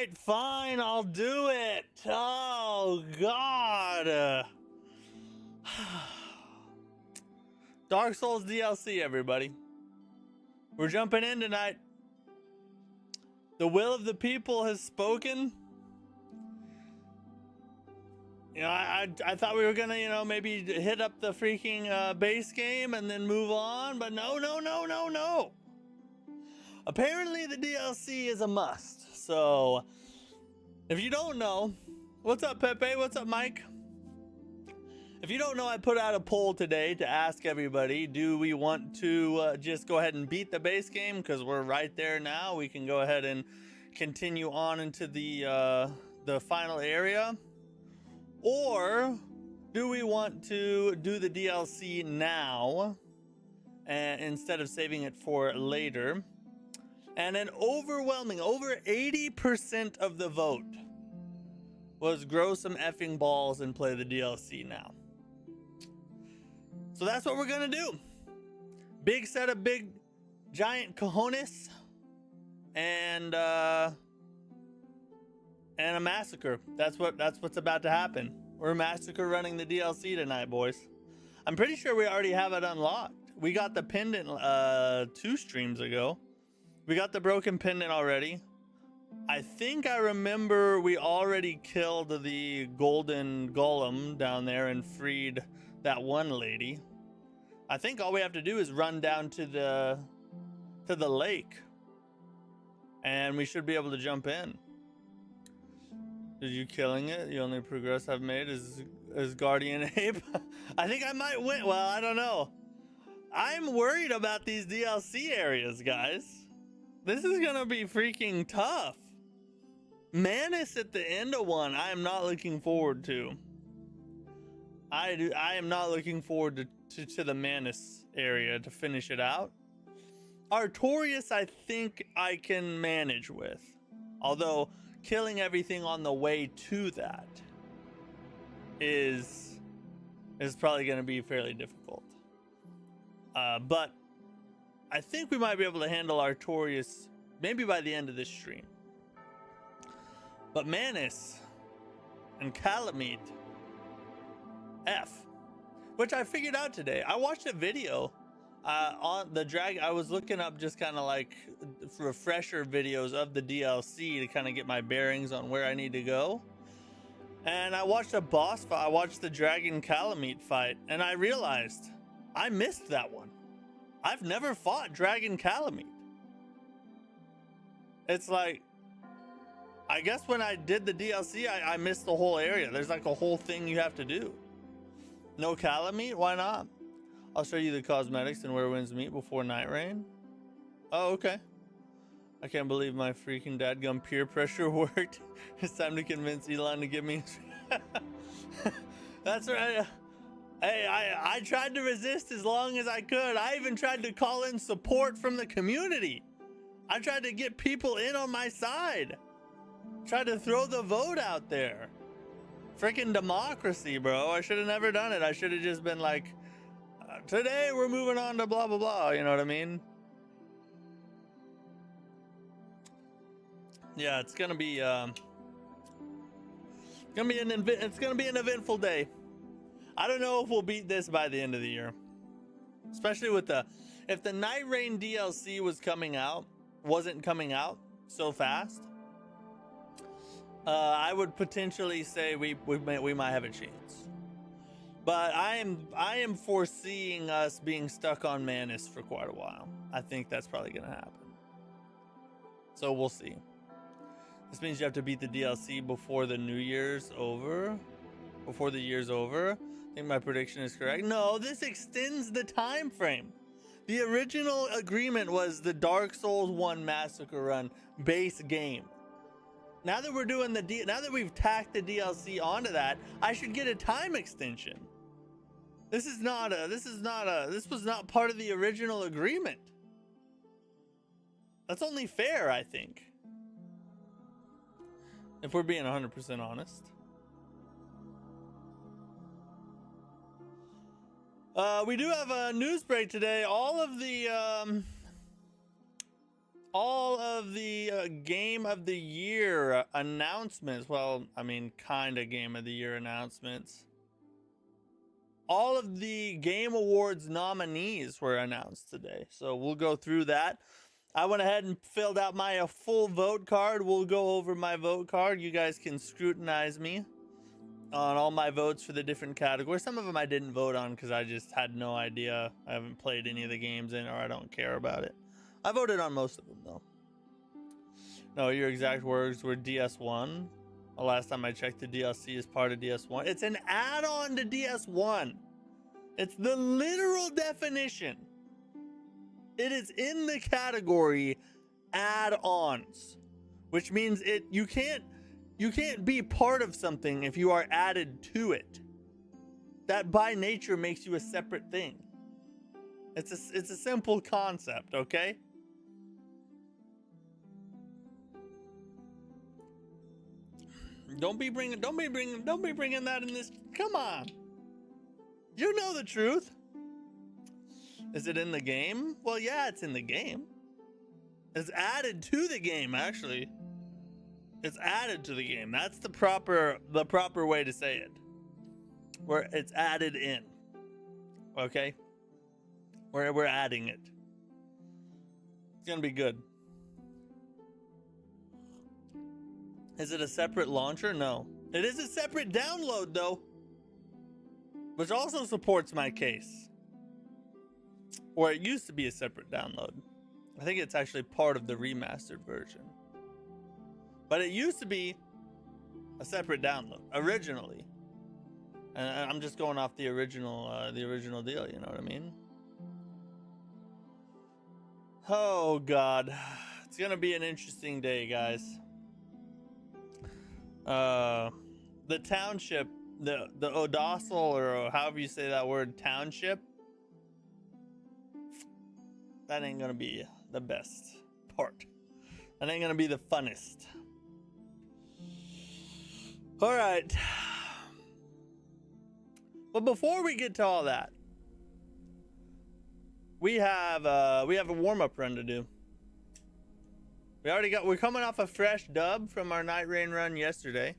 right, fine, I'll do it. Oh, God. Dark Souls DLC, everybody. We're jumping in tonight. The will of the people has spoken. You know, I thought we were gonna, you know, maybe hit up the freaking base game and then move on, but no. Apparently the DLC is a must. So, if you don't know, what's up, Pepe? What's up, Mike? If you don't know, I put out a poll today to ask everybody, do we want to just go ahead and beat the base game? Because we're right there now. We can go ahead and continue on into the final area. Or do we want to do the DLC now and instead of saving it for later? And an overwhelming, over 80% of the vote was grow some effing balls and play the DLC now. So that's what we're gonna do. Big set of big giant cojones and a massacre. That's what's about to happen. We're massacre running the DLC tonight, boys. I'm pretty sure we already have it unlocked. We got the pendant 2 streams ago. We got the broken pendant already. I think I remember we already killed the golden golem down there and freed that one lady. I think all we have to do is run down to the lake and we should be able to jump in. Did you killing it? The only progress I've made is Guardian Ape. I think I might win. Well, I don't know. I'm worried about these DLC areas, guys. This is gonna be freaking tough. Manus at the end of one, I am not looking forward to. I am not looking forward to the Manus area to finish it out. Artorias, I think I can manage with. Although killing everything on the way to that is probably going to be fairly difficult. But I think we might be able to handle Artorias maybe by the end of this stream. But Manus and Calamity, F, which I figured out today. I watched a video on the drag. I was looking up just kind of like refresher videos of the DLC to kind of get my bearings on where I need to go. And I watched a boss fight. I watched the Dragon Calamity fight, and I realized I missed that one. I've never fought Dragon Calamity. It's like, I guess when I did the DLC, I missed the whole area. There's like a whole thing you have to do. No Calamity? Why not? I'll show you the cosmetics and where winds meet before night rain. Oh, okay. I can't believe my freaking dadgum peer pressure worked. It's time to convince Elon to give me... That's right. Hey, I tried to resist as long as I could. I even tried to call in support from the community. I tried to get people in on my side. Tried to throw the vote out there. Freaking democracy, bro. I should have never done it. I should have just been like, today we're moving on to blah, blah, blah. You know what I mean? Yeah, it's gonna be an eventful day. I don't know if we'll beat this by the end of the year, especially with if the Night Rain DLC wasn't coming out so fast. I would potentially say we might have a chance, but I am foreseeing us being stuck on Manus for quite a while. I think that's probably gonna happen. So we'll see. This means you have to beat the DLC before the New Year's over. Before the year's over. I think my prediction is correct. No, this extends the time frame. The original agreement was the Dark Souls 1 Massacre Run base game. Now that we're doing now that we've tacked the DLC onto that, I should get a time extension. This was not part of the original agreement. That's only fair, I think. If we're being 100% honest. We do have a news break today. All of the all of the game of the year announcements. Well, I mean, kind of game of the year announcements. All of the Game Awards nominees were announced today. So we'll go through that. I went ahead and filled out my full vote card. We'll go over my vote card. You guys can scrutinize me on all my votes for the different categories. Some of them I didn't vote on because I just had no idea. I haven't played any of the games in, or I don't care about it. I voted on most of them though. No, your exact words were DS1. The last time I checked, the DLC is part of DS1. It's an add-on to DS1. It's the literal definition. It is in the category add-ons, which means you can't be part of something if you are added to it. That by nature makes you a separate thing. It's a simple concept, okay? Don't be bringing that in this. Come on. You know the truth. Is it in the game? Well, yeah, it's in the game. It's added to the game, actually. It's added to the game. That's the proper way to say it. Where it's added in. Okay? Where we're adding it. It's gonna be good. Is it a separate launcher? No. It is a separate download, though. Which also supports my case. Or it used to be a separate download. I think it's actually part of the remastered version. But it used to be a separate download originally. And I'm just going off the original deal, you know what I mean? Oh God. It's gonna be an interesting day, guys. The township, the Odosal, or however you say that word, township, that ain't gonna be the best part. That ain't gonna be the funnest. All right. But before we get to all that, we have a warm-up run to do. We're coming off a fresh dub from our night rain run yesterday.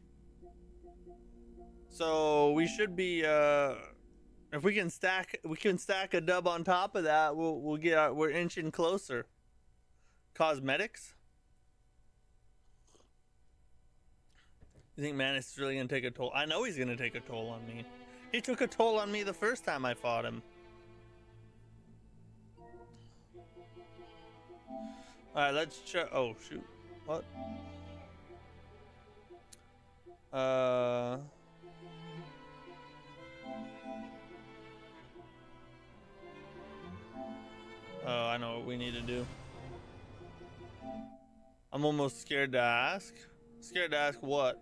So we should be if we can stack a dub on top of that, we're inching closer. Cosmetics? You think Manus is really gonna take a toll? I know he's gonna take a toll on me. He took a toll on me the first time I fought him. Alright, let's check. Oh, shoot. What? Oh, I know what we need to do. I'm almost scared to ask. Scared to ask what?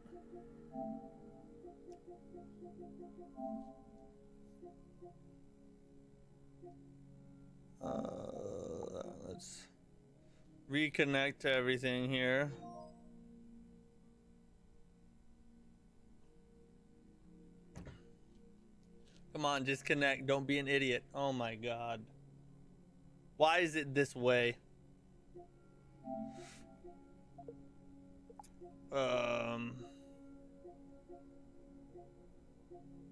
Let's reconnect to everything here. Come on, just connect. Don't be an idiot. Oh my God. Why is it this way?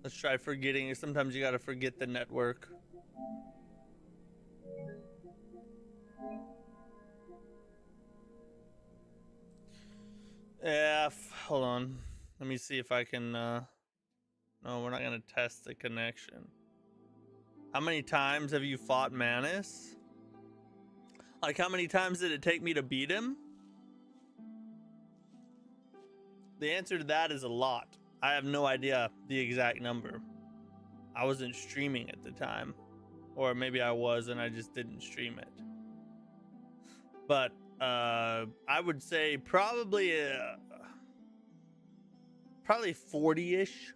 Let's try forgetting. Sometimes you gotta forget the network. Yeah, hold on. Let me see if I can, no, we're not gonna test the connection. How many times have you fought Manus? Like, how many times did it take me to beat him? The answer to that is a lot. I have no idea the exact number. I wasn't streaming at the time. Or maybe I was and I just didn't stream it. But I would say probably 40-ish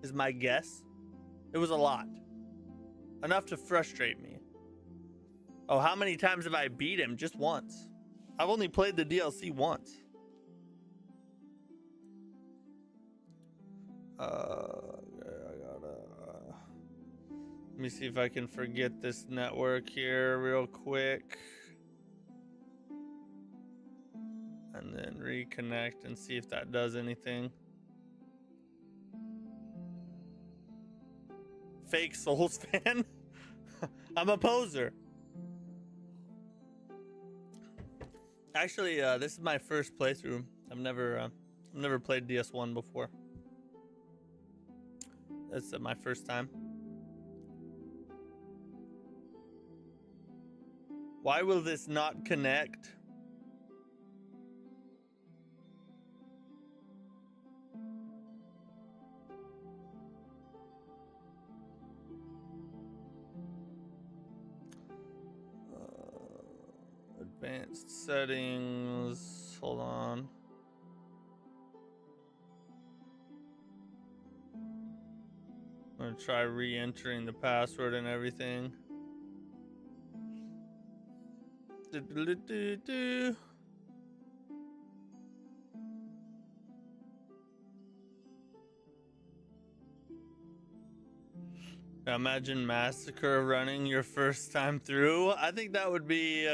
is my guess. It was a lot. Enough to frustrate me. Oh, how many times have I beat him? Just once. I've only played the DLC once. Let me see if I can forget this network here real quick. And then reconnect and see if that does anything. Fake Souls fan. I'm a poser. Actually, this is my first playthrough. I've never played DS1 before. That's my first time. Why will this not connect? Advanced settings. Hold on. I'm gonna try re-entering the password and everything. Imagine Massacre running your first time through. I think that would be...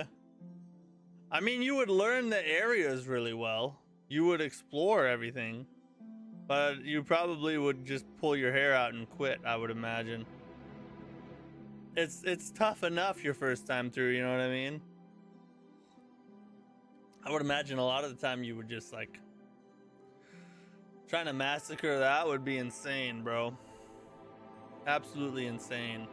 I mean, you would learn the areas really well. You would explore everything. But you probably would just pull your hair out and quit, I would imagine. It's tough enough your first time through, you know what I mean? I would imagine a lot of the time you would just like... Trying to massacre that would be insane, bro. Absolutely insane.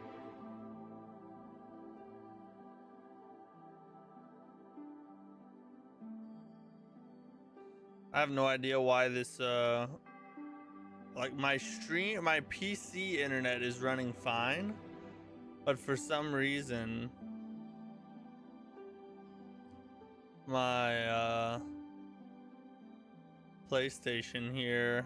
I have no idea why this like my PC internet is running fine, but for some reason my PlayStation here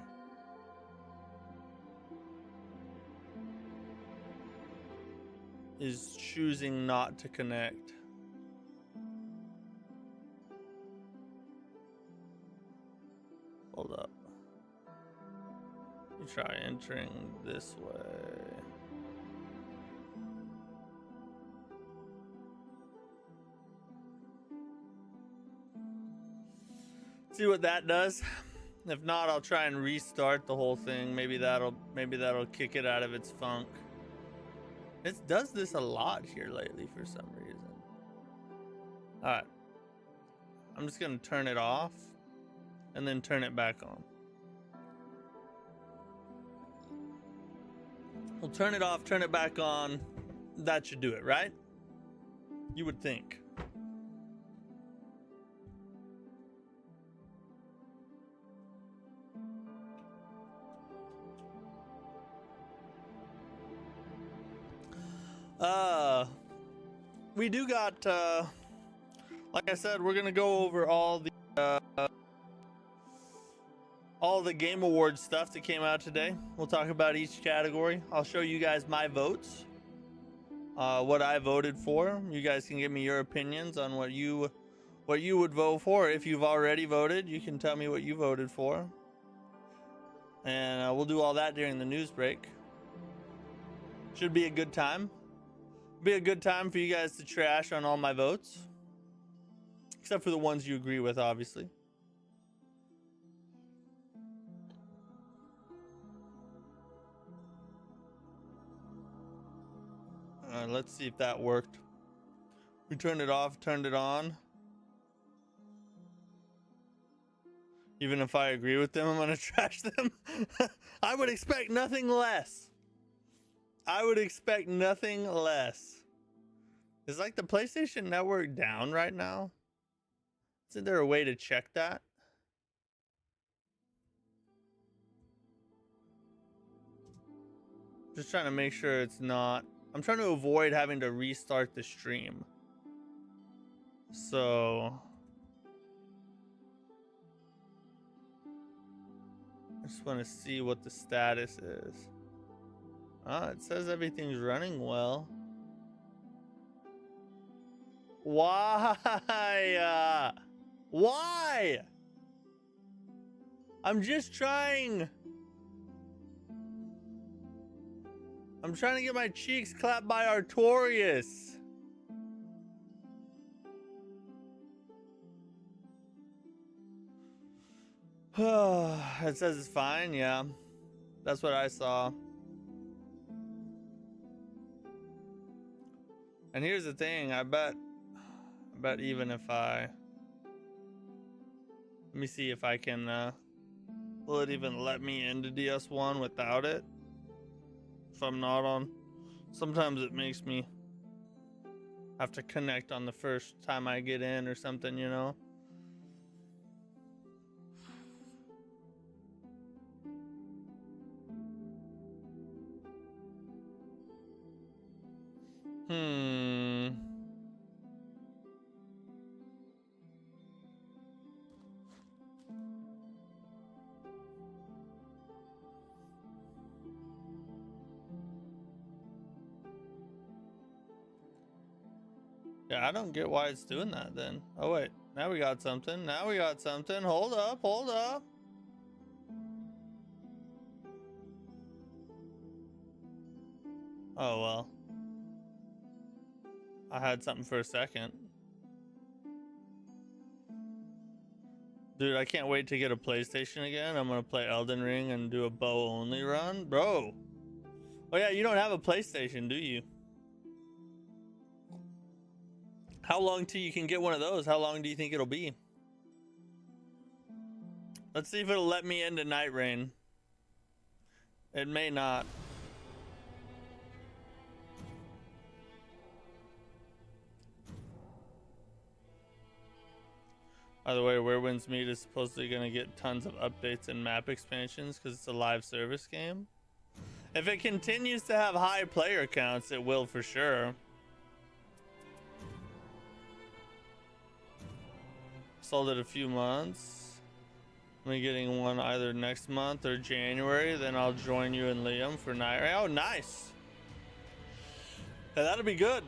is choosing not to connect. Hold up. You try entering this way. See what that does. If not, I'll try and restart the whole thing. Maybe that'll kick it out of its funk. It does this a lot here lately for some reason. All right. I'm just gonna turn it off and then turn it back on. We'll turn it off, turn it back on. That should do it, right? You would think. We do got, like I said, we're gonna go over all the Game Awards stuff that came out today. We'll talk about each category. I'll show you guys my votes, what I voted for. You guys can give me your opinions on what you would vote for. If you've already voted, you can tell me what you voted for, and we'll do all that during the news break. Should be a good time. Be a good time for you guys to trash on all my votes, except for the ones you agree with, obviously. Let's see if that worked. We turned it off, turned it on. Even if I agree with them, I'm gonna trash them. I would expect nothing less. I would expect nothing less. Is like the PlayStation Network down right now? Isn't there a way to check that? Just trying to make sure it's not. I'm trying to avoid having to restart the stream. So I just want to see what the status is. It says everything's running well. Why? Why? I'm just trying. I'm trying to get my cheeks clapped by Artorias. It says it's fine, yeah. That's what I saw. And here's the thing, I bet even if let me see if I can, will it even let me into DS1 without it? If I'm not on, sometimes it makes me have to connect on the first time I get in or something, you know? Yeah, I don't get why it's doing that then. Oh wait, now we got something. Now we got something. Hold up, hold up. Oh well. I had something for a second. Dude, I can't wait to get a PlayStation again. I'm gonna play Elden Ring and do a bow only run. Bro. Oh yeah, you don't have a PlayStation, do you? How long till you can get one of those? How long do you think it'll be? Let's see if it'll let me into Night Rain. It may not. By the way, Where Winds Meet is supposedly going to get tons of updates and map expansions because it's a live service game. If it continues to have high player counts, it will for sure. Sold it a few months. I'm getting one either next month or January. Then I'll join you and Liam for Night Rain. Oh, nice. Yeah, that'll be good.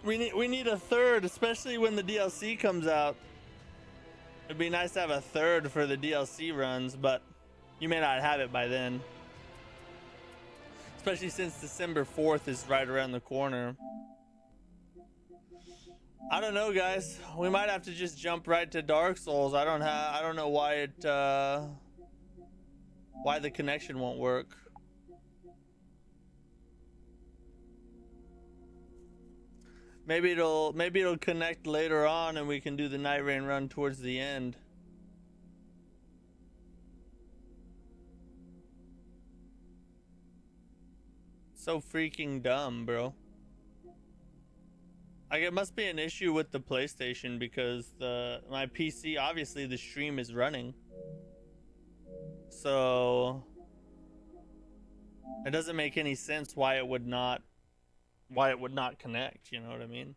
We need a third, especially when the DLC comes out. It'd be nice to have a third for the DLC runs, but you may not have it by then. Especially since December 4th is right around the corner. I don't know, guys. We might have to just jump right to Dark Souls. I don't know why why the connection won't work. Maybe it'll connect later on and we can do the Night Rain run towards the end. So freaking dumb, bro. Like, it must be an issue with the PlayStation because my PC, obviously the stream is running. So it doesn't make any sense why it would not connect, you know what I mean?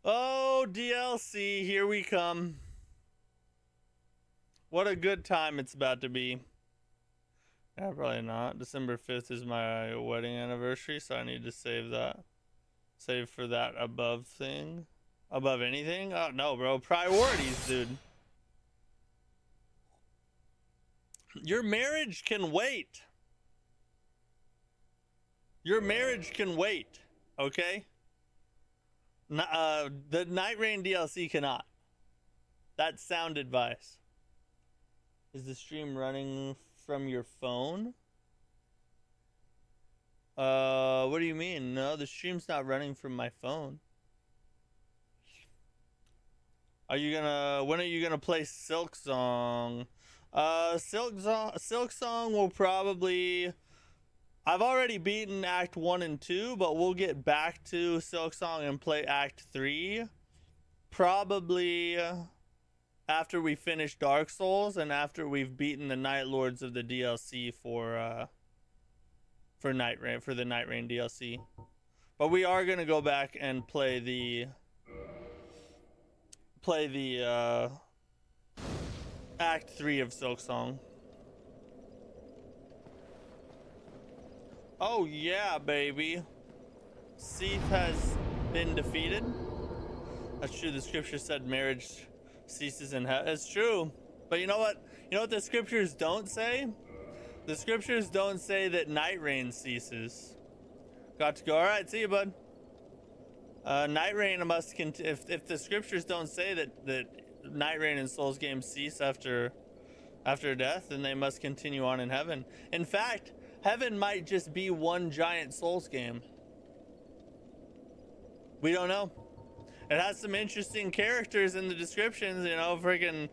Oh, DLC, here we come. What a good time it's about to be. Yeah, probably not. December 5th is my wedding anniversary, so I need to save that. Save for that above thing. Above anything? Oh, no, bro. Priorities, dude. Your marriage can wait. Your marriage can wait, okay? The Night Rain DLC cannot. That's sound advice. Is the stream running from your phone? What do you mean? No, the stream's not running from my phone. When are you gonna play Silk Song? Silk Song will probably, I've already beaten Act 1 and 2, but we'll get back to Silk Song and play Act 3 probably after we finish Dark Souls and after we've beaten the Night Lords of the DLC for the Night Rain DLC. But we are gonna go back and play the Act 3 of Silk Song. Oh yeah, baby. Seath has been defeated. That's true. The scripture said marriage ceases in heaven. It's true. But you know what? You know what the scriptures don't say? The scriptures don't say that Night Rain ceases. Got to go. All right, see you, bud. Night Rain must if the scriptures don't say that Night Rain in Souls games cease after death, then they must continue on in heaven. In fact, heaven might just be one giant Souls game. We don't know. It has some interesting characters in the descriptions, you know, freaking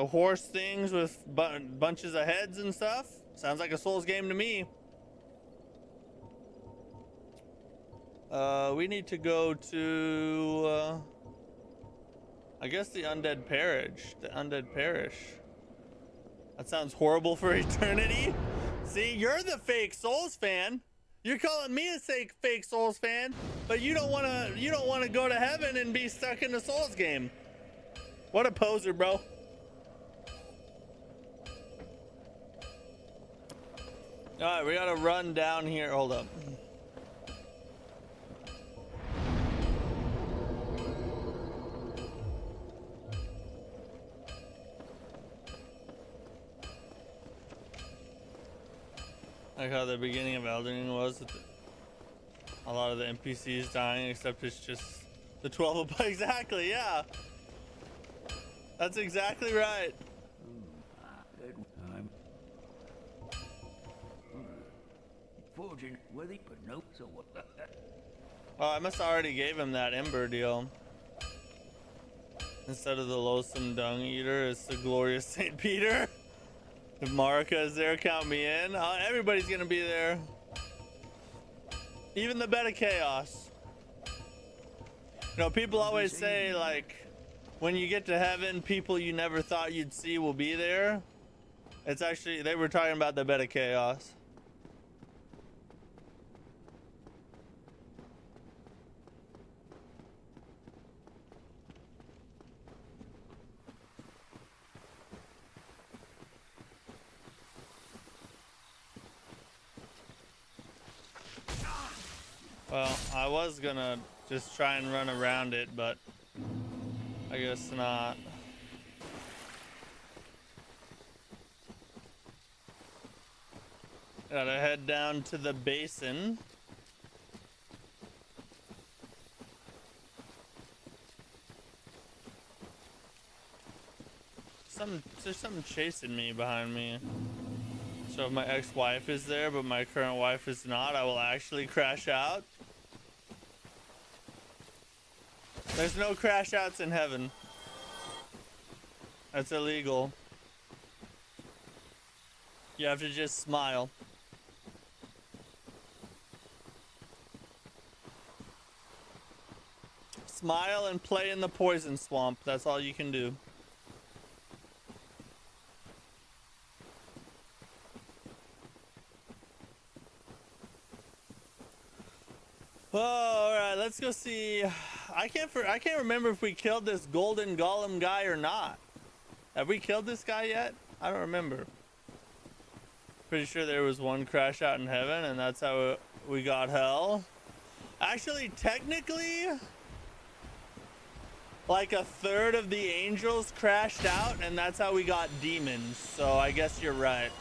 horse things with bunches of heads and stuff. Sounds like a Souls game to me. We need to go to I guess the undead parish. That sounds horrible for eternity. See, you're the fake Souls fan. You're calling me a fake Souls fan, but you don't want to go to heaven and be stuck in the Souls game. What a poser, bro. All right, we gotta run down here. Hold up. Like how the beginning of Elden Ring was, with a lot of the NPCs dying, except it's just the 12 of exactly, yeah. That's exactly right. Oh, I must already gave him that Ember deal. Instead of the loathsome dung eater, it's the glorious Saint Peter. If Marika is there, count me in. Everybody's gonna be there. Even the beta chaos. You know, people always say, like, when you get to heaven, people you never thought you'd see will be there. It's actually, they were talking about the beta chaos. Well, I was gonna just try and run around it, but I guess not. Gotta head down to the basin. There's something chasing me behind me. So if my ex-wife is there, but my current wife is not, I will actually crash out. There's no crash outs in heaven. That's illegal. You have to just smile. Smile and play in the poison swamp. That's all you can do. Oh, all right, let's go see. I can't remember if we killed this golden golem guy or not. Have we killed this guy yet? I don't remember. Pretty sure there was one crash out in heaven, and that's how we got hell. Actually, technically, like a third of the angels crashed out, and that's how we got demons. So I guess you're right.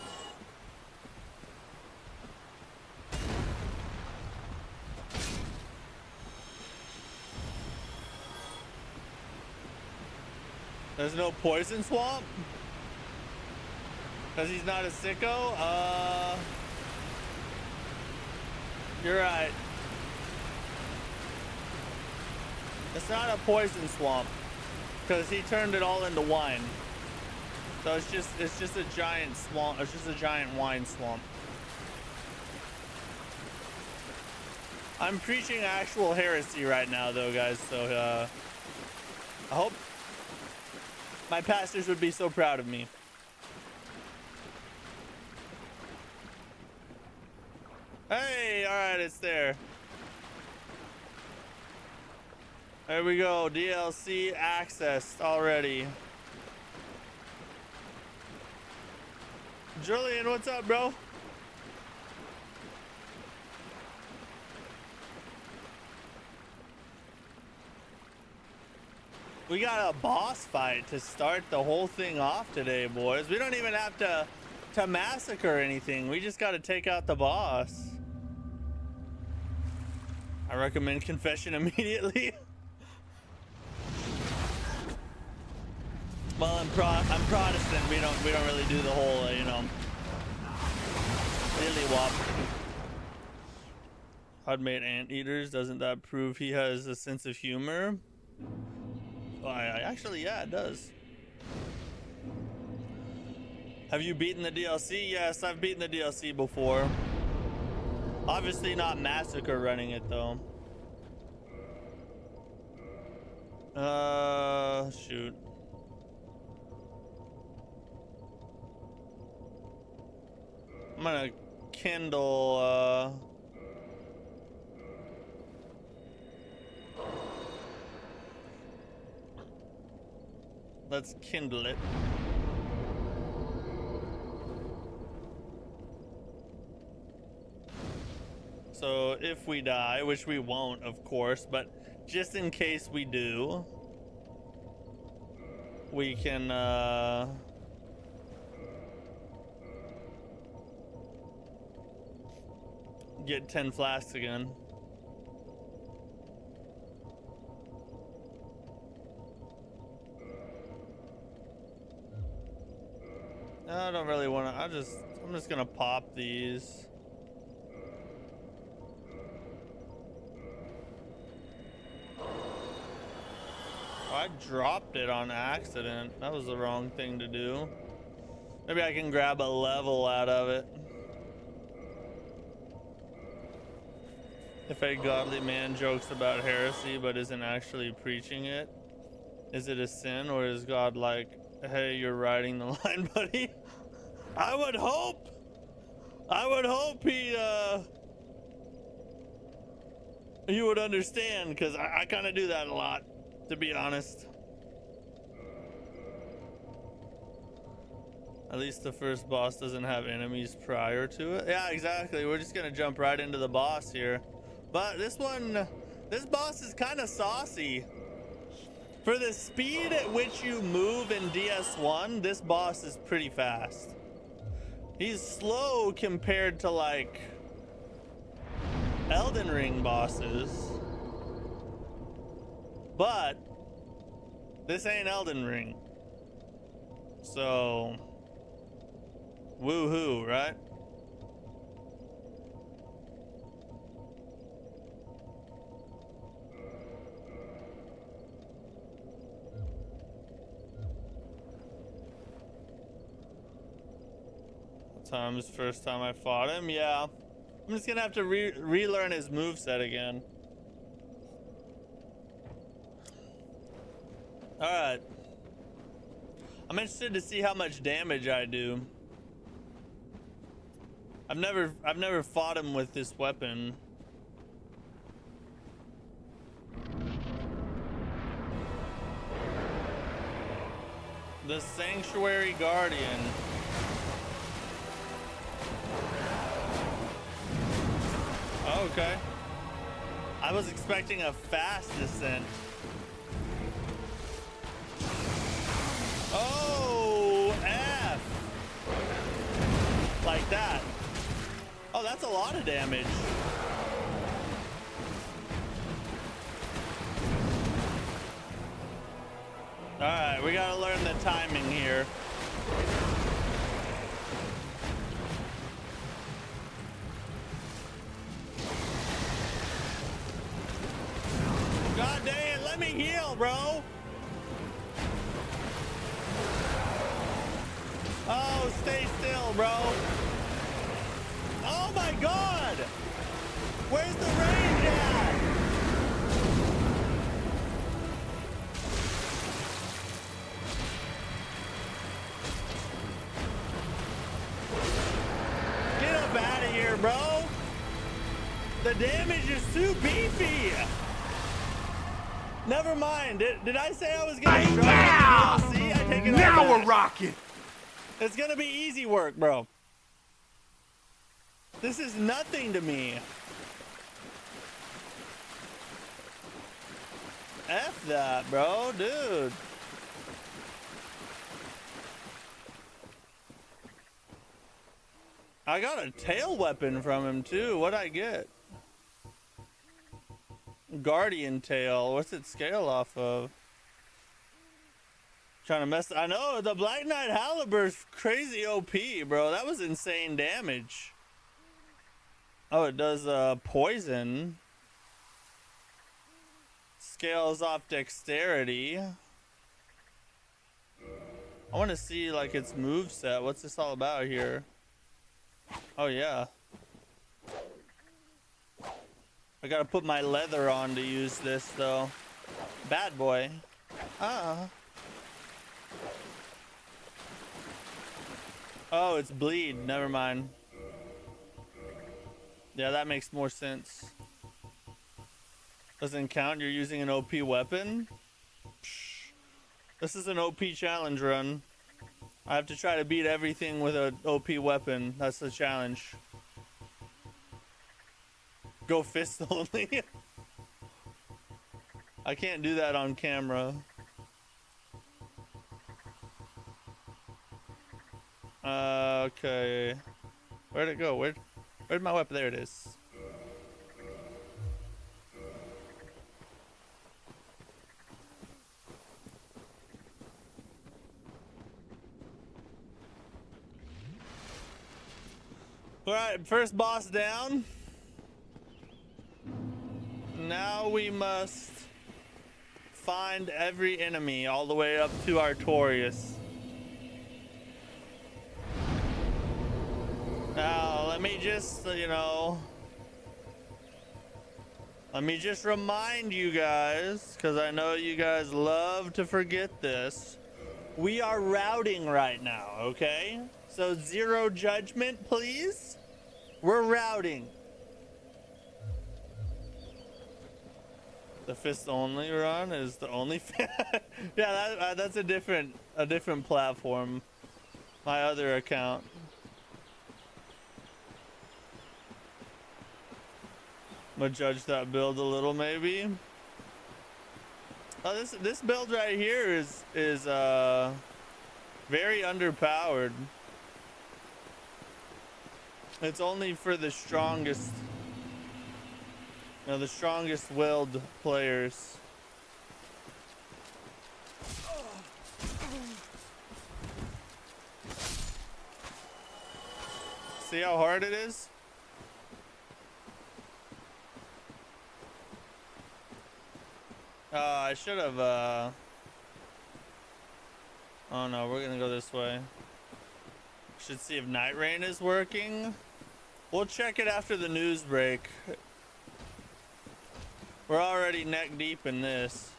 There's no poison swamp? Because he's not a sicko? You're right. It's not a poison swamp. Because he turned it all into wine. So it's just a giant swamp. It's just a giant wine swamp. I'm preaching actual heresy right now though, guys, so I hope my pastors would be so proud of me. Hey, all right, it's there. There we go, DLC accessed already. Julian, what's up, bro? We got a boss fight to start the whole thing off today, boys. We don't even have to massacre anything. We just got to take out the boss. I recommend confession immediately. Well, I'm Protestant. We don't really do the whole, you know, lily wop. Odd-made anteaters. Doesn't that prove he has a sense of humor? Oh, actually, yeah, it does. Have you beaten the DLC? Yes, I've beaten the DLC before. Obviously not Massacre running it though. Shoot. I'm gonna kindle, let's kindle it. So if we die, which we won't, of course, but just in case we do, we can, get 10 flasks again. I don't really want to, I'm just gonna pop these. I dropped it on accident. That was the wrong thing to do. Maybe I can grab a level out of it. If a godly man jokes about heresy but isn't actually preaching it, is it a sin, or is God like, hey, you're riding the line, buddy? I would hope he would understand, because I kind of do that a lot, to be honest. At least the first boss doesn't have enemies prior to it. Yeah, exactly. We're just gonna jump right into the boss here. But this boss is kind of saucy. For the speed at which you move in DS1, this boss is pretty fast. He's slow compared to like Elden Ring bosses. But this ain't Elden Ring. So woohoo, right? First time I fought him, yeah. I'm just gonna have to relearn his moveset again. Alright. I'm interested to see how much damage I do. I've never fought him with this weapon. The Sanctuary Guardian. Oh, okay. I was expecting a fast descent. Oh, F. Like that. Oh, that's a lot of damage. All right, we gotta learn the timing here. God dang it, let me heal, bro. Oh, stay still, bro. Oh my God. Where's the range at? Get up out of here, bro. The damage is too beefy. Never mind. Did I say I was gonna struggle with the DLC? I take it all Now back. we're rocking. It's gonna be easy work, bro. This is nothing to me. F that, bro, dude. I got a tail weapon from him too. What'd I get? Guardian tail. What's it scale off of? Trying to mess. I know the Black Knight Halibur's crazy OP, bro. That was insane damage. Oh, it does poison. Scales off dexterity. I want to see like its move set. What's this all about here? Oh yeah. I gotta put my leather on to use this though. Bad boy. Oh, it's bleed. Never mind. Yeah, that makes more sense. Doesn't count. You're using an OP weapon. Psh. This is an OP challenge run. I have to try to beat everything with an OP weapon. That's the challenge. Go fist only. I can't do that on camera. Okay. Where'd it go? Where'd my weapon? There it is. Alright, first boss down. Now we must find every enemy all the way up to Artorias. Now, let me just, let me just remind you guys, because I know you guys love to forget this. We are routing right now, okay? So zero judgment, please. We're routing. The fist only run is the only. Yeah, that's a different platform. My other account. I'm gonna judge that build a little, maybe. Oh, this build right here is very underpowered. It's only for the strongest, the strongest willed players. See how hard it is? I should have, oh no, we're gonna go this way. Should see if Night Rain is working. We'll check it after the news break. We're already neck deep in this.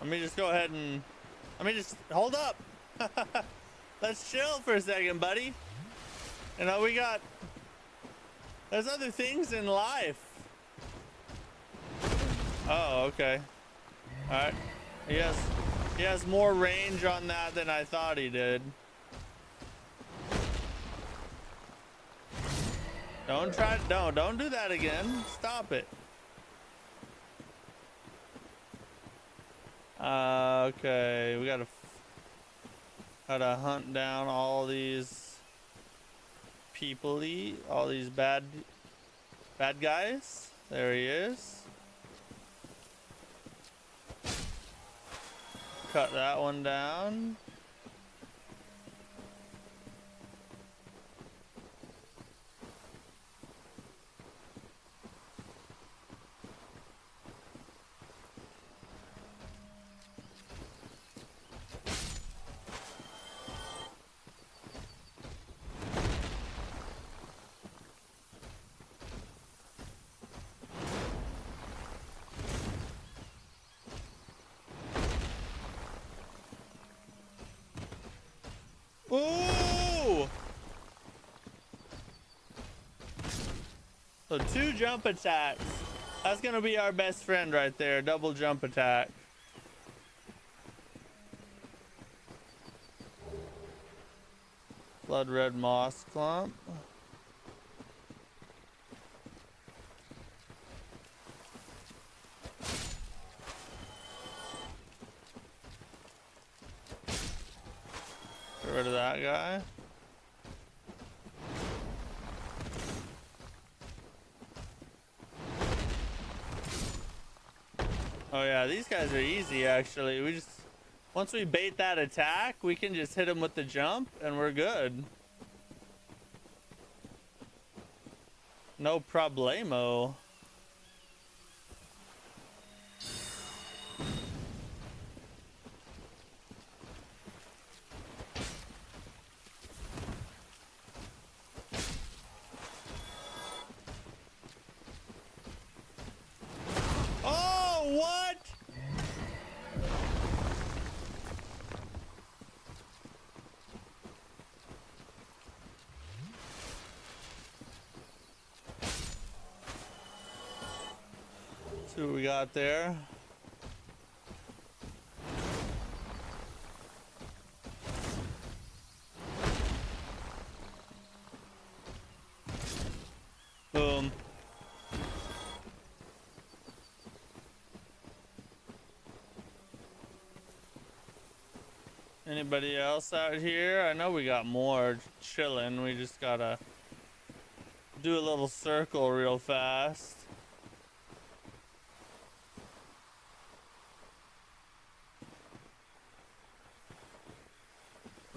Let me just go ahead and let me just hold up. Let's chill for a second, buddy. There's other things in life. Oh, okay. All right. He has more range on that than I thought he did. Don't do that again. Stop it. Okay, we gotta hunt down all these all these bad guys. There he is. Cut that one down. Ooh! So 2 jump attacks. That's gonna be our best friend right there. Double jump attack. Blood red moss clump. Get rid of that guy. Oh yeah, these guys are easy actually. We just, once we bait that attack, we can just hit them with the jump and we're good. No problemo. Oh, what? See what we got there. Boom. Anybody else out here? I know we got more chilling. We just gotta do a little circle real fast.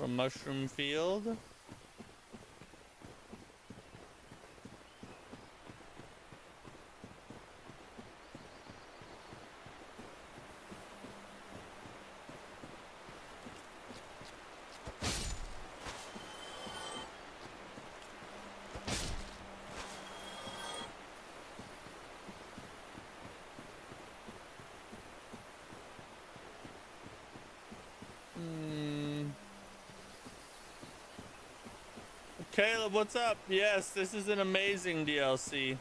A mushroom field. Caleb, what's up? Yes, this is an amazing DLC.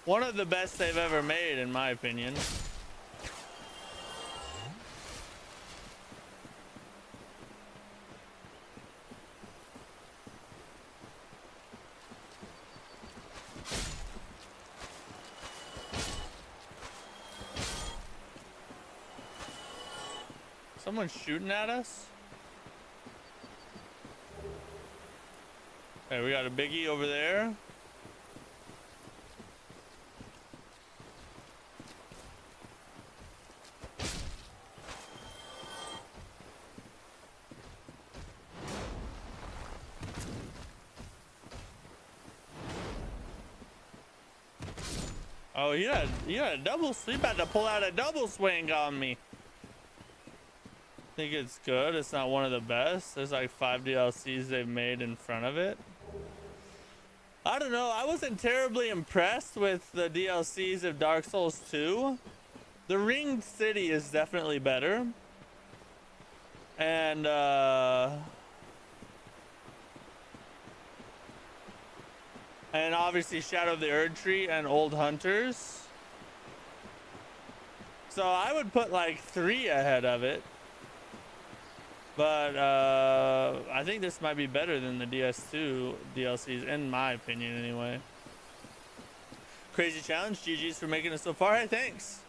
One of the best they've ever made, in my opinion. Someone's shooting at us? Okay, we got a biggie over there. Oh, he had a double. He about to pull out a double swing on me. I think it's good. It's not one of the best. There's like 5 DLCs they've made in front of it. I don't know. I wasn't terribly impressed with the DLCs of Dark Souls 2. The Ringed City is definitely better. And obviously Shadow of the Erd Tree and Old Hunters. So I would put like 3 ahead of it. But I think this might be better than the DS2 DLCs, in my opinion anyway. Crazy challenge, GG's for making it so far. Hey, thanks.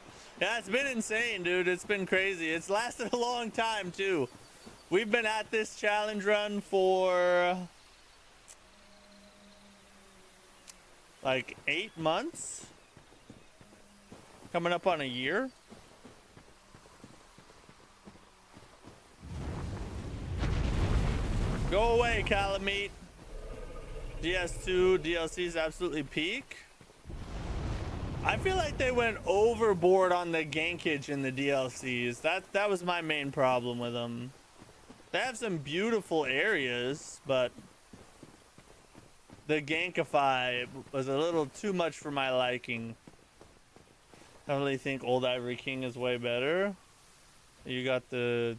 Yeah, it's been insane, dude. It's been crazy. It's lasted a long time too. We've been at this challenge run for like 8 months. Coming up on a year. Go away, Calamity. DS2 DLCs absolutely peak. I feel like they went overboard on the gankage in the DLCs. That was my main problem with them. They have some beautiful areas, but the gankify was a little too much for my liking. I really think Old Ivory King is way better. You got the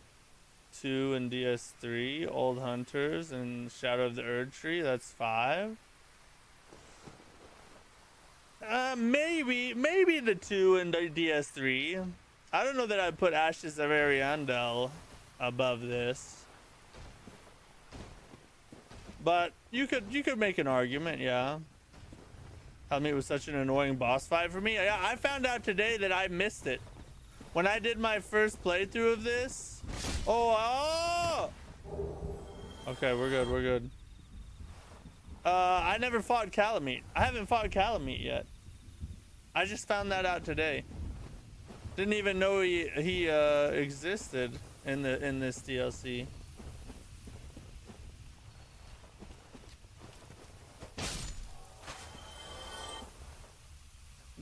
2 and DS3, Old Hunters and Shadow of the Erd Tree. That's 5. Maybe the 2 and the DS3. I don't know that I'd put Ashes of Ariandel above this. But you could make an argument, yeah. Calamity was such an annoying boss fight for me. Yeah, I found out today that I missed it. When I did my first playthrough of this. Oh! Okay, we're good, we're good. I never fought Calamity. I haven't fought Calamity yet. I just found that out today. Didn't even know he existed in this DLC.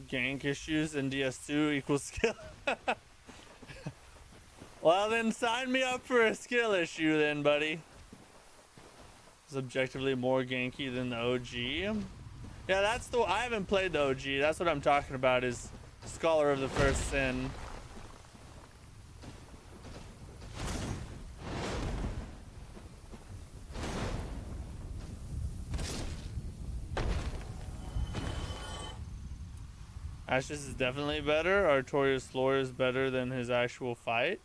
Gank issues in DS2 equals skill. Well then sign me up for a skill issue then, buddy. It's objectively more ganky than the OG. Yeah, that's the I haven't played the OG. That's what I'm talking about, is Scholar of the First Sin. Ashes is definitely better. Artorias lore is better than his actual fight.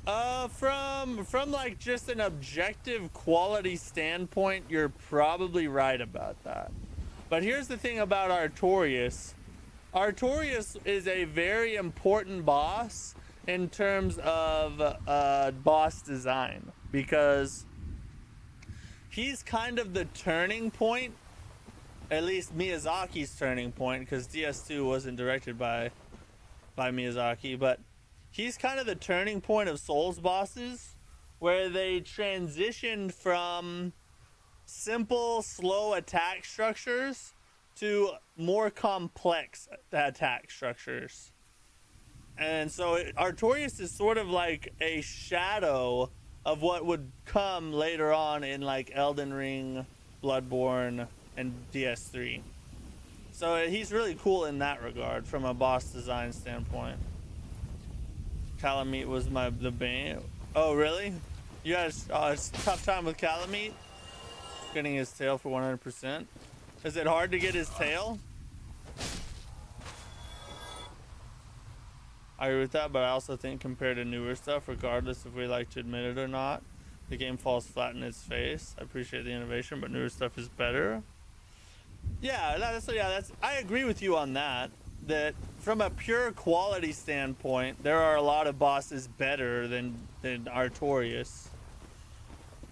From like just an objective quality standpoint, you're probably right about that. But here's the thing about Artorias. Artorias is a very important boss in terms of boss design, because he's kind of the turning point, at least Miyazaki's turning point, because DS2 wasn't directed by Miyazaki, but he's kind of the turning point of Souls bosses, where they transitioned from simple, slow attack structures to more complex attack structures. And so Artorias is sort of like a shadow of what would come later on in like Elden Ring, Bloodborne, and DS3. So he's really cool in that regard from a boss design standpoint. Calamity was the bane. Oh really? You guys, it's a tough time with Calamity. Getting his tail for 100%. Is it hard to get his tail? I agree with that, but I also think compared to newer stuff, regardless if we like to admit it or not, the game falls flat in its face. I appreciate the innovation, but newer stuff is better. Yeah, I agree with you on that. That from a pure quality standpoint, there are a lot of bosses better than Artorias.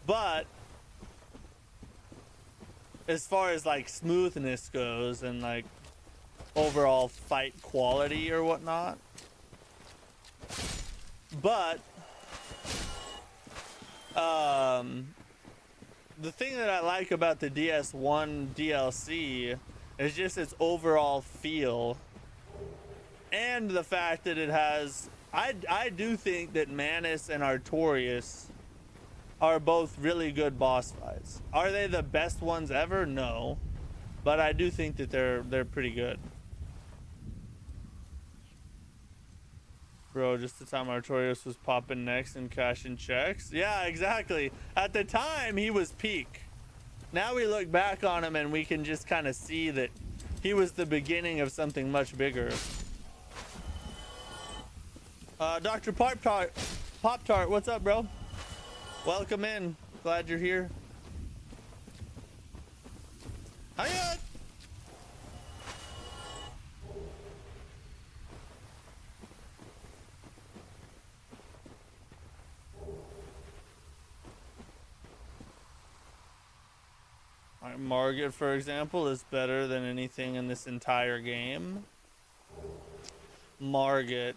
But as far as like smoothness goes and like overall fight quality or whatnot, but the thing that I like about the DS1 DLC is just its overall feel, and the fact that it has, I do think that Manus and Artorias are both really good boss fights. Are they the best ones ever? No, but I do think that they're pretty good. Bro, just the time Artorias was popping necks and cashing checks. Yeah, exactly. At the time, he was peak. Now we look back on him and we can just kind of see that he was the beginning of something much bigger. Dr. Pop-Tart, what's up, bro? Welcome in. Glad you're here. Hiya! Margit, for example, is better than anything in this entire game. Margit.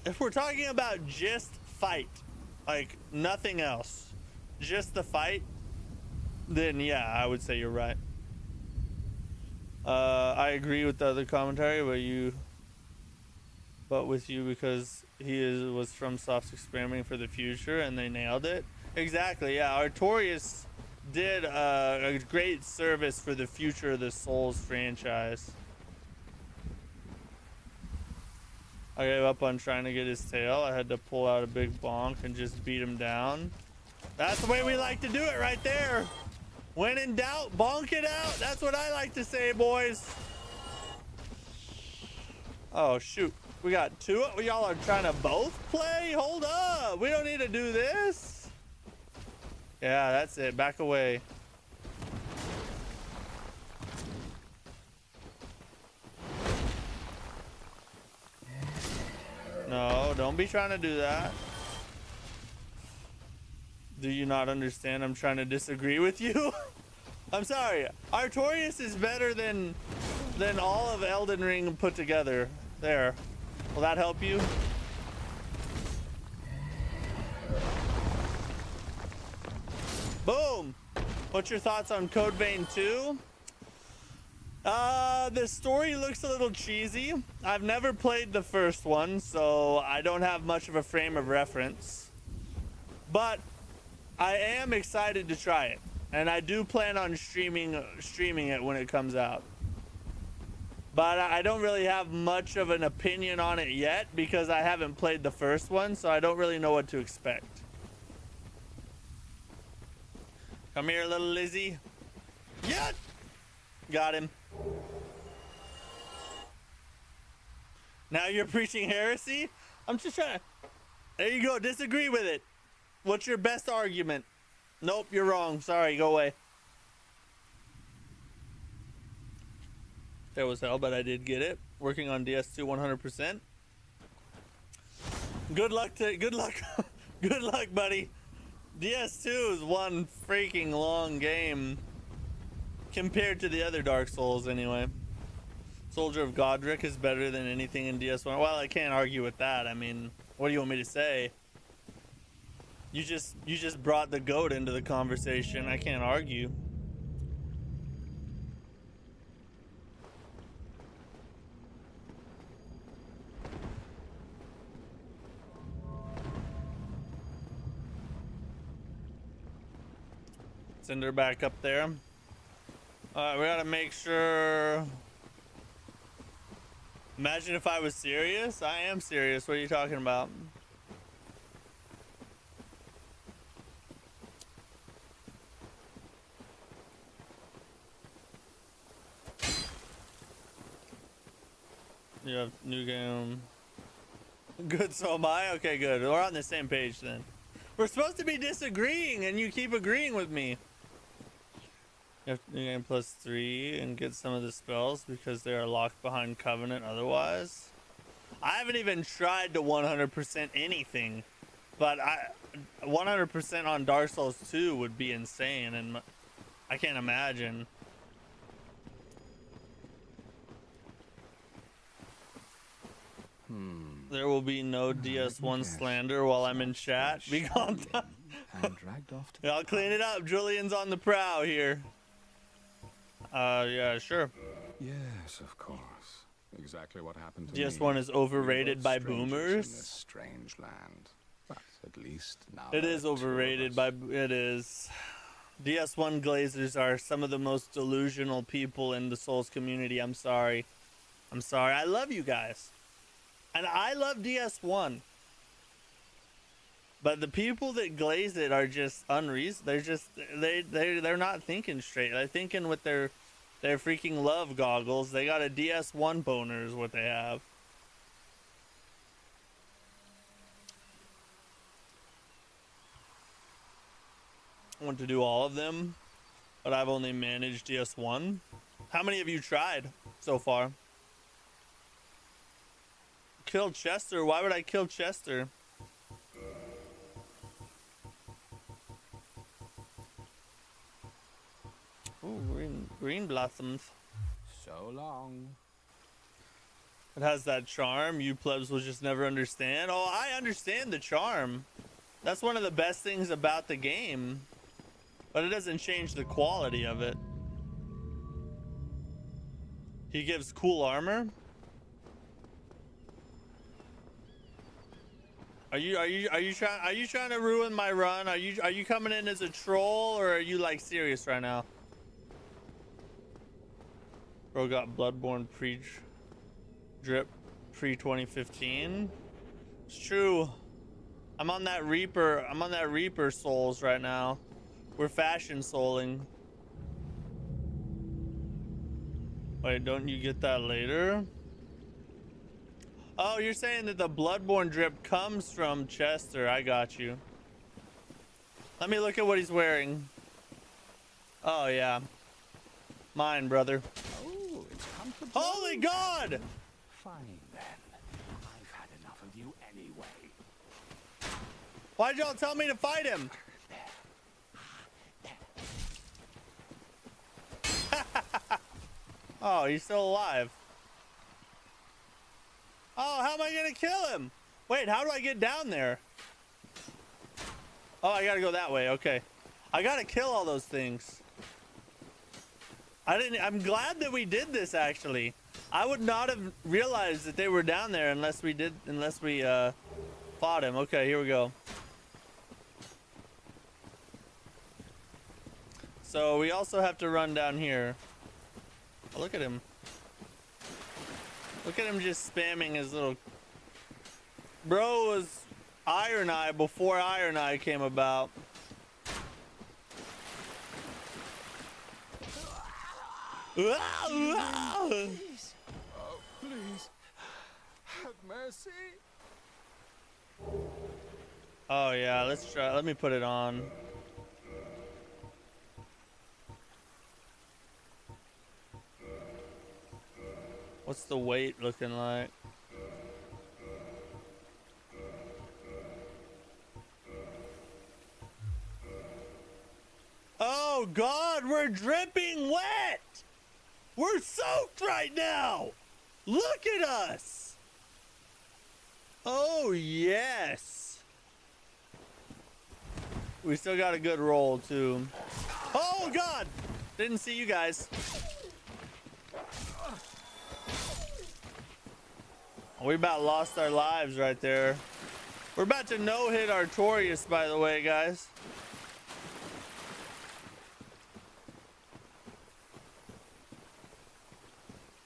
If we're talking about just fight, like nothing else, just the fight, then yeah, I would say you're right. I agree with the other commentary, but with you because was FromSoft's experimenting for the future and they nailed it. Exactly, yeah. Artorias did a great service for the future of the Souls franchise. I gave up on trying to get his tail. I had to pull out a big bonk and just beat him down. That's the way we like to do it right there. When in doubt, bonk it out. That's what I like to say, boys. Oh shoot, we got two. Y'all are trying to both play? Hold up, we don't need to do this. Yeah, that's it, back away. No, don't be trying to do that. Do you not understand I'm trying to disagree with you? I'm sorry, Artorias is better than all of Elden Ring put together. There, will that help you? Boom. What's your thoughts on Code Vein 2? The story looks a little cheesy. I've never played the first one, so I don't have much of a frame of reference. But I am excited to try it, and I do plan on streaming it when it comes out. But I don't really have much of an opinion on it yet because I haven't played the first one, so I don't really know what to expect. Come here, little Lizzie. Yeah, got him. Now you're preaching heresy? I'm just trying to... There you go, disagree with it. What's your best argument? Nope, you're wrong. Sorry, go away. There was hell, but I did get it. Working on DS2 100%. Good luck, good luck, buddy. DS2 is one freaking long game compared to the other Dark Souls anyway. Soldier of Godric is better than anything in DS1. Well, I can't argue with that. I mean, what do you want me to say? You just brought the goat into the conversation. I can't argue. Send her back up there. We gotta make sure. Imagine if I was serious. I am serious. What are you talking about? You have new game. Good, so am I. Okay, good. We're on the same page then. We're supposed to be disagreeing, and you keep agreeing with me. You have new game +3 and get some of the spells because they are locked behind Covenant otherwise. I haven't even tried to 100% anything, but 100% on Dark Souls 2 would be insane, and I can't imagine. There will be no DS1 slander while I'm in chat. Be calm down. I'll clean it up. Julian's on the prow here. Yeah, sure. Yes, of course. Exactly what happened to DS1 me. is overrated by boomers. In this strange land. But at least now it is overrated by... It is. DS1 glazers are some of the most delusional people in the Souls community. I'm sorry. I'm sorry. I love you guys. And I love DS1. But the people that glaze it are just unreasonable. They're just they're not thinking straight. They're thinking with their freaking love goggles. They got a DS1 boner is what they have. I want to do all of them, but I've only managed DS1. How many of you tried so far? Kill Chester? Why would I kill Chester? Ooh, green blossoms. So long. It has that charm you plebs will just never understand. Oh, I understand the charm. That's one of the best things about the game. But it doesn't change the quality of it. He gives cool armor. Are you trying to ruin my run? Are you coming in as a troll, or are you like serious right now? Bro got Bloodborne drip pre 2015. It's true. I'm on that Reaper souls right now. We're fashion souling. Wait, don't you get that later? Oh, you're saying that the bloodborne drip comes from Chester. I got you. Let me look at what he's wearing. Oh, yeah. Mine, brother. Oh, it's come to Holy God! Fine then. I've had enough of you anyway. Why'd y'all tell me to fight him? Oh, he's still alive. Oh, how am I gonna kill him? Wait, how do I get down there? Oh, I gotta go that way. Okay. I gotta kill all those things. I'm glad that we did this, actually. I would not have realized that they were down there unless we fought him. Okay, here we go. So we also have to run down here. Oh, look at him. Look at him just spamming his little... Bro was Iron Eye before Iron Eye came about. Please. Oh, please. Have mercy. Oh yeah, let's try. Let me put it on. What's the weight looking like? Oh God, we're dripping wet. We're soaked right now. Look at us. Oh yes. We still got a good roll too. Oh God, didn't see you guys. We about lost our lives right there. We're about to no-hit Artorias, by the way, guys.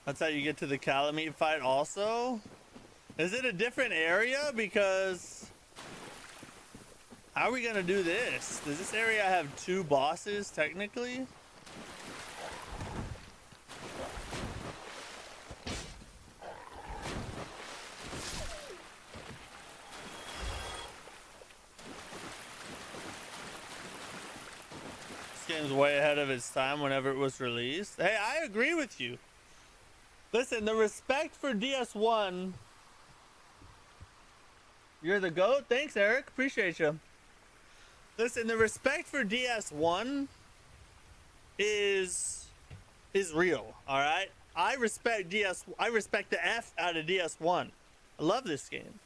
That's how you get to the Calamity fight also? Is it a different area? Because how are we gonna do this? Does this area have 2 bosses technically? This game's way ahead of its time whenever it was released. Hey, I agree with you. Listen, the respect for DS1. You're the GOAT. Thanks, Eric. Appreciate you. Listen, the respect for DS1 is real. All right. I respect the F out of DS1. I love this game.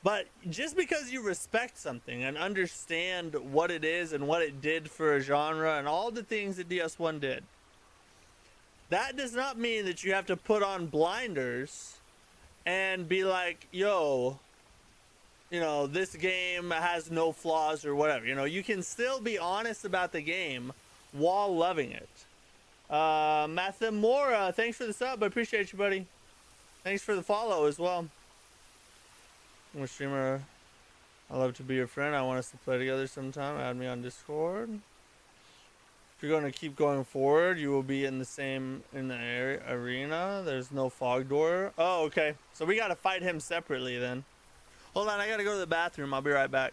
But just because you respect something and understand what it is and what it did for a genre and all the things that DS1 did, that does not mean that you have to put on blinders and be like, yo, you know, this game has no flaws or whatever. You know, you can still be honest about the game while loving it. Mathemora, thanks for the sub. I appreciate you, buddy. Thanks for the follow as well. I'm a streamer. I love to be your friend. I want us to play together sometime. Add me on Discord. If you're going to keep going forward, you will be in the arena. There's no fog door. Oh, okay. So we got to fight him separately then. Hold on, I got to go to the bathroom. I'll be right back.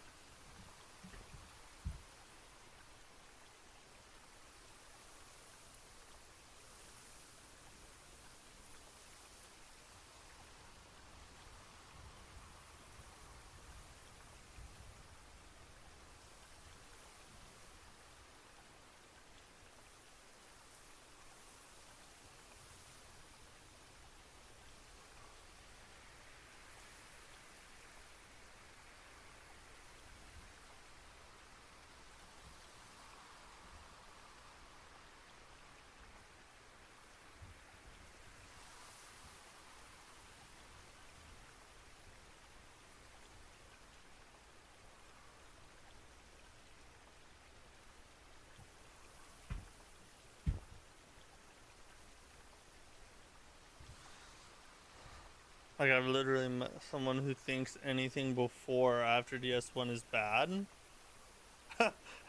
Like, I've literally met someone who thinks anything before or after DS1 is bad.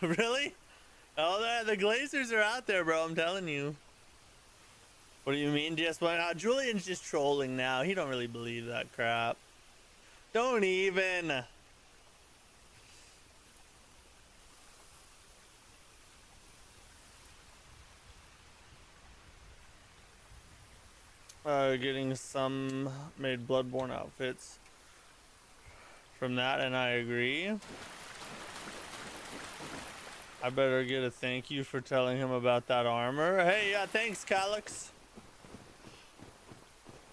Really? Oh, the Glazers are out there, bro. I'm telling you. What do you mean, DS1? Julian's just trolling now. He don't really believe that crap. Don't even. Getting some made Bloodborne outfits from that, and I agree. I better get a thank you for telling him about that armor. Hey, yeah, thanks, Calyx.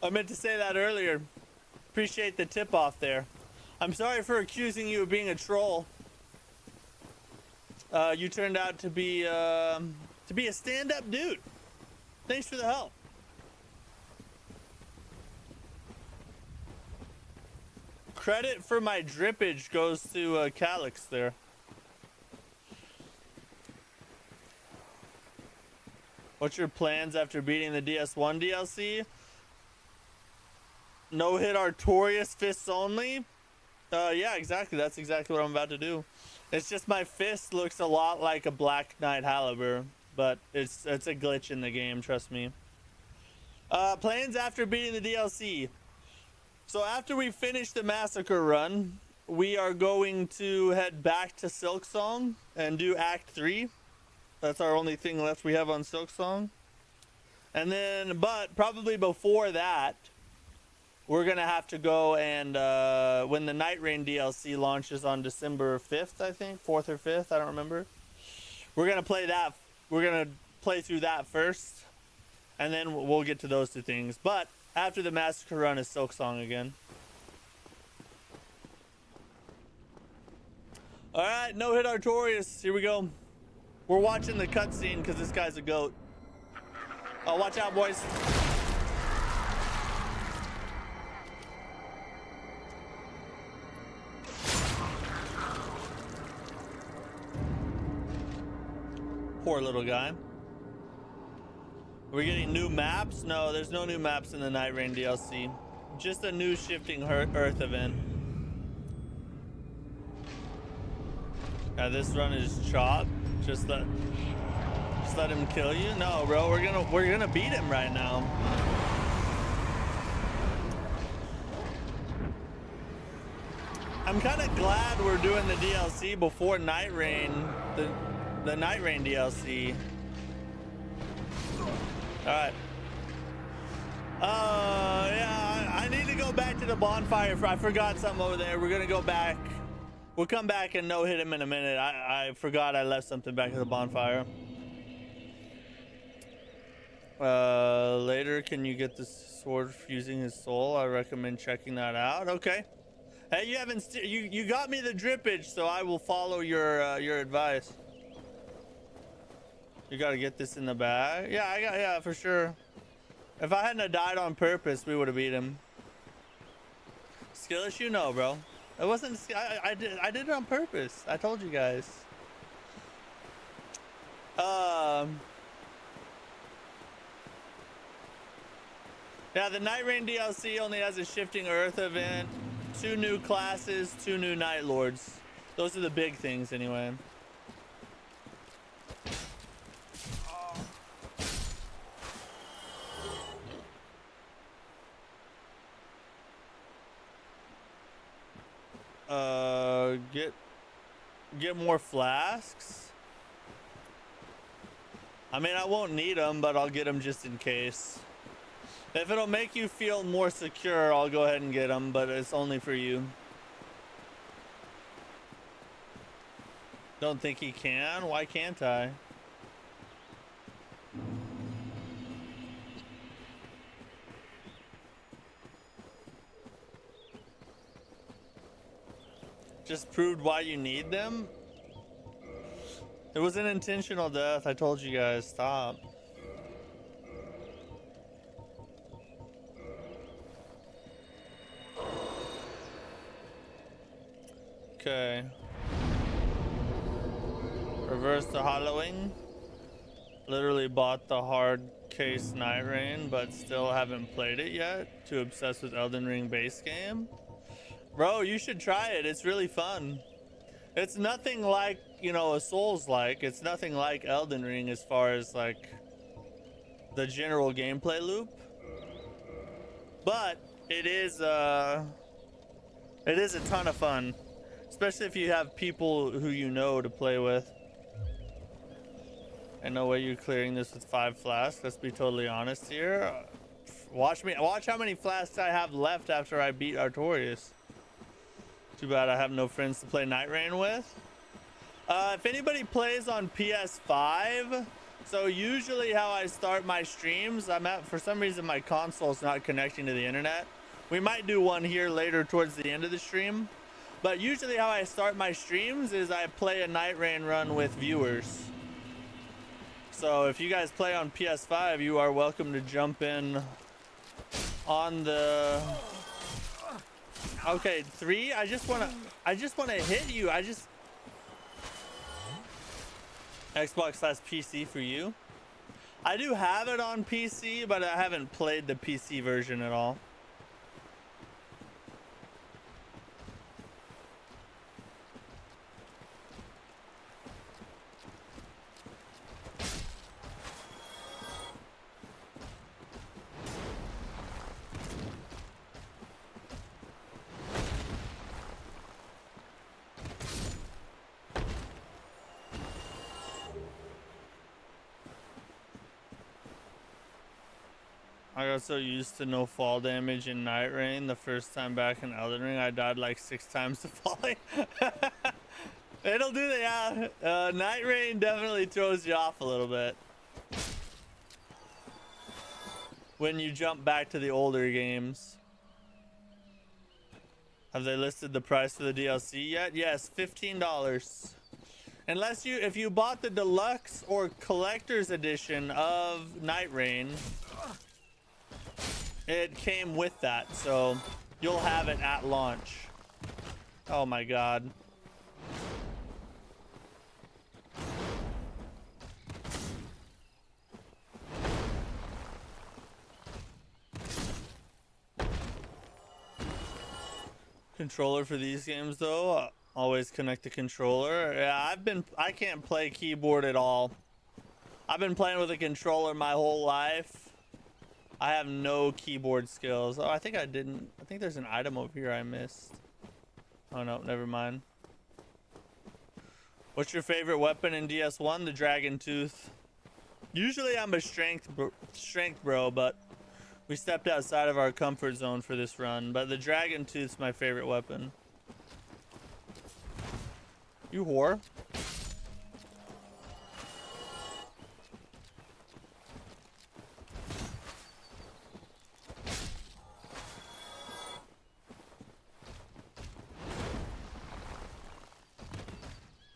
I meant to say that earlier. Appreciate the tip off there. I'm sorry for accusing you of being a troll. You turned out to be a stand-up dude. Thanks for the help. Credit for my drippage goes to Calyx there. What's your plans after beating the DS1 DLC? No hit Artorias fists only? Yeah, exactly. That's exactly what I'm about to do. It's just my fist looks a lot like a Black Knight Halberd, but it's a glitch in the game, trust me. Plans after beating the DLC. So after we finish the Massacre run, we are going to head back to Silksong and do Act 3. That's our only thing left we have on Silksong. And then, but probably before that, we're going to have to go and, when the Night Rain DLC launches on December 5th, I think, 4th or 5th, I don't remember. We're going to play that, we're going to play through that first, and then we'll get to those two things. But after the Massacre run is Silksong again. Alright, no hit Artorias, here we go. We're watching the cutscene because this guy's a goat. Oh, watch out, boys. Poor little guy. Are we getting new maps? No, there's no new maps in the Night Rain DLC. Just a new shifting Earth event. Yeah, this run is chop. Just let him kill you. No, bro, we're gonna beat him right now. I'm kind of glad we're doing the DLC before Night Rain. The Night Rain DLC. Alright. Yeah, I need to go back to the bonfire. I forgot something over there. We're gonna go back. We'll come back and no hit him in a minute. I forgot I left something back at the bonfire. Later, can you get the sword fusing his soul? I recommend checking that out. Okay. Hey, you haven't you got me the drippage, so I will follow your advice. You gotta get this in the bag. Yeah, for sure. If I hadn't died on purpose, we would have beat him. Skill issue? No, bro. It wasn't. I did it on purpose. I told you guys. Yeah, the Night Rain DLC only has a shifting Earth event, 2 new classes, 2 new Night Lords. Those are the big things, anyway. Get more flasks. I mean, I won't need them, but I'll get them just in case. If it'll make you feel more secure, I'll go ahead and get them, but it's only for you. Don't think he can? Why can't I? Just proved why you need them? It was an intentional death. I told you guys. Stop. Okay. Reverse the hollowing. Literally bought the hard case Night Rain, but still haven't played it yet. Too obsessed with Elden Ring base game. Bro, you should try it. It's really fun. It's nothing like, you know, a Souls like. It's nothing like Elden Ring as far as like the general gameplay loop, but it is a ton of fun, especially if you have people who you know to play with. And no way you're clearing this with 5 flasks. Let's be totally honest here. Watch how many flasks I have left after I beat Artorias. Too bad I have no friends to play Night Rain with. If anybody plays on PS5, so usually how I start my streams, for some reason my console's not connecting to the internet. We might do one here later towards the end of the stream, but usually how I start my streams is I play a Night Rain run with viewers. So if you guys play on PS5, you are welcome to jump in on the... Okay, 3. I just wanna hit you. Xbox/PC for you. I do have it on PC, but I haven't played the PC version at all. I got so used to no fall damage in Night Rain. The first time back in Elden Ring, I died like 6 times to falling. It'll do that, yeah. Night Rain definitely throws you off a little bit when you jump back to the older games. Have they listed the price for the DLC yet? Yes, $15. Unless if you bought the deluxe or collector's edition of Night Rain, it came with that, so you'll have it at launch. Oh my god. Controller for these games though, always connect the controller. Yeah, I can't play keyboard at all. I've been playing with a controller my whole life. I have no keyboard skills. Oh, I think there's an item over here I missed. Oh no, never mind. What's your favorite weapon in DS1? The Dragon Tooth. Usually I'm a strength bro, but we stepped outside of our comfort zone for this run. But the Dragon Tooth's my favorite weapon. You whore.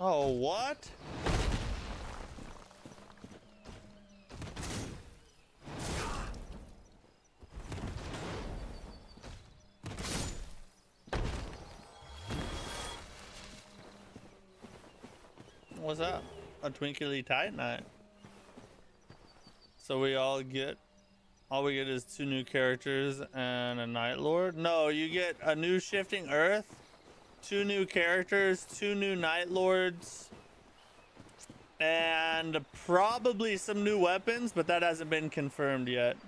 Oh, what? What's that? A twinkly titanite. So all we get is 2 new characters and a Night Lord? No, you get a new Shifting Earth, 2 new characters, 2 new Night Lords, and probably some new weapons, but that hasn't been confirmed yet.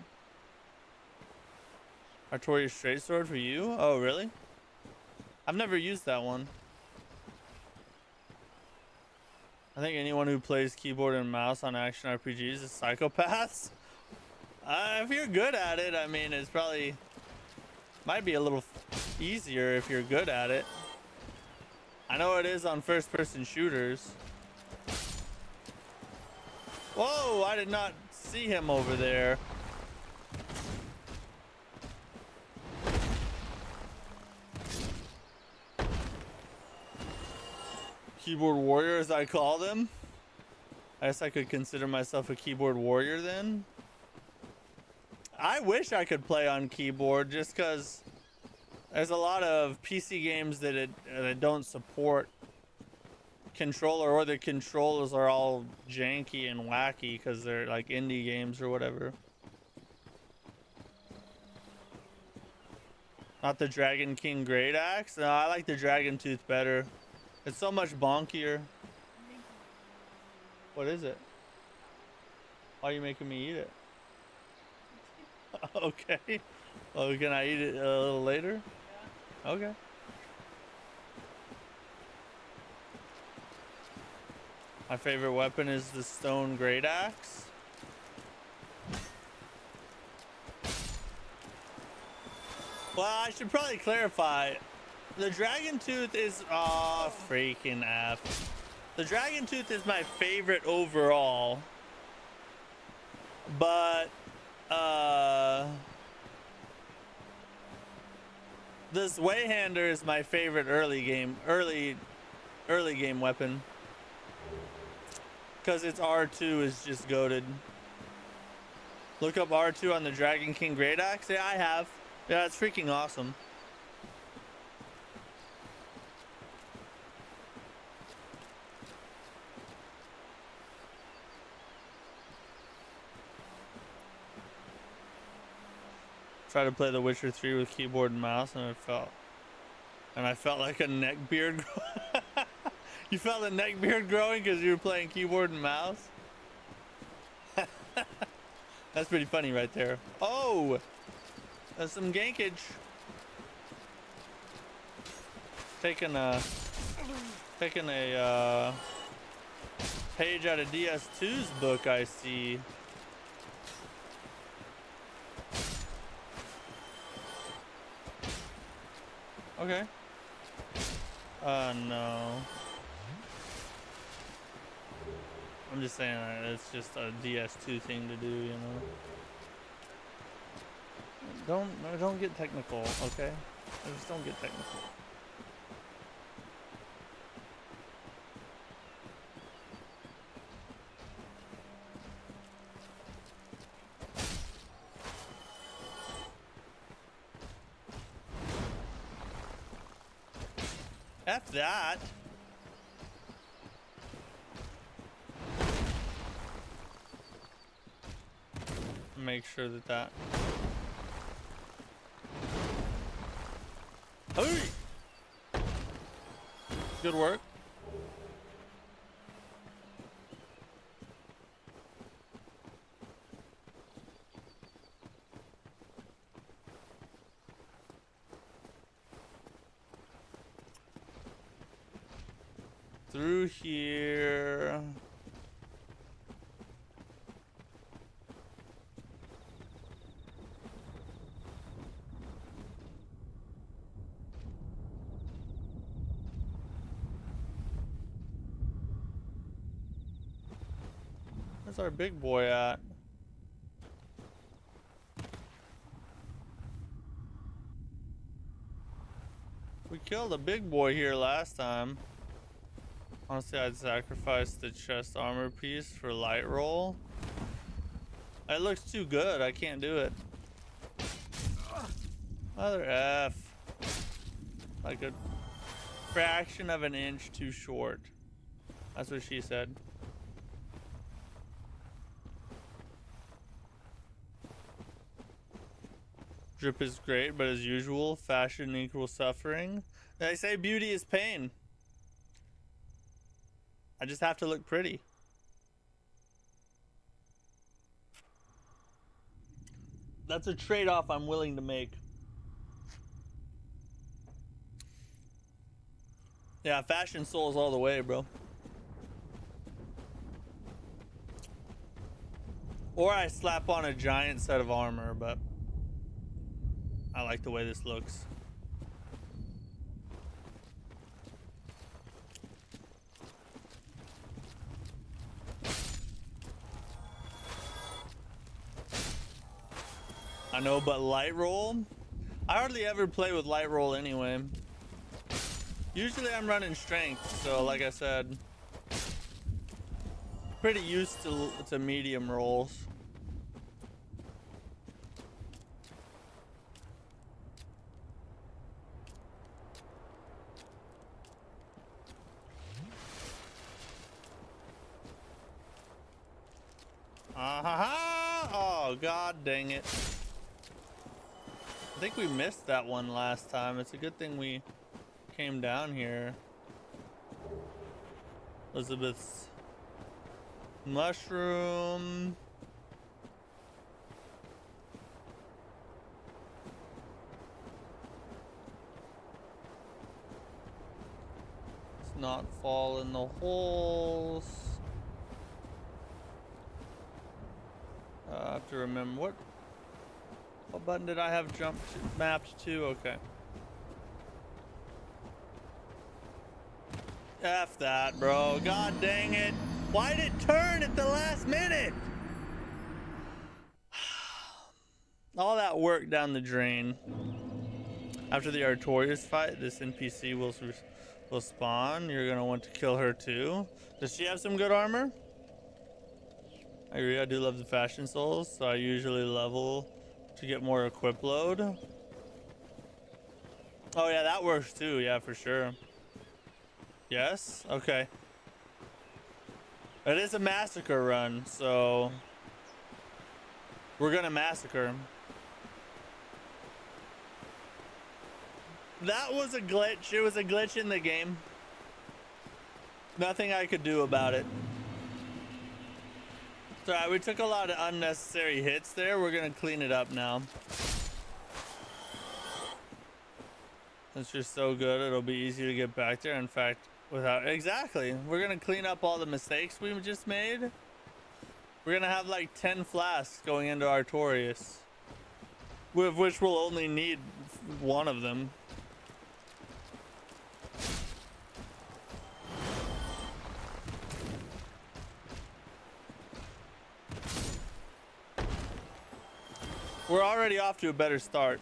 Artorias straight sword for you? Oh, really? I've never used that one. I think anyone who plays keyboard and mouse on action RPGs is psychopaths. If you're good at it, I mean, it's probably might be a little easier if you're good at it. I know it is on first-person shooters. Whoa, I did not see him over there. Keyboard warrior, as I call them. I guess I could consider myself a keyboard warrior then. I wish I could play on keyboard just because there's a lot of PC games that don't support controller, or the controllers are all janky and wacky because they're like indie games or whatever. Not the Dragon King Great Axe? No, I like the Dragon Tooth better. It's so much bonkier. What is it? Why are you making me eat it? Okay. Oh, can I eat it a little later? Okay. My favorite weapon is the stone great axe. Well, I should probably clarify. The dragon tooth is freaking F. The dragon tooth is my favorite overall. But this Wayhander is my favorite early game weapon. Because its R2 is just goated. Look up R2 on the Dragon King Great Axe. Yeah, I have. Yeah, it's freaking awesome. Tried to play The Witcher 3 with keyboard and mouse, and I felt like a neck beard. You felt a neck beard growing because you were playing keyboard and mouse? That's pretty funny right there. Oh! That's some gankage. Taking a page out of DS2's book, I see. Okay. No. I'm just saying it's just a DS2 thing to do, you know. Don't get technical, okay? Just don't get technical. F that. Make sure that Hurry! Good work. Through here. Where's our big boy at? We killed a big boy here last time. Honestly, I'd sacrifice the chest armor piece for light roll. It looks too good. I can't do it. Mother F. Like a fraction of an inch too short. That's what she said. Drip is great, but as usual, fashion equals suffering. They say beauty is pain. I just have to look pretty. That's a trade-off I'm willing to make. Yeah, fashion souls all the way, bro. Or I slap on a giant set of armor, but I like the way this looks. I know, but light roll? I hardly ever play with light roll anyway. Usually I'm running strength, so like I said, pretty used to medium rolls. Oh, god dang it. I think we missed that one last time. It's a good thing we came down here. Elizabeth's mushroom. not fall in the holes. I have to remember what button did I have mapped to? Okay. F that, bro. God dang it. Why did it turn at the last minute? All that work down the drain. After the Artorias fight, this NPC will spawn. You're gonna want to kill her too. Does she have some good armor? I agree. I do love the fashion souls, so I usually level to get more equip load. Oh yeah, that works too. Yeah, for sure. Yes. Okay. It is a massacre run, so we're gonna massacre. That was a glitch. It was a glitch in the game. Nothing I could do about it. It's alright, we took a lot of unnecessary hits there. We're gonna clean it up now. It's just so good, it'll be easy to get back there. In fact, exactly. We're gonna clean up all the mistakes we just made. We're gonna have like 10 flasks going into Artorias, with which we'll only need one of them. We're already off to a better start.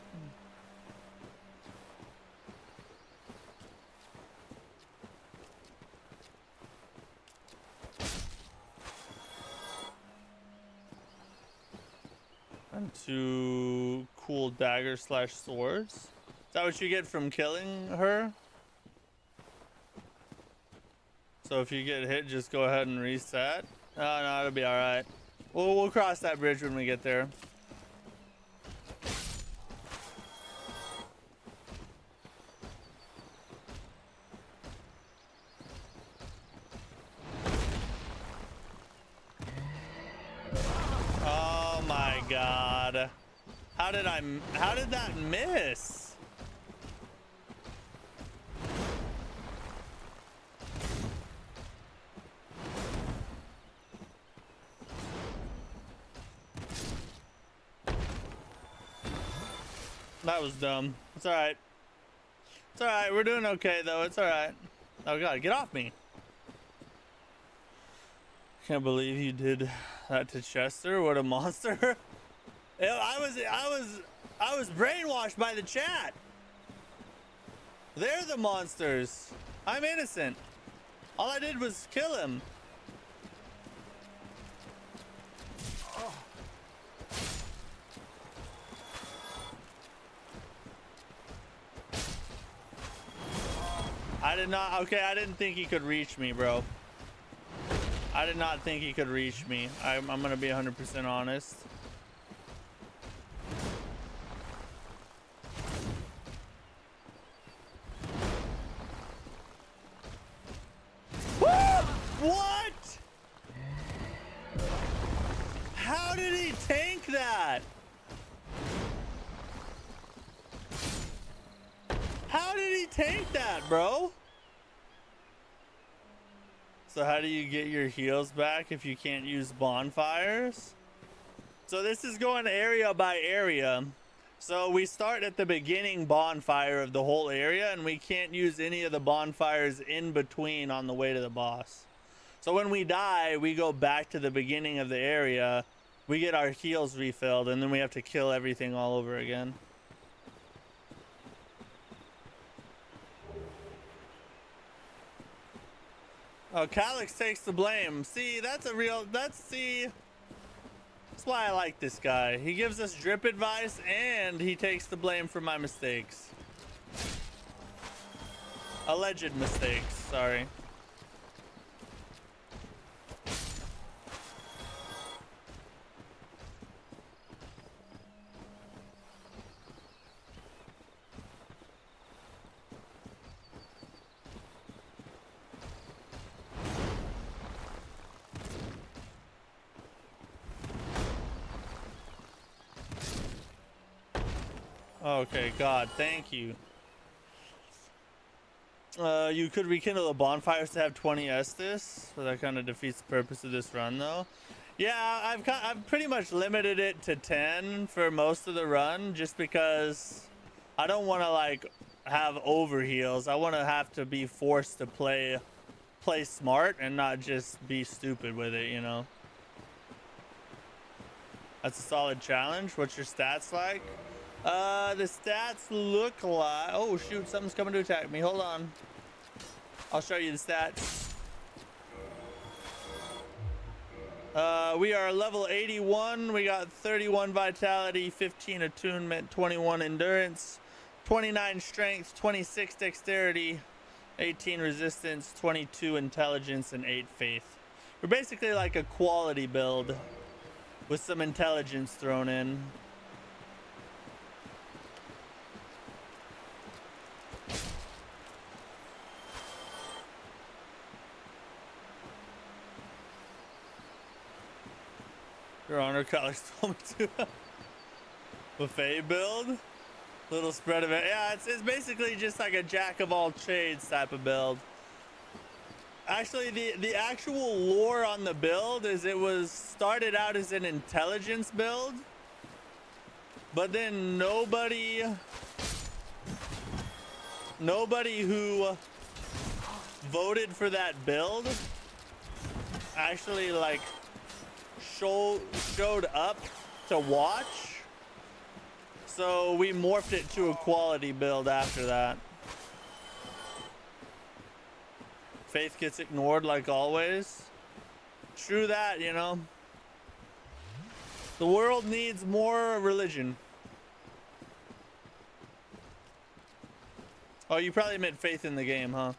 And 2 cool daggers / swords. Is that what you get from killing her? So if you get hit, just go ahead and reset. Oh no, it'll be all right. We'll cross that bridge when we get there. Oh my god. How did that miss? That was dumb. It's alright. It's alright. We're doing okay, though. It's alright. Oh, God. Get off me. Can't believe you did that to Chester. What a monster. I was brainwashed by the chat. They're the monsters. I'm innocent. All I did was kill him. I did not. Okay, I didn't think he could reach me, bro. I did not think he could reach me. I'm gonna be 100% honest. What? How did he tank that? How did he tank that, bro? So how do you get your heals back if you can't use bonfires? So this is going area by area. So we start at the beginning bonfire of the whole area, and we can't use any of the bonfires in between on the way to the boss. So when we die, we go back to the beginning of the area, we get our heals refilled, and then we have to kill everything all over again. Oh, Calyx takes the blame. See, that's why I like this guy. He gives us drip advice, and he takes the blame for my mistakes. Alleged mistakes, sorry. Okay, God, thank you. You could rekindle the bonfires to have 20 Estus, so that kind of defeats the purpose of this run, though. Yeah, I've pretty much limited it to 10 for most of the run, just because I don't want to like have overheals. I want to have to be forced to play smart and not just be stupid with it, you know. That's a solid challenge. What's your stats like? The stats look like... Oh, shoot. Something's coming to attack me. Hold on. I'll show you the stats. We are level 81. We got 31 vitality, 15 attunement, 21 endurance, 29 strength, 26 dexterity, 18 resistance, 22 intelligence, and 8 faith. We're basically like a quality build with some intelligence thrown in. Your honor colors told me to. Buffet build. Little spread of it. Yeah, it's basically just like a jack of all trades type of build. Actually, the actual lore on the build is it was started out as an intelligence build, but then nobody who voted for that build actually like showed up to watch. So we morphed it to a quality build after that. Faith gets ignored like always. True that, you know. The world needs more religion. Oh, you probably meant faith in the game, huh?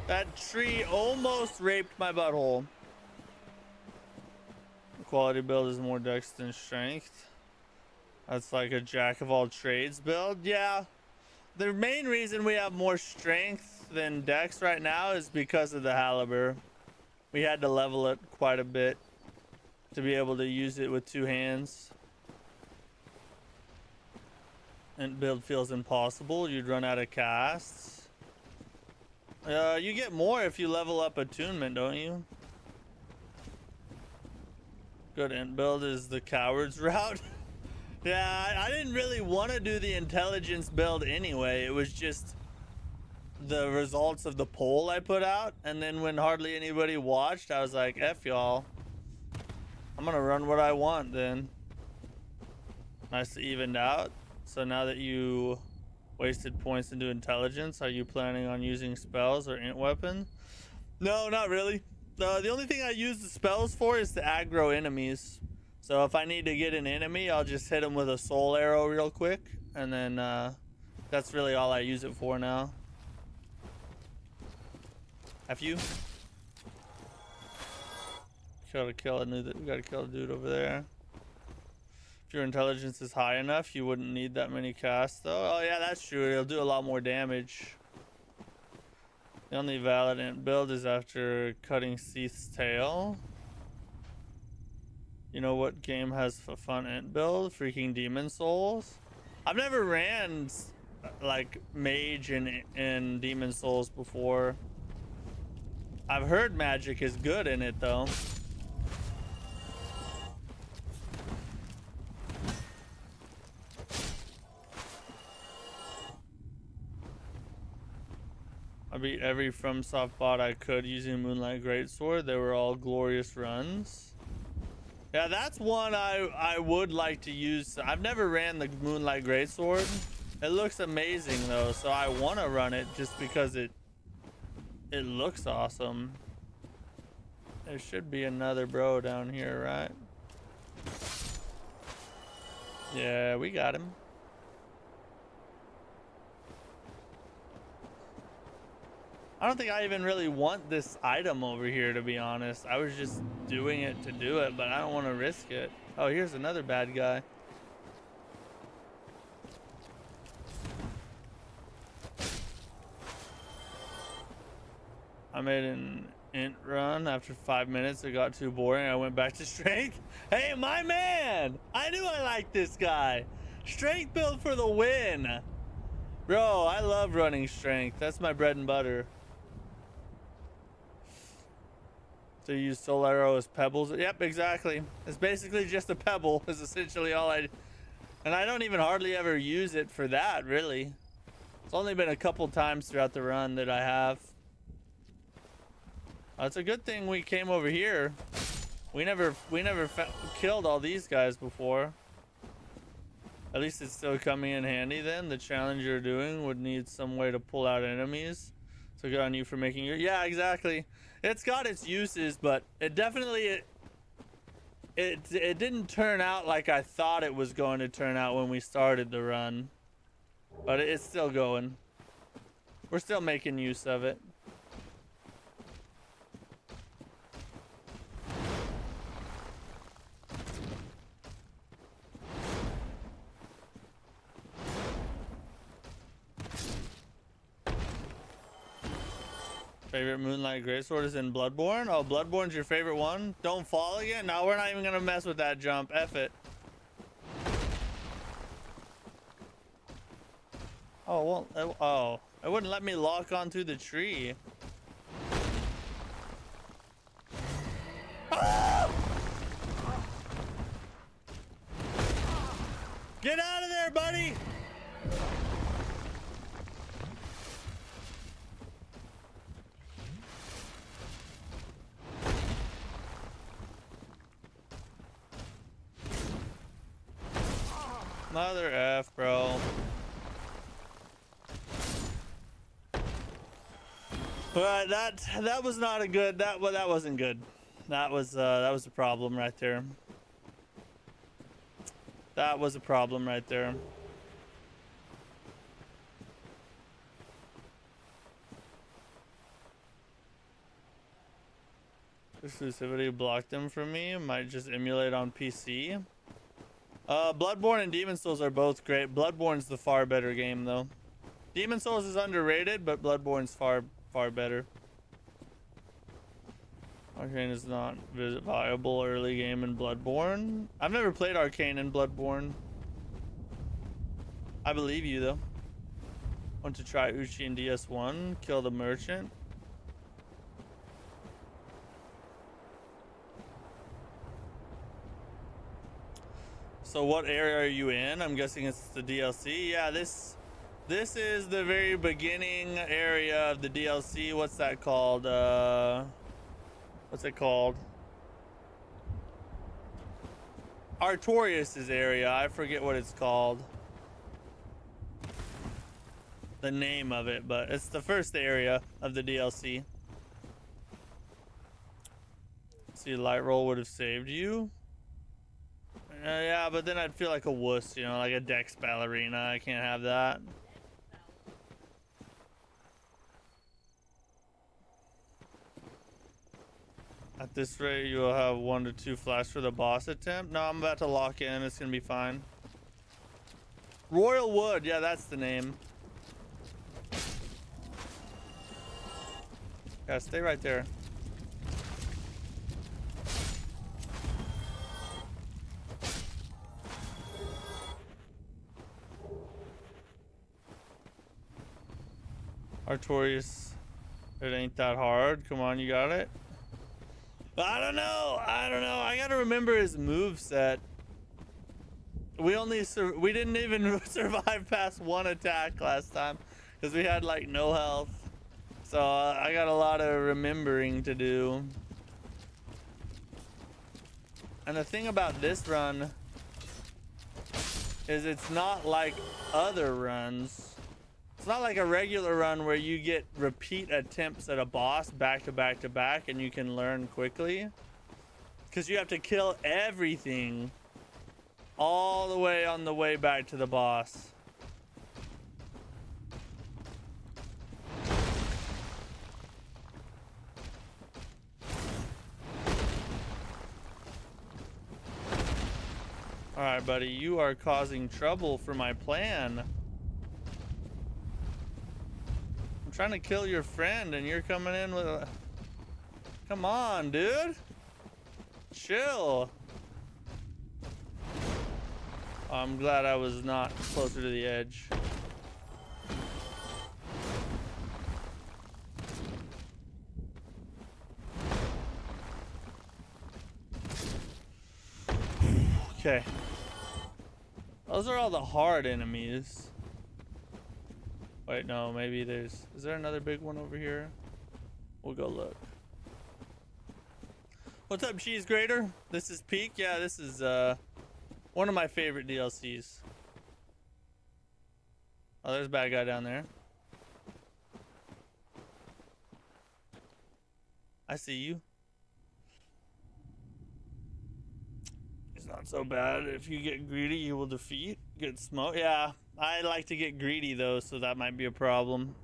That tree almost raped my butthole. Quality build is more dex than strength. That's like a jack of all trades build. Yeah. The main reason we have more strength than dex right now is because of the halberd. We had to level it quite a bit to be able to use it with 2 hands. And build feels impossible. You'd run out of casts. You get more if you level up attunement, don't you? Good int build is the coward's route. Yeah, I didn't really want to do the intelligence build anyway. It was just the results of the poll I put out. And then when hardly anybody watched, I was like, F y'all. I'm going to run what I want then. Nice to evened out. So now that you wasted points into intelligence, are you planning on using spells or int weapon? No, not really. The only thing I use the spells for is to aggro enemies. So if I need to get an enemy, I'll just hit them with a soul arrow real quick. And then that's really all I use it for now. Have you? Gotta kill a dude over there. If your intelligence is high enough, you wouldn't need that many casts though. Oh yeah, that's true. It'll do a lot more damage. The only valid int build is after cutting Seath's tail. You know what game has a fun int build? Freaking Demon Souls. I've never ran like mage in Demon Souls before. I've heard magic is good in it though. I beat every FromSoft bot I could using Moonlight Greatsword. They were all glorious runs. Yeah, that's one I would like to use. I've never ran the Moonlight Greatsword. It looks amazing though, so I want to run it just because it looks awesome. There should be another bro down here, right? Yeah, we got him. I don't think I even really want this item over here, to be honest. I was just doing it to do it, but I don't want to risk it. Oh, here's another bad guy. I made an Int run. After 5 minutes, it got too boring. I went back to strength. Hey, my man! I knew I liked this guy. Strength build for the win. Bro, I love running strength. That's my bread and butter. So you use soul arrow as pebbles? Yep, exactly. It's basically just a pebble is essentially all I... And I don't even hardly ever use it for that, really. It's only been a couple times throughout the run that I have. It's a good thing we came over here. We never killed all these guys before. At least it's still coming in handy then. The challenge you're doing would need some way to pull out enemies. So good on you for making your... Yeah, exactly. It's got its uses, but it definitely... It didn't turn out like I thought it was going to turn out when we started the run. But it's still going. We're still making use of it. Favorite Moonlight Greatsword is in Bloodborne? Oh, Bloodborne's your favorite one? Don't fall again? No, we're not even gonna mess with that jump. F it. Oh, well, oh. It wouldn't let me lock onto the tree. Ah! Get out of there, buddy! Mother F, bro. But that was not a good. That wasn't good. That was a problem right there. That was a problem right there. Exclusivity blocked them from me. Might just emulate on PC. Bloodborne and Demon Souls are both great. Bloodborne's the far better game though. Demon Souls is underrated, but Bloodborne's far better. Arcane is not viable early game in Bloodborne. I've never played Arcane in Bloodborne. I believe you though. Want to try Uchi in DS1? Kill the merchant. So what area are you in? I'm guessing it's the DLC. Yeah, this is the very beginning area of the DLC. What's that called? What's it called? Artorias' area. I forget what it's called. The name of it, but it's the first area of the DLC. See, light roll would have saved you. Yeah, but then I'd feel like a wuss, you know, like a Dex ballerina. I can't have that. At this rate, you will have 1 to 2 flash for the boss attempt. No, I'm about to lock in. It's gonna be fine. Royal Wood, yeah, that's the name. Yeah, stay right there. Artorias, it ain't that hard. Come on, you got it. I don't know. I gotta remember his moveset. We didn't even survive past 1 attack last time because we had like no health. So I got a lot of remembering to do. And the thing about this run is it's not like other runs. It's not like a regular run where you get repeat attempts at a boss back to back to back and you can learn quickly. Because you have to kill everything all the way on the way back to the boss. Alright, buddy, you are causing trouble for my plan. I'm trying to kill your friend and you're coming in with a... Come on, dude. Chill. Oh, I'm glad I was not closer to the edge. Okay. Those are all the hard enemies. Wait, no, maybe there's... Is there another big one over here? We'll go look. What's up, Cheese Grater? This is Peak. Yeah, this is one of my favorite DLCs. Oh, there's a bad guy down there. I see you. It's not so bad. If you get greedy, you will defeat. Get smoke. Yeah, I like to get greedy though, so that might be a problem.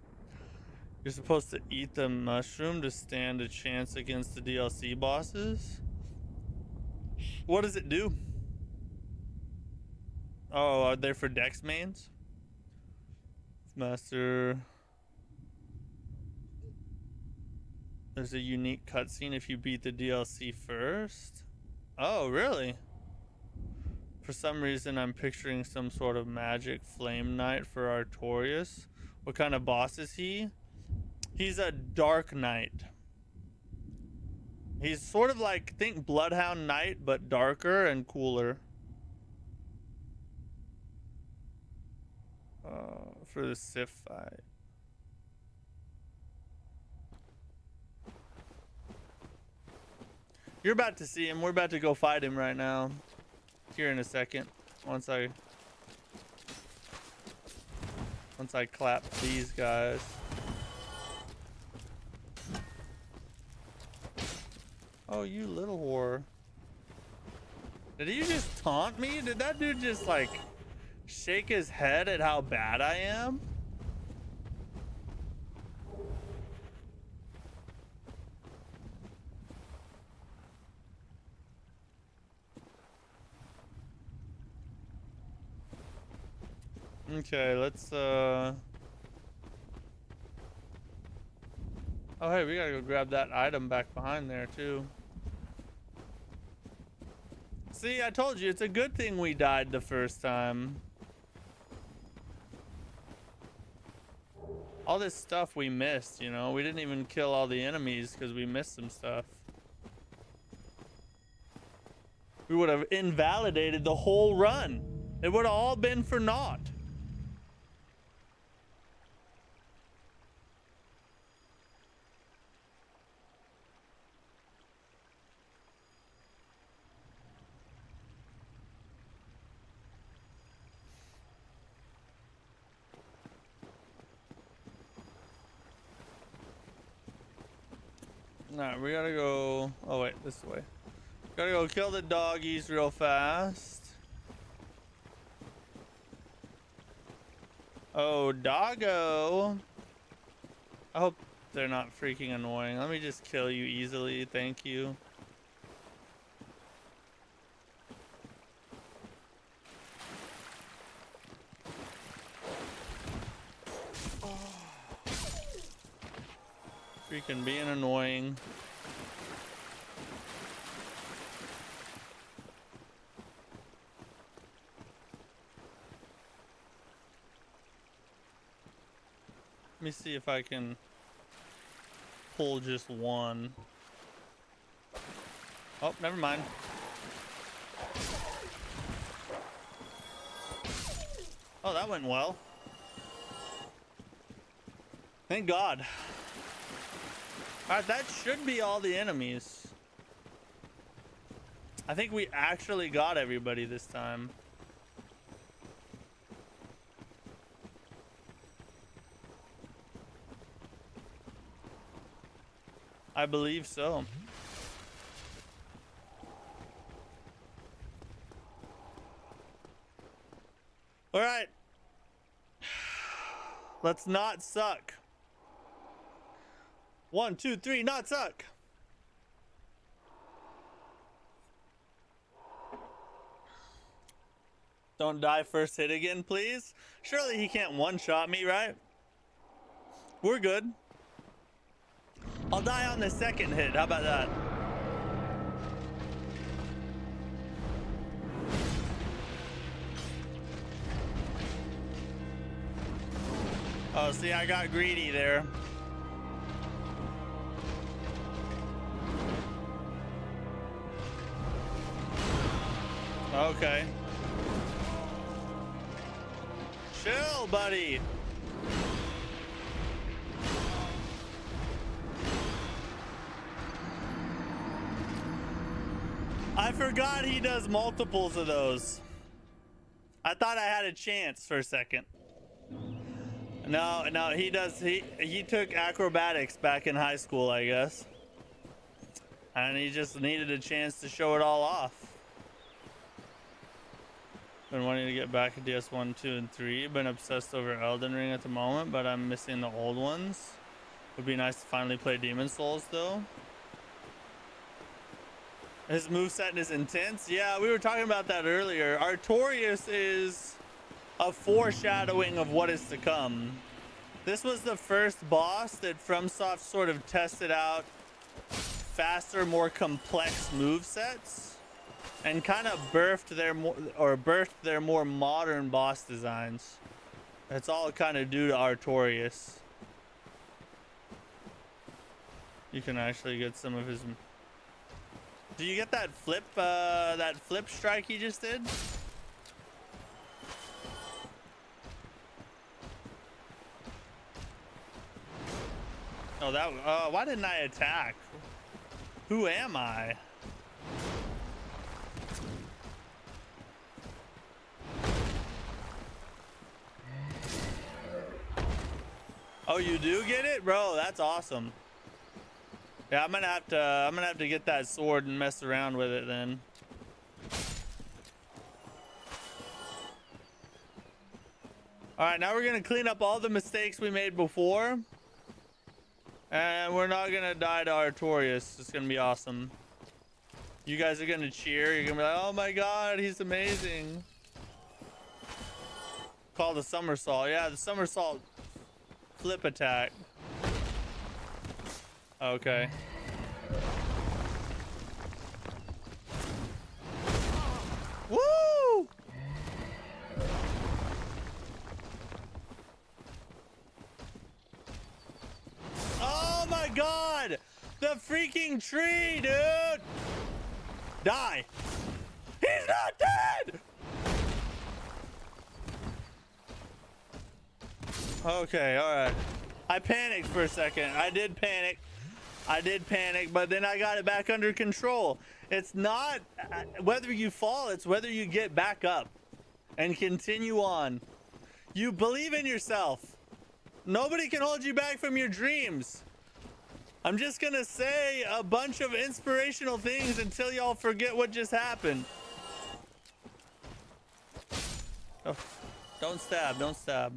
You're supposed to eat the mushroom to stand a chance against the DLC bosses. What does it do? Oh, are they for Dex mains? Master. There's a unique cutscene if you beat the DLC first. Oh, really? For some reason, I'm picturing some sort of magic flame knight for Artorias. What kind of boss is he? He's a dark knight. He's sort of like, think Bloodhound Knight, but darker and cooler. For the Sif fight. You're about to see him. We're about to go fight him right now. Here in a second. Once I clap these guys. Oh, you little whore. Did you just taunt me? Did that dude just like shake his head at how bad I am? Okay, let's oh hey, we gotta go grab that item back behind there too. See, I told you, it's a good thing we died the first time. All this stuff we missed, you know? We didn't even kill all the enemies because we missed some stuff. We would have invalidated the whole run. It would have all been for naught. Alright, we gotta go... Oh wait, this way. Gotta go kill the doggies real fast. Oh, doggo. I hope they're not freaking annoying. Let me just kill you easily, thank you. Freaking being annoying. Let me see if I can pull just one. Oh, never mind. Oh, that went well. Thank God. Alright, that should be all the enemies. I think we actually got everybody this time. I believe so. Alright. Let's not suck. 1, 2, 3, not suck. Don't die first hit again, please. Surely he can't one-shot me, right? We're good. I'll die on the second hit. How about that? Oh, see, I got greedy there. Okay. Chill, buddy. I forgot he does multiples of those. I thought I had a chance for a second. No, he does. He took acrobatics back in high school, I guess. And he just needed a chance to show it all off. Been wanting to get back at DS1, 2, and 3. Been obsessed over Elden Ring at the moment, but I'm missing the old ones. Would be nice to finally play Demon Souls, though. His moveset is intense. Yeah, we were talking about that earlier. Artorias is a foreshadowing of what is to come. This was the first boss that FromSoft sort of tested out faster, more complex movesets and kind of birthed their more modern boss designs. It's all kind of due to Artorias. You can actually get some of his. Do you get that flip strike he just did? Oh, that. Why didn't I attack? Who am I? Oh, you do get it, bro? That's awesome. Yeah, I'm gonna have to get that sword and mess around with it then. All right, now we're gonna clean up all the mistakes we made before, and we're not gonna die to Artorias. It's gonna be awesome. You guys are gonna cheer. You're gonna be like, "Oh my God, he's amazing!" Call the somersault. Yeah, the somersault flip attack. Okay. Woo! Oh my God! The freaking tree, dude! Die! He's not dead! Okay, alright. I panicked for a second. I did panic, but then I got it back under control. It's not whether you fall, it's whether you get back up and continue on. You believe in yourself. Nobody can hold you back from your dreams. I'm just gonna say a bunch of inspirational things until y'all forget what just happened. Oh, don't stab, don't stab.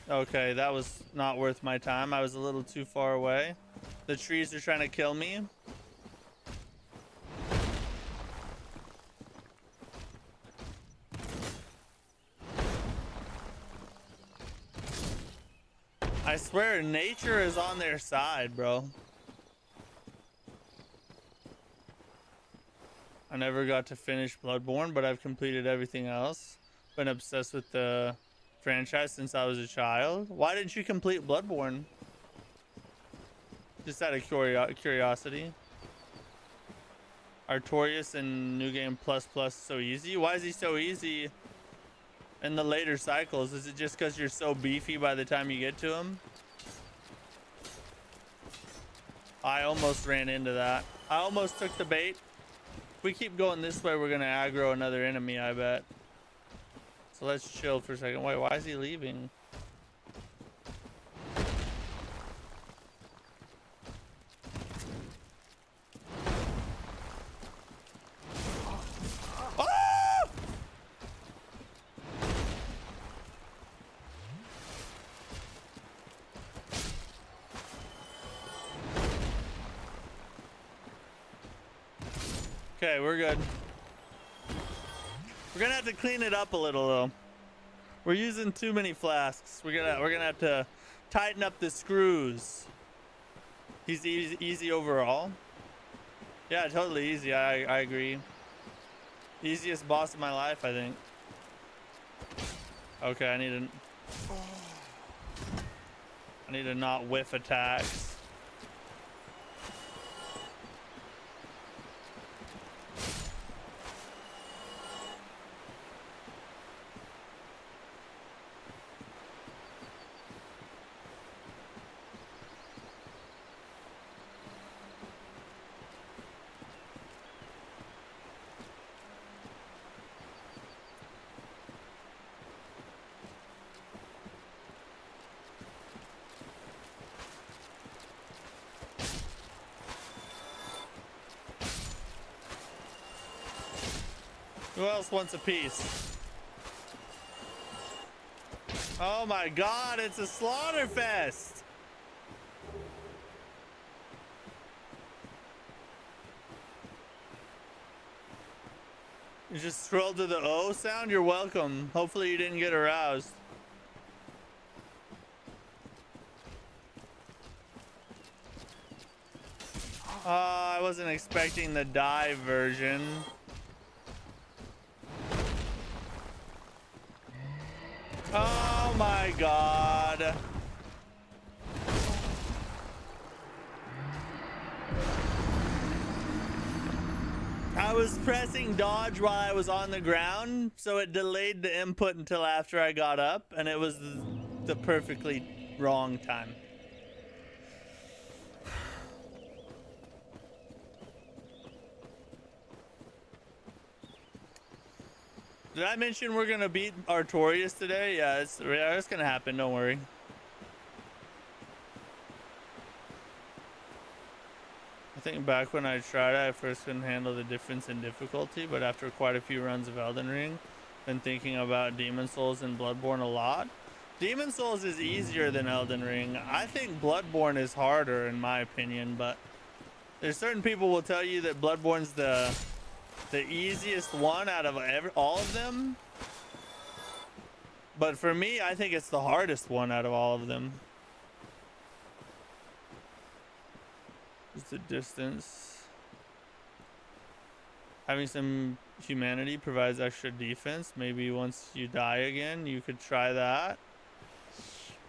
Okay, that was not worth my time. I was a little too far away. The trees are trying to kill me. I swear nature is on their side, bro. I never got to finish Bloodborne, but I've completed everything else. Been obsessed with the franchise since I was a child. Why didn't you complete Bloodborne? Just out of curiosity. Artorias in New Game Plus so easy? Why is he so easy in the later cycles? Is it just because you're so beefy by the time you get to him? I almost ran into that. I almost took the bait. If we keep going this way, we're gonna aggro another enemy, I bet. So let's chill for a second. Wait, why is he leaving? Ah! Okay, we're good. We're gonna have to clean it up a little though. We're using too many flasks. We're gonna have to tighten up the screws. He's easy overall. Yeah, totally easy. I agree. Easiest boss of my life, I think. Okay, I need to not whiff attacks. Who else wants a piece? Oh my god, it's a slaughter fest! You just scrolled to the O sound? You're welcome. Hopefully you didn't get aroused. I wasn't expecting the dive version. Oh my god. I was pressing dodge while I was on the ground, so it delayed the input until after I got up, and it was the perfectly wrong time. Did I mention we're gonna beat Artorias today? Yeah, it's gonna happen, don't worry. I think back when I tried it, I first couldn't handle the difference in difficulty, but after quite a few runs of Elden Ring, been thinking about Demon Souls and Bloodborne a lot. Demon Souls is easier than Elden Ring. I think Bloodborne is harder in my opinion, but there's certain people will tell you that Bloodborne's the easiest one out of all of them, but for me, I think it's the hardest one out of all of them. What's the distance? Having some humanity provides extra defense. Maybe once you die again, you could try that.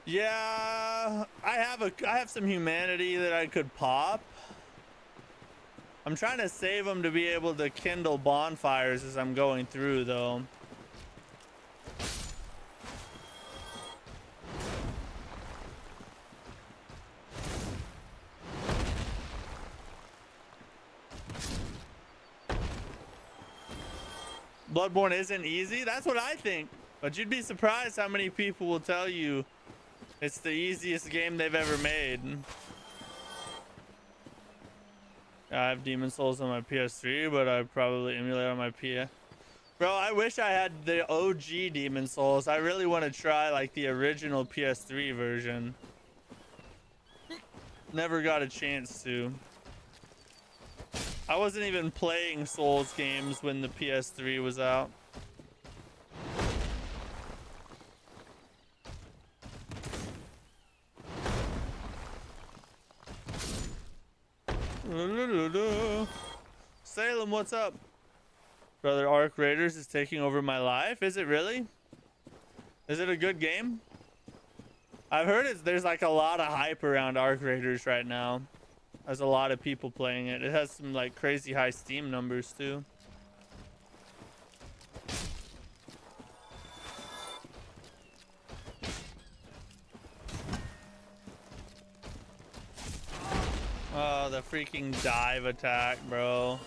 Yeah, I have some humanity that I could pop. I'm trying to save them to be able to kindle bonfires as I'm going through, though. Bloodborne isn't easy? That's what I think. But you'd be surprised how many people will tell you it's the easiest game they've ever made. I have Demon Souls on my PS3, but I probably emulate on my PS. Bro, I wish I had the OG Demon Souls. I really want to try like the original PS3 version. Never got a chance to. I wasn't even playing Souls games when the PS3 was out. Salem, what's up? Brother, Arc Raiders is taking over my life. Is it really? Is it a good game? I've heard there's like a lot of hype around Arc Raiders right now. There's a lot of people playing it. It has some like crazy high Steam numbers too. Oh, the freaking dive attack, bro.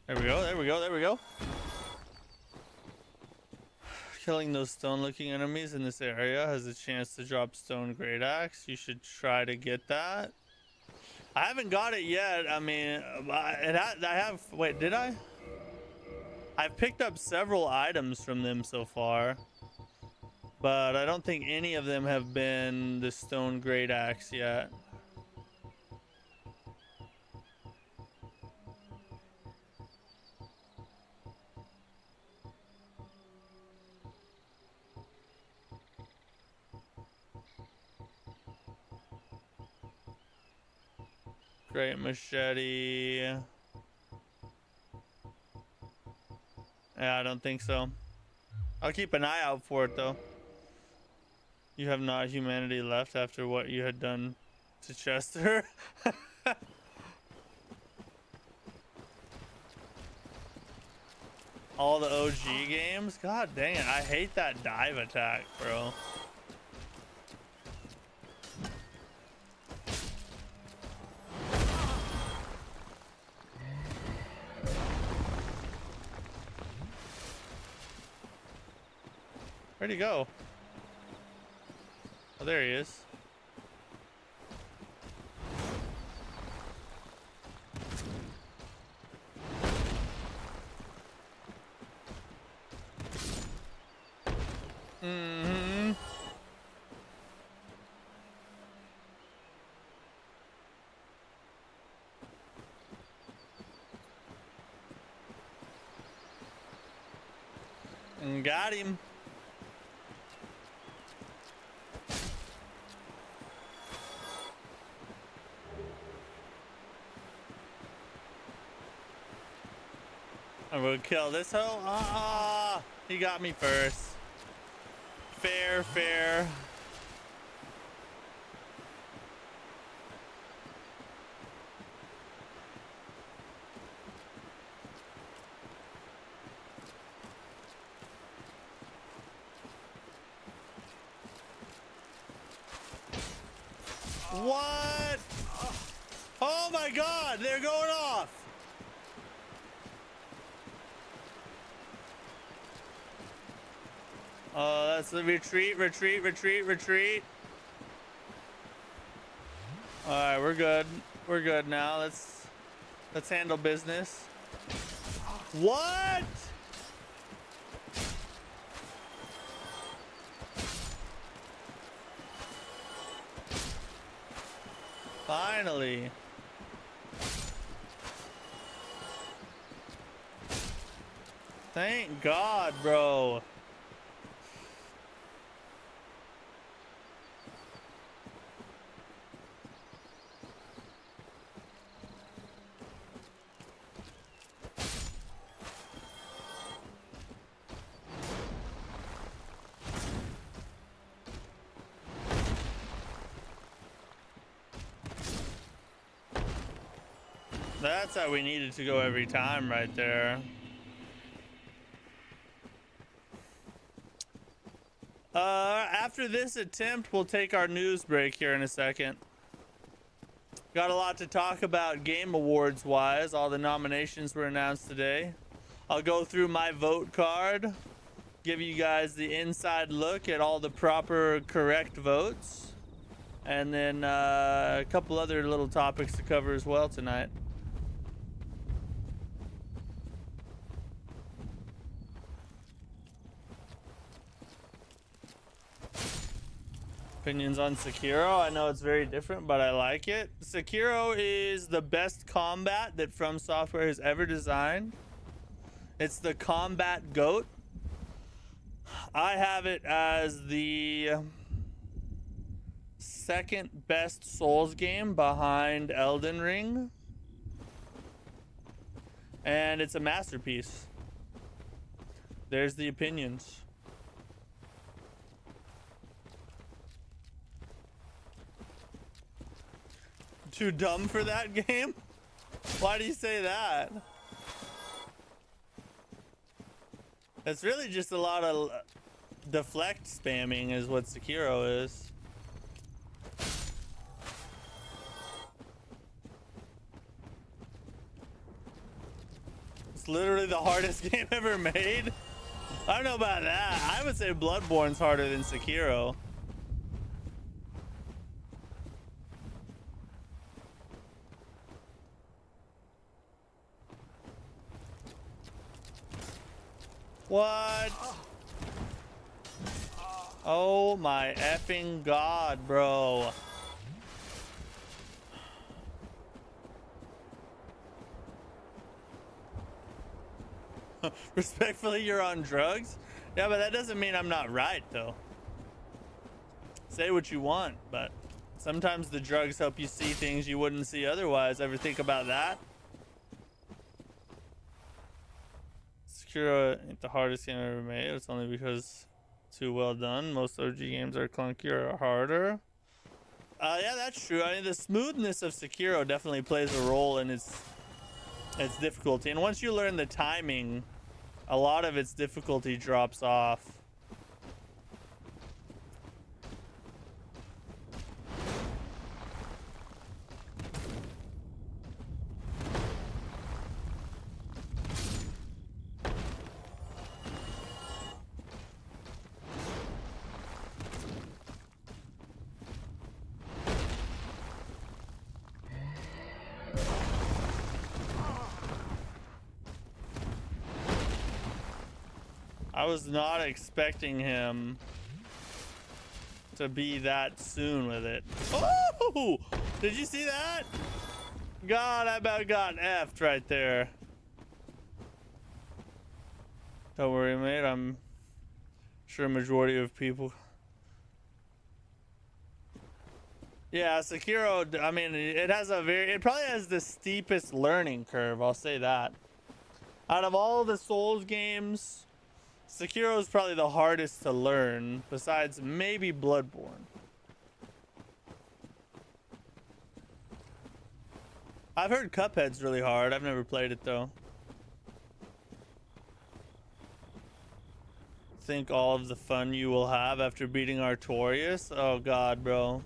There we go, there we go, there we go. Killing those stone-looking enemies in this area has a chance to drop stone great axe. You should try to get that. I haven't got it yet. I mean, I have. Wait, did I? I've picked up several items from them so far, but I don't think any of them have been the stone great axe yet. Great machete. Yeah, I don't think so. I'll keep an eye out for it though. You have not humanity left after what you had done to Chester. All the OG games? God dang it, I hate that dive attack, bro. Where'd he go? Oh, there he is. Mm-hmm. And got him. I'm gonna kill this hoe. Ah, he got me first. Fair, fair. What? Oh my God, they're going off. Oh, that's the retreat, retreat, retreat, retreat. All right, we're good. We're good now. Let's handle business. What? Finally. Thank God, bro. That's how we needed to go every time right there. After this attempt, we'll take our news break here in a second. Got a lot to talk about Game Awards wise. All the nominations were announced today. I'll go through my vote card, give you guys the inside look at all the proper correct votes, and then a couple other little topics to cover as well tonight. Opinions on Sekiro. I know it's very different, but I like it. Sekiro is the best combat that From Software has ever designed. It's the combat GOAT. I have it as the second best Souls game behind Elden Ring. And it's a masterpiece. There's the opinions. Too dumb for that game? Why do you say that? It's really just a lot of deflect spamming is what Sekiro is. It's literally the hardest game ever made. I don't know about that. I would say Bloodborne's harder than Sekiro. What? Oh my effing God, bro. Respectfully, you're on drugs? Yeah, but that doesn't mean I'm not right, though. Say what you want, but Sometimes the drugs help you see things you wouldn't see otherwise. Ever think about that? Sekiro ain't the hardest game I've ever made. It's only because it's too well done. Most OG games are clunkier or harder. Yeah, that's true. I mean, the smoothness of Sekiro definitely plays a role in its difficulty. And once you learn the timing, a lot of its difficulty drops off. I was not expecting him to be that soon with it. Oh! Did you see that? God, I about got F'd right there. Don't worry, mate. I'm sure a majority of people... Yeah, Sekiro, I mean, it probably has the steepest learning curve, I'll say that. Out of all the Souls games, Sekiro is probably the hardest to learn, besides maybe Bloodborne. I've heard Cuphead's really hard. I've never played it though. Think all of the fun you will have after beating Artorias? Oh god, bro.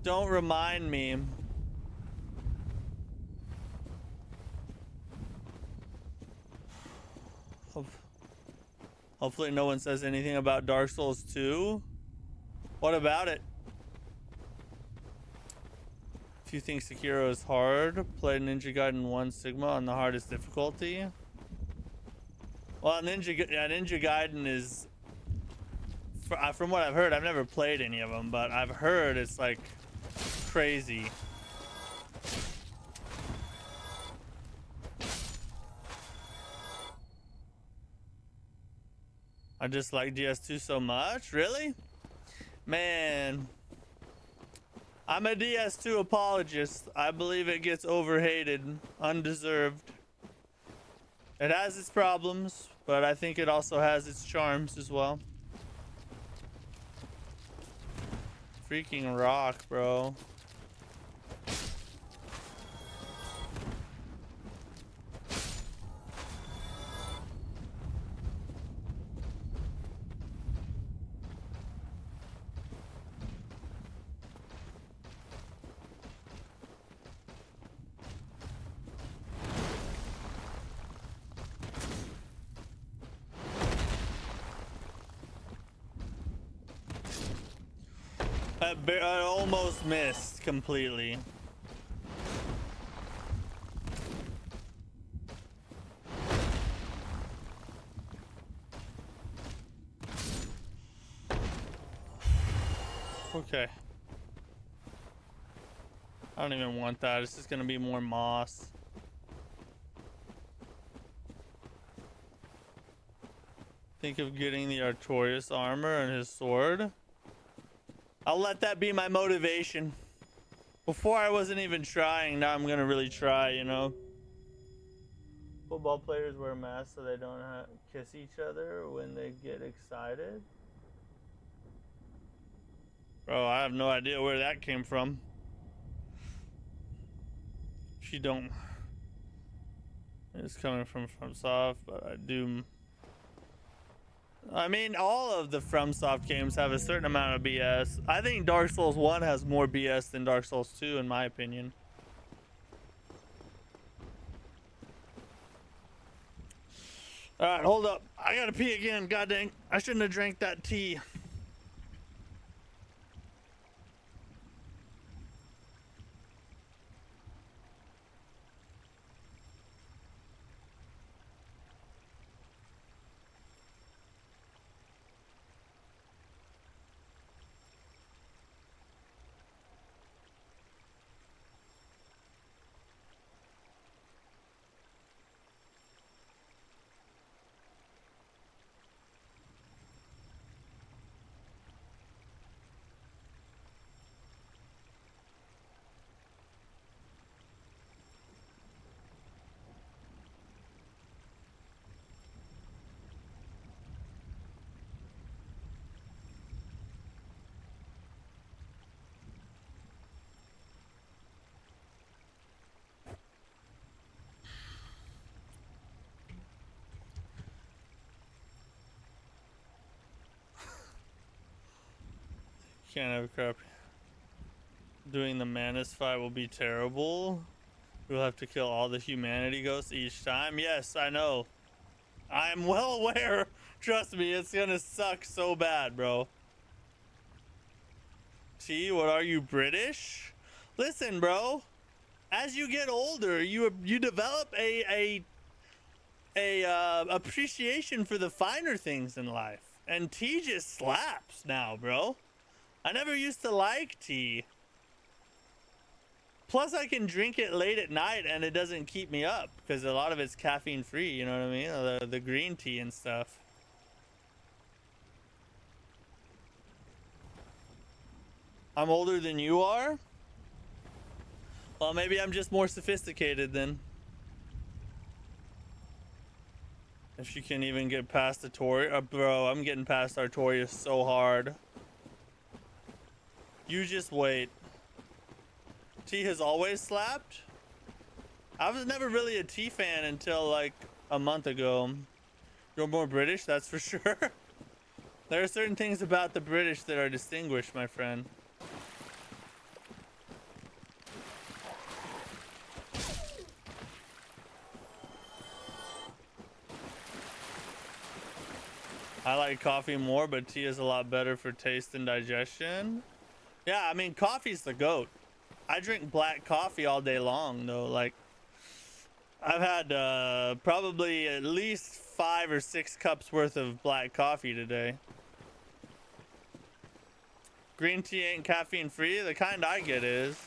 Don't remind me. Hopefully no one says anything about Dark Souls 2. What about it? If you think Sekiro is hard, play Ninja Gaiden 1 Sigma on the hardest difficulty. Well, Ninja Gaiden is, from what I've heard, I've never played any of them, but I've heard it's like crazy. I just like DS2 so much. Really? Man. I'm a DS2 apologist. I believe it gets overhated, undeserved. It has its problems, but I think it also has its charms as well. Freaking rock, bro. I almost missed completely. Okay. I don't even want that. It's just gonna be more moss. Think of getting the Artorias armor and his sword. I'll let that be my motivation. Before I wasn't even trying, now I'm gonna really try, you know. Football players wear masks so they don't kiss each other when they get excited. Bro, I have no idea where that came from. She don't. It's coming from FromSoft, but I do. I mean, all of the FromSoft games have a certain amount of BS. I think Dark Souls 1 has more BS than Dark Souls 2, in my opinion. Alright, hold up. I gotta pee again. God dang. I shouldn't have drank that tea. can't have a crap. Doing the Manus fight will be terrible. We'll have to kill all the humanity ghosts each time. Yes, I know. I'm well aware. Trust me, it's gonna suck so bad, bro. T, what are you, British? Listen, bro. As you get older, you develop a appreciation for the finer things in life. And tea just slaps now, bro. I never used to like tea. Plus, I can drink it late at night and it doesn't keep me up because a lot of it's caffeine free, you know what I mean? The green tea and stuff. I'm older than you are? Well, maybe I'm just more sophisticated then. If you can even get past Artorias. Bro, I'm getting past Artorias so hard. You just wait. T has always slapped? I was never really a T fan until like a month ago. You're more British, that's for sure. There are certain things about the British that are distinguished, my friend. I like coffee more, but tea is a lot better for taste and digestion. Yeah, I mean, coffee's the GOAT. I drink black coffee all day long, though. Like, I've had probably at least 5 or 6 cups worth of black coffee today. Green tea ain't caffeine free. The kind I get is,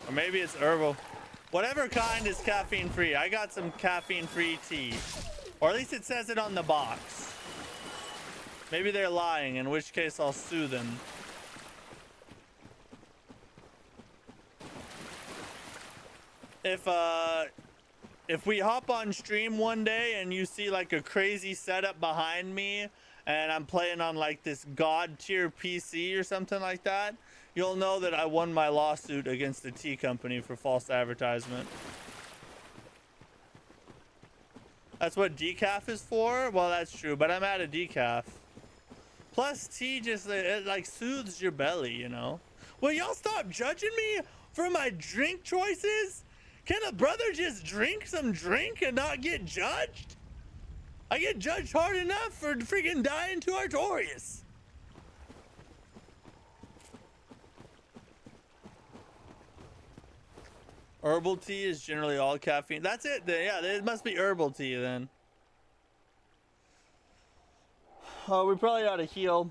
or maybe it's herbal. Whatever kind is caffeine free. I got some caffeine free tea, or at least it says it on the box. Maybe they're lying, in which case I'll sue them. If we hop on stream one day and you see like a crazy setup behind me and I'm playing on like this god tier PC or something like that, you'll know that I won my lawsuit against the tea company for false advertisement. That's what decaf is for? Well, that's true, but I'm out of decaf. Plus, tea just, it like soothes your belly, you know? Will y'all stop judging me for my drink choices? Can a brother just drink some drink and not get judged? I get judged hard enough for freaking dying to Artorias. Herbal tea is generally all caffeine. That's it. Yeah, it must be herbal tea then. Oh, we probably ought to heal.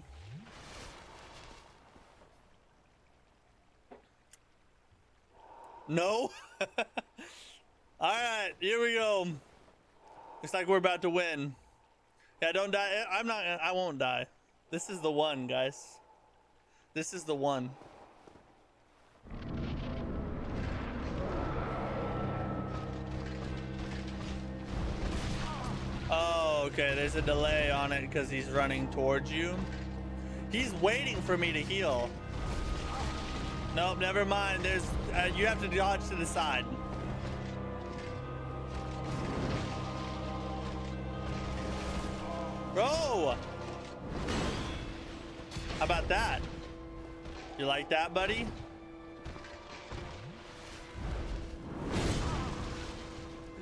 No? Alright, here we go. Looks like we're about to win. Yeah, don't die. I won't die. This is the one, guys. This is the one. Oh, okay. There's a delay on it because he's running towards you. He's waiting for me to heal. Nope, never mind. There's you have to dodge to the side. Bro! How about that? You like that, buddy?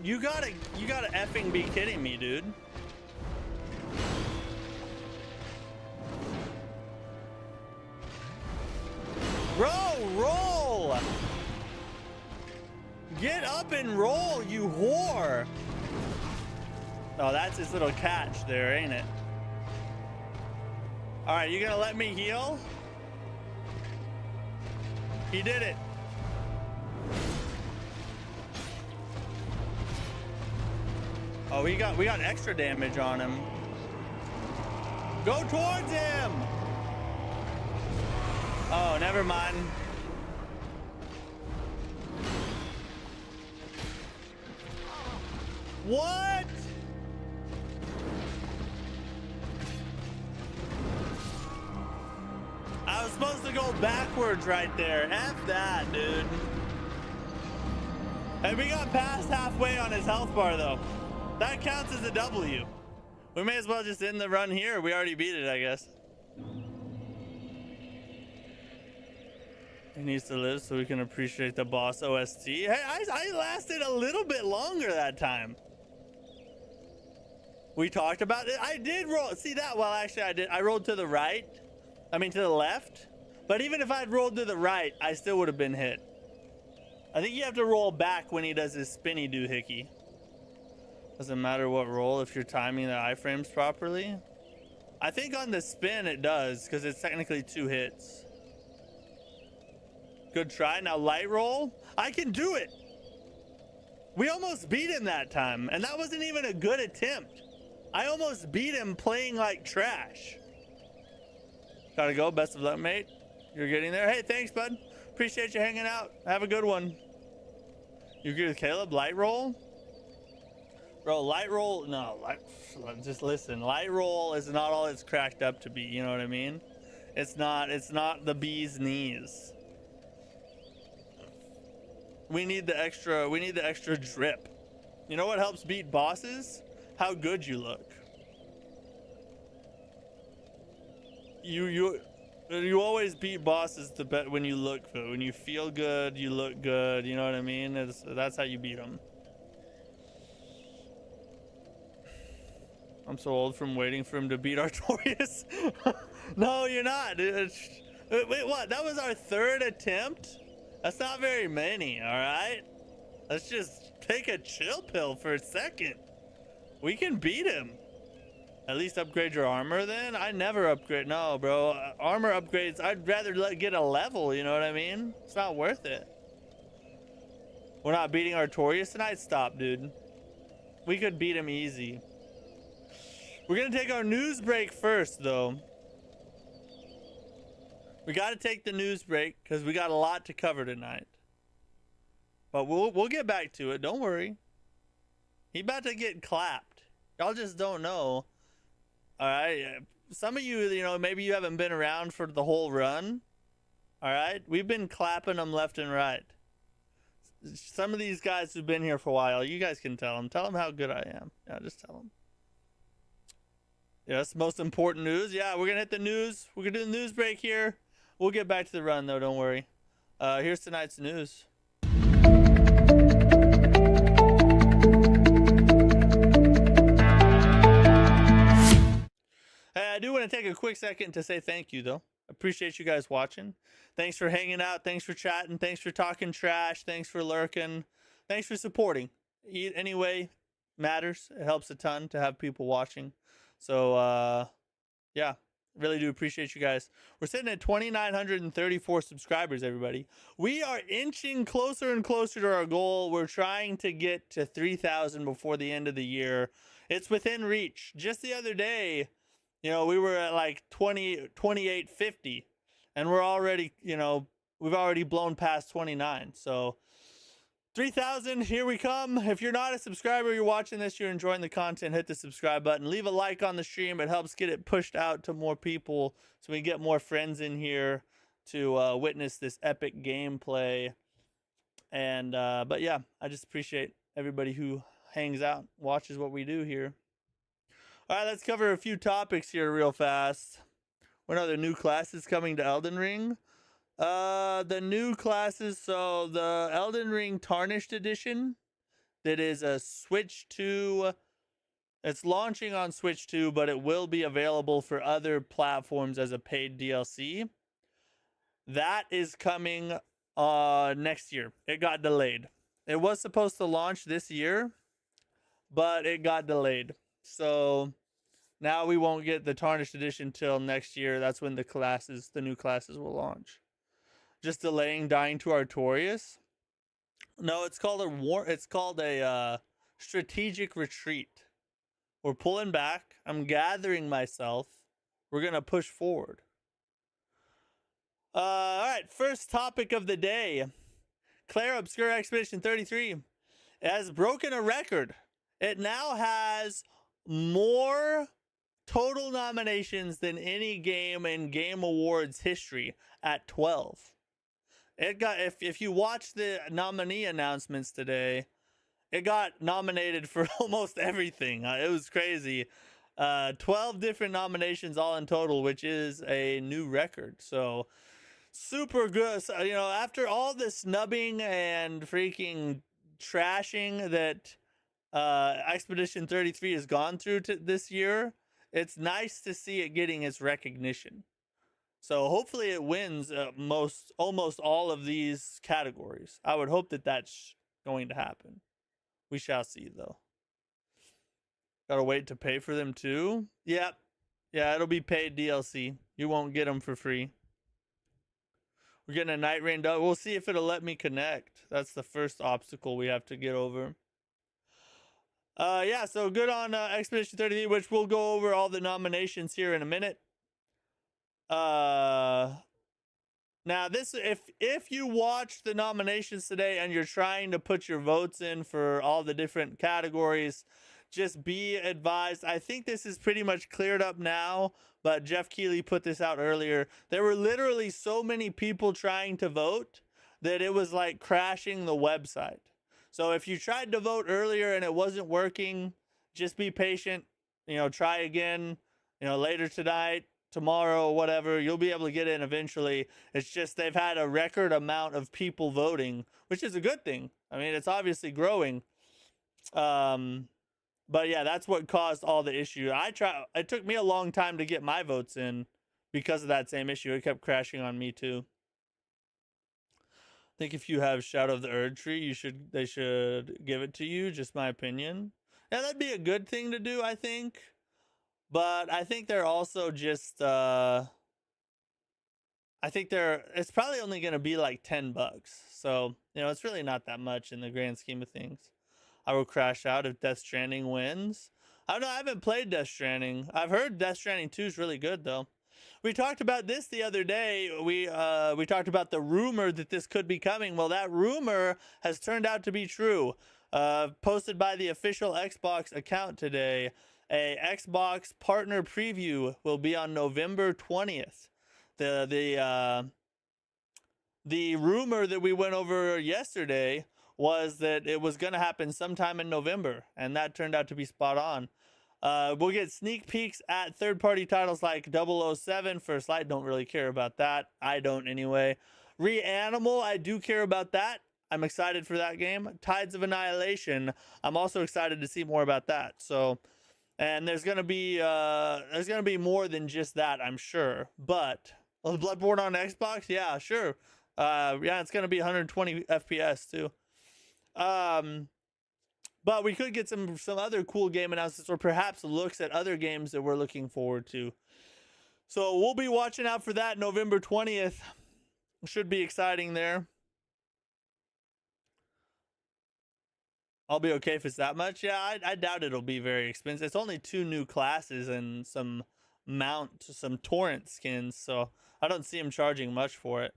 You gotta effing be kidding me, dude. Bro, roll! Get up and roll, you whore! Oh, that's his little catch there, ain't it? Alright, you gonna let me heal? He did it. Oh, we got extra damage on him. Go towards him! Oh, never mind. What? I was supposed to go backwards right there. F that, dude. Hey, we got past halfway on his health bar, though. That counts as a W. We may as well just end the run here. We already beat it, I guess. He needs to live so we can appreciate the boss OST. Hey, I lasted a little bit longer that time. We talked about it. I did roll. See that? Well, actually, I did. I rolled to the right. I mean, to the left. But even if I'd rolled to the right, I still would have been hit. I think you have to roll back when he does his spinny doohickey. Doesn't matter what roll if you're timing the iframes properly. I think on the spin it does, because it's technically 2 hits. Good try. Now light roll. I can do it. We almost beat him that time, and that wasn't even a good attempt. I almost beat him playing like trash. Gotta go. Best of luck, mate. You're getting there. Hey, thanks, bud. Appreciate you hanging out. Have a good one. You agree with Caleb? Light roll? Bro, light roll, no, just listen. Light roll is not all it's cracked up to be, you know what I mean? It's not the bee's knees. We need the extra drip. You know what helps beat bosses? How good you look. You always beat bosses when you look good. When you feel good, you look good, you know what I mean? That's how you beat them. I'm so old from waiting for him to beat Artorias. No, you're not. Wait, what? That was our 3rd attempt? That's not very many, all right? Let's just take a chill pill for a second. We can beat him. At least upgrade your armor then? I never upgrade. No, bro. Armor upgrades, I'd rather get a level, you know what I mean? It's not worth it. We're not beating Artorias tonight? Stop, dude. We could beat him easy. We're gonna take our news break first, though. We gotta take the news break because we got a lot to cover tonight. But we'll get back to it. Don't worry. He about to get clapped. Y'all just don't know. All right. Some of you, you know, maybe you haven't been around for the whole run. All right. We've been clapping them left and right. Some of these guys who've been here for a while, you guys can tell them. Tell them how good I am. Yeah, just tell them. Yes, most important news. Yeah, we're gonna hit the news. We're gonna do the news break here. We'll get back to the run though, don't worry. Here's tonight's news. Hey, I do want to take a quick second to say thank you though. Appreciate you guys watching. Thanks for hanging out. Thanks for chatting. Thanks for talking trash. Thanks for lurking. Thanks for supporting. Anyway, matters. It helps a ton to have people watching. So, yeah, really do appreciate you guys. We're sitting at 2,934 subscribers, everybody. We are inching closer and closer to our goal. We're trying to get to 3,000 before the end of the year. It's within reach. Just the other day, you know, we were at like 2850, and we're already, you know, we've already blown past 29. So 3,000, here we come. If you're not a subscriber, you're watching this, you're enjoying the content, hit the subscribe button. Leave a like on the stream. It helps get it pushed out to more people so we get more friends in here to witness this epic gameplay. And, but yeah, I just appreciate everybody who hangs out, watches what we do here. All right, let's cover a few topics here real fast. What are the new classes coming to Elden Ring? The new classes, so the Elden Ring Tarnished Edition, that is a Switch 2. It's launching on Switch 2, but it will be available for other platforms as a paid DLC. That is coming next year. It got delayed. It was supposed to launch this year, but it got delayed. So now we won't get the Tarnished Edition till next year. That's when the new classes will launch. Just delaying dying to Artorias. No, it's called a strategic retreat. We're pulling back. I'm gathering myself. We're gonna push forward. All right, first topic of the day. Claire Obscure Expedition 33 has broken a record. It now has more total nominations than any game in Game Awards history at 12. It got, if you watch the nominee announcements today, it got nominated for almost everything. It was crazy. 12 different nominations all in total, which is a new record. So super good. So, you know, after all the snubbing and freaking trashing that Expedition 33 has gone through this year, it's nice to see it getting its recognition. So hopefully it wins almost all of these categories. I would hope that that's going to happen. We shall see, though. Gotta wait to pay for them too. Yep. Yeah, it'll be paid DLC. You won't get them for free. We're getting a night rain dog. We'll see if it'll let me connect. That's the first obstacle we have to get over. Yeah, so good on Expedition 33, which we'll go over all the nominations here in a minute. Now this, if you watch the nominations today and you're trying to put your votes in for all the different categories, just be advised. I think this is pretty much cleared up now, but Jeff Keighley put this out earlier. There were literally so many people trying to vote that it was like crashing the website. So if you tried to vote earlier and it wasn't working, just be patient. You know, try again, you know, later tonight, tomorrow, whatever. You'll be able to get in eventually. It's just they've had a record amount of people voting, which is a good thing. I mean, it's obviously growing. But yeah, that's what caused all the issue. It took me a long time to get my votes in because of that same issue. It kept crashing on me too. I think if you have Shadow of the Erd Tree, they should give it to you. Just my opinion. Yeah, that'd be a good thing to do, I think. But I think they're also just I think it's probably only going to be like $10. So, you know, it's really not that much in the grand scheme of things. I will crash out if Death Stranding wins. I don't know, I haven't played Death Stranding. I've heard Death Stranding 2 is really good though. We talked about this the other day. We talked about the rumor that this could be coming. Well, that rumor has turned out to be true. Posted by the official Xbox account today. A Xbox partner preview will be on November 20th. The rumor that we went over yesterday was that it was going to happen sometime in November, and that turned out to be spot on. We'll get sneak peeks at third-party titles like 007. First Light, don't really care about that. I don't anyway. Reanimal, I do care about that. I'm excited for that game. Tides of Annihilation, I'm also excited to see more about that. So, and there's gonna be more than just that, I'm sure. But Bloodborne on Xbox, yeah, sure. Yeah, it's gonna be 120 FPS too. But we could get some other cool game announcements or perhaps looks at other games that we're looking forward to. So we'll be watching out for that November 20th. Should be exciting there. I'll be okay if it's that much. Yeah, I doubt it'll be very expensive. It's only 2 new classes and some torrent skins, so I don't see him charging much for it.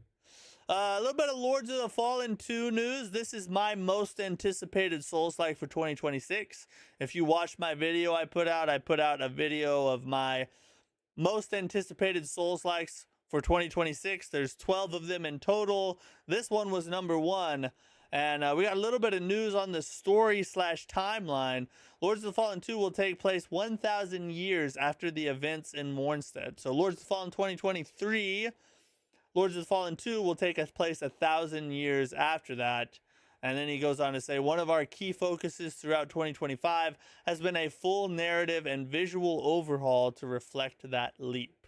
A little bit of Lords of the Fallen 2 news. This is my most anticipated Souls-like for 2026. If you watched my video I put out a video of my most anticipated Souls-likes for 2026. There's 12 of them in total. This one was number 1. And we got a little bit of news on the story/timeline. Lords of the Fallen 2 will take place 1,000 years after the events in Mornstead. So Lords of the Fallen 2023... Lords of the Fallen 2 will take place 1,000 years after that. And then he goes on to say, one of our key focuses throughout 2025 has been a full narrative and visual overhaul to reflect that leap.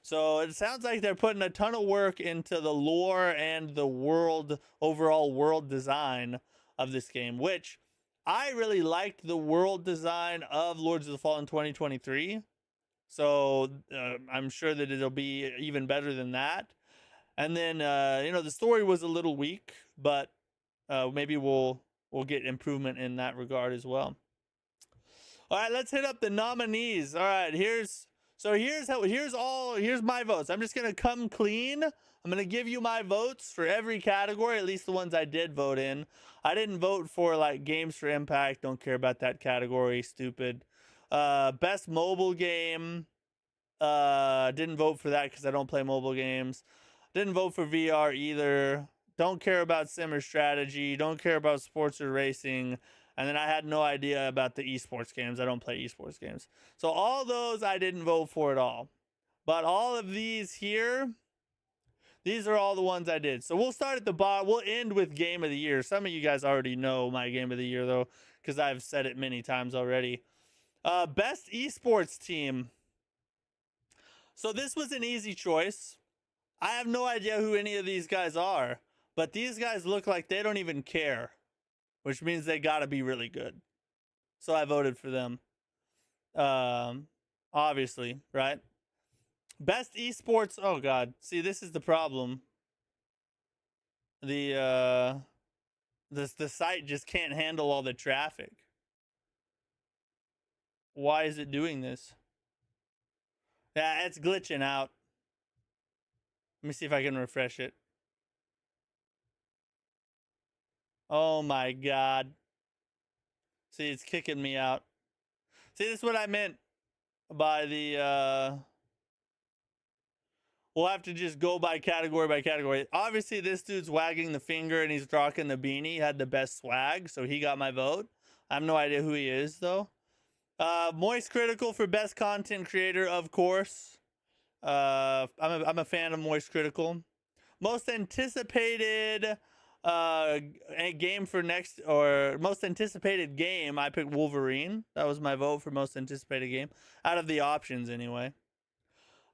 So it sounds like they're putting a ton of work into the lore and the overall world design of this game, which I really liked the world design of Lords of the Fallen 2023. So I'm sure that it'll be even better than that. And then, you know, the story was a little weak, but maybe we'll get improvement in that regard as well. All right, let's hit up the nominees. All right, here's my votes. I'm just gonna come clean. I'm gonna give you my votes for every category, at least the ones I did vote in. I didn't vote for like Games for Impact. Don't care about that category. Stupid. Best mobile game. Didn't vote for that because I don't play mobile games. Didn't vote for VR either. Don't care about sim or strategy. Don't care about sports or racing. And then I had no idea about the esports games. I don't play esports games. So all those I didn't vote for at all. But all of these here, These are all the ones I did. So we'll start at the bottom. We'll end with game of the year. Some of you guys already know my game of the year though, because I've said it many times already. Best esports team. So this was an easy choice. I have no idea who any of these guys are, but these guys look like they don't even care, which means they gotta be really good. So I voted for them. Obviously, right? Best esports. Oh god. See, this is the problem. The site just can't handle all the traffic. Why is it doing this? Yeah, it's glitching out. Let me see if I can refresh it. Oh my god. See, it's kicking me out. See, this is what I meant by the we'll have to just go by category. Obviously, this dude's wagging the finger and he's rocking the beanie. He had the best swag, so he got my vote. I have no idea who he is, though. Moist Critical for best content creator, of course. I'm a fan of Moist Critical. Most anticipated game for next, or most anticipated game, I picked Wolverine. That was my vote for most anticipated game out of the options, anyway.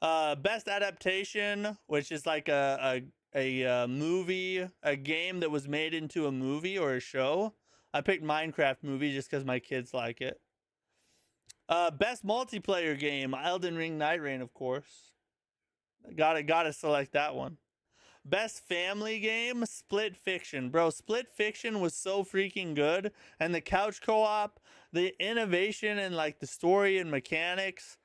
Best adaptation, which is like a movie, a game that was made into a movie or a show. I picked Minecraft movie just because my kids like it. Best multiplayer game, Elden Ring Night Reign, of course. Gotta select that one. Best family game, Split Fiction. Bro, Split Fiction was so freaking good. And the couch co-op, the innovation and like the story and mechanics.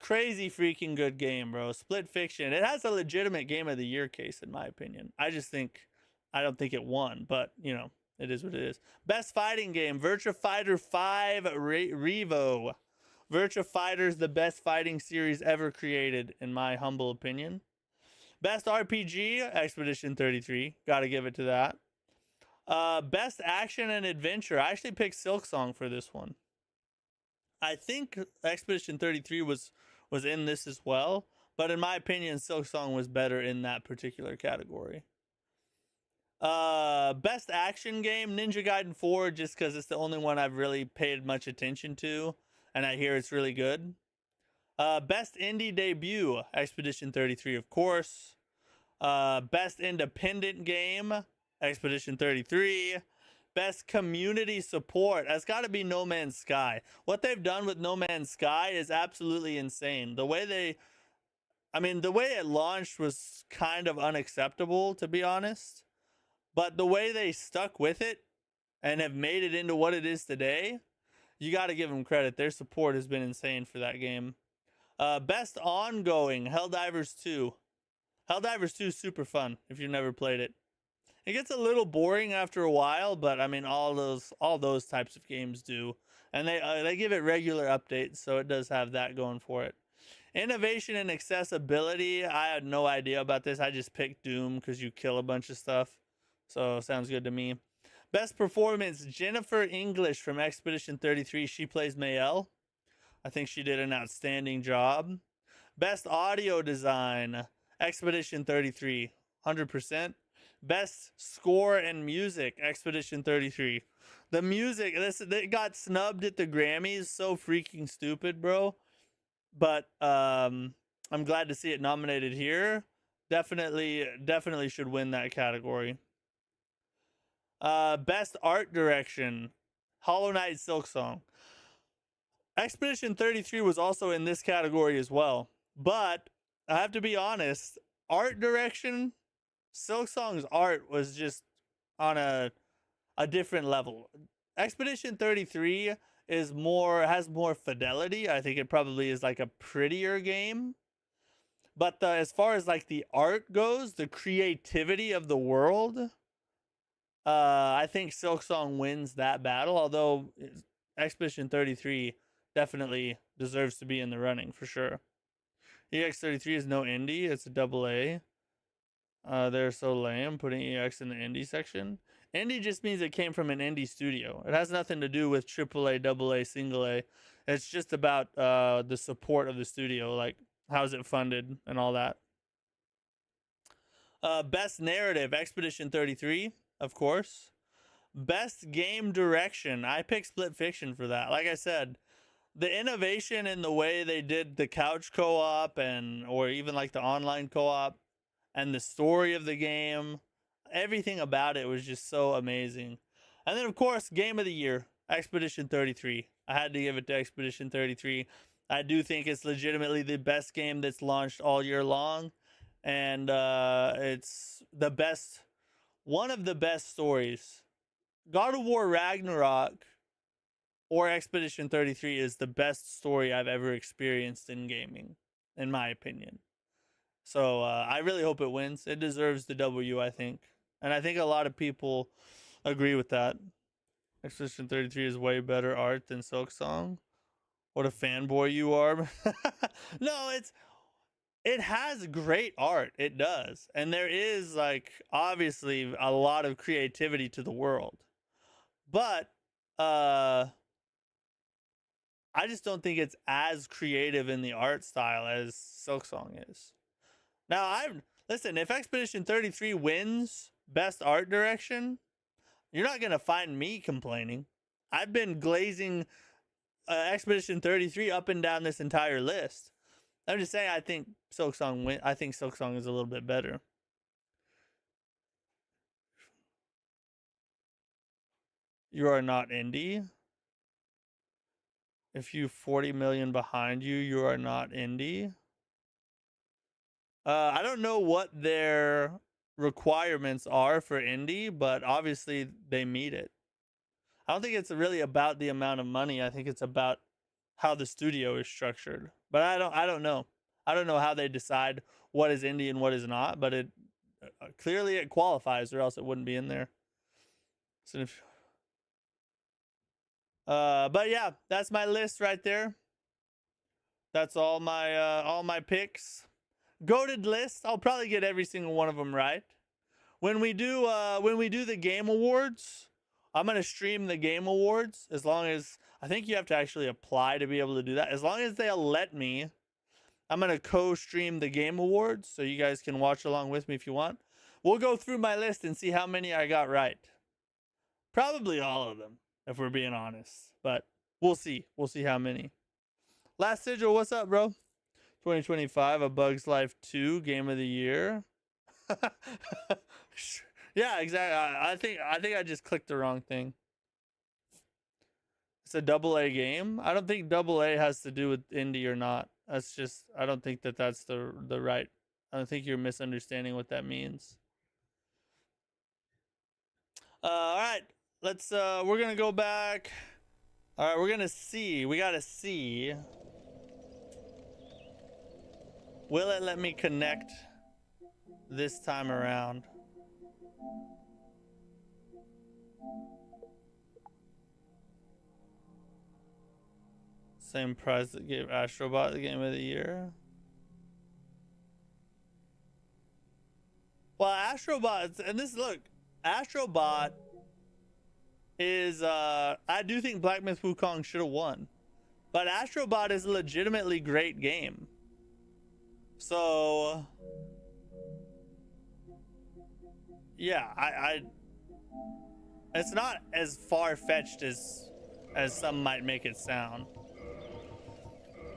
Crazy freaking good game, bro. Split Fiction. It has a legitimate game of the year case, in my opinion. I don't think it won, but you know, it is what it is. Best fighting game, Virtua Fighter 5 Revo. Virtua Fighter is the best fighting series ever created, in my humble opinion. Best RPG, Expedition 33. Gotta give it to that. Best action and adventure. I actually picked Silksong for this one. I think Expedition 33 was in this as well, but in my opinion, Silksong was better in that particular category. Best action game, Ninja Gaiden 4, just because it's the only one I've really paid much attention to, and I hear it's really good. Best indie debut, Expedition 33, of course. Best independent game, Expedition 33. Best community support, that's got to be No Man's Sky. What they've done with No Man's Sky is absolutely insane. The way it launched was kind of unacceptable, to be honest. But the way they stuck with it and have made it into what it is today, you got to give them credit. Their support has been insane for that game. Best ongoing, Helldivers 2. Helldivers 2 is super fun if you've never played it. It gets a little boring after a while, but I mean, all those types of games do, and they give it regular updates, so it does have that going for it. Innovation and accessibility. I had no idea about this. I just picked Doom because you kill a bunch of stuff, so sounds good to me. Best performance, Jennifer English from Expedition 33. She plays Mayel. I think she did an outstanding job. Best audio design, Expedition 33, 100%. Best score and music, Expedition 33. The music, it got snubbed at the Grammys. So freaking stupid, bro. But I'm glad to see it nominated here. Definitely should win that category. Best art direction, Hollow Knight Silksong. Expedition 33 was also in this category as well. But I have to be honest, art direction, Silksong's art was just on a different level. Expedition 33 has more fidelity. I think it probably is like a prettier game. But as far as like the art goes, the creativity of the world, I think Silksong wins that battle. Although Expedition 33 definitely deserves to be in the running for sure. EX33 is no indie; it's a AA. They're so lame putting EX in the indie section. Indie just means it came from an indie studio. It has nothing to do with AAA, AA, single A. It's just about the support of the studio, like how's it funded and all that. Best narrative, Expedition 33, of course. Best game direction, I picked Split Fiction for that. Like I said, the innovation in the way they did the couch co-op or even like the online co-op and the story of the game, everything about it was just so amazing. And then of course, game of the year, Expedition 33. I had to give it to Expedition 33. I do think it's legitimately the best game that's launched all year long, and it's the best, one of the best stories. God of War Ragnarok or Expedition 33 is the best story I've ever experienced in gaming, in my opinion. So I really hope it wins. It deserves the W, I think. And I think a lot of people agree with that. Expedition 33 is way better art than Silksong. What a fanboy you are. No, it has great art. It does. And there is, like, obviously a lot of creativity to the world. But I just don't think it's as creative in the art style as Silksong is. Now, listen, if Expedition 33 wins best art direction, you're not going to find me complaining. I've been glazing Expedition 33 up and down this entire list. I'm just saying I think Silksong is a little bit better. You are not indie. If you 40 million behind you, you are not indie. I don't know what their requirements are for indie, but obviously they meet it. I don't think it's really about the amount of money. I think it's about how the studio is structured. But I don't know. I don't know how they decide what is indie and what is not, but it clearly it qualifies, or else it wouldn't be in there. So but yeah, that's my list right there. That's all my picks. Goated list. I'll probably get every single one of them right. When we do the game awards, I'm gonna stream the game awards. As long as, I think you have to actually apply to be able to do that. As long as they'll let me, I'm gonna co-stream the game awards, so you guys can watch along with me if you want. We'll go through my list and see how many I got right. Probably all of them, if we're being honest. But we'll see. We'll see how many. Last Sigil, what's up, bro? 2025, A Bug's Life 2, Game of the Year. Yeah, exactly. I think I just clicked the wrong thing. It's a AA game. I don't think AA has to do with indie or not. That's just, I don't think that's the right. I don't think you're misunderstanding what that means. All right, let's. We're gonna go back. All right, we're gonna see. We gotta see. Will it let me connect this time around? Same prize that gave Astrobot the Game of the Year. Well, Astrobot, and this, look, Astrobot is, I do think Black Myth Wukong should have won. But Astrobot is a legitimately great game. So, yeah, it's not as far-fetched as some might make it sound.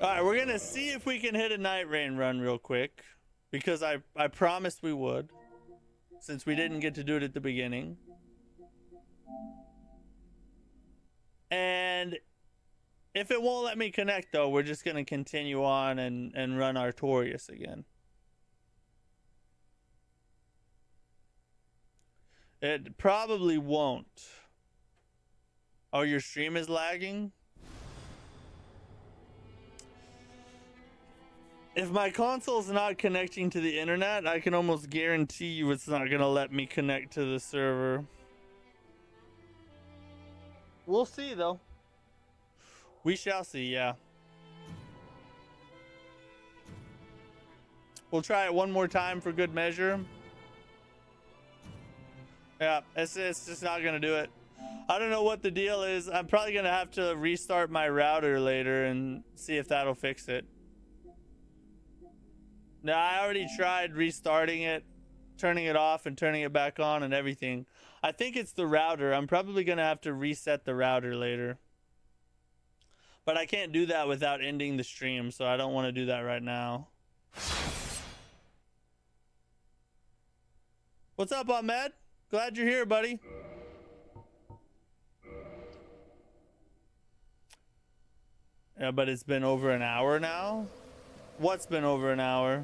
All right, we're gonna see if we can hit a Night Rain run real quick, because I promised we would, since we didn't get to do it at the beginning. And if it won't let me connect, though, we're just gonna continue on and run Artorias again. It probably won't. Oh, your stream is lagging? If my console's not connecting to the internet, I can almost guarantee you it's not gonna let me connect to the server. We'll see, though. We shall see, yeah. We'll try it one more time for good measure. Yeah, it's just not gonna do it. I don't know what the deal is. I'm probably gonna have to restart my router later and see if that'll fix it. No, I already tried restarting it turning it off and turning it back on and everything. I think it's the router. I'm probably gonna have to reset the router later. But I can't do that without ending the stream, so I don't want to do that right now. What's up, Ahmed? Glad you're here, buddy. Yeah, but it's been over an hour now? What's been over an hour?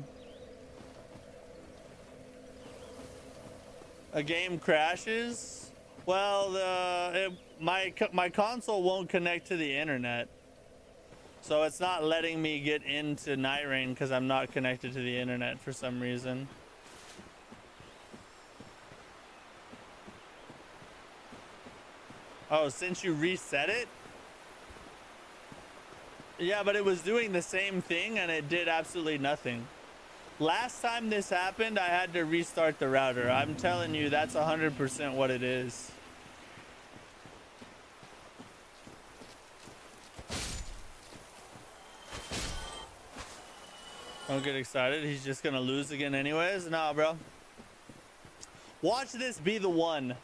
A game crashes? Well, my console won't connect to the internet. So it's not letting me get into Night Rain because I'm not connected to the internet for some reason. Oh, since you reset it? Yeah, but it was doing the same thing and it did absolutely nothing. Last time this happened, I had to restart the router. I'm telling you, that's 100% what it is. Don't get excited. He's just gonna lose again anyways. Nah, bro. Watch this be the one.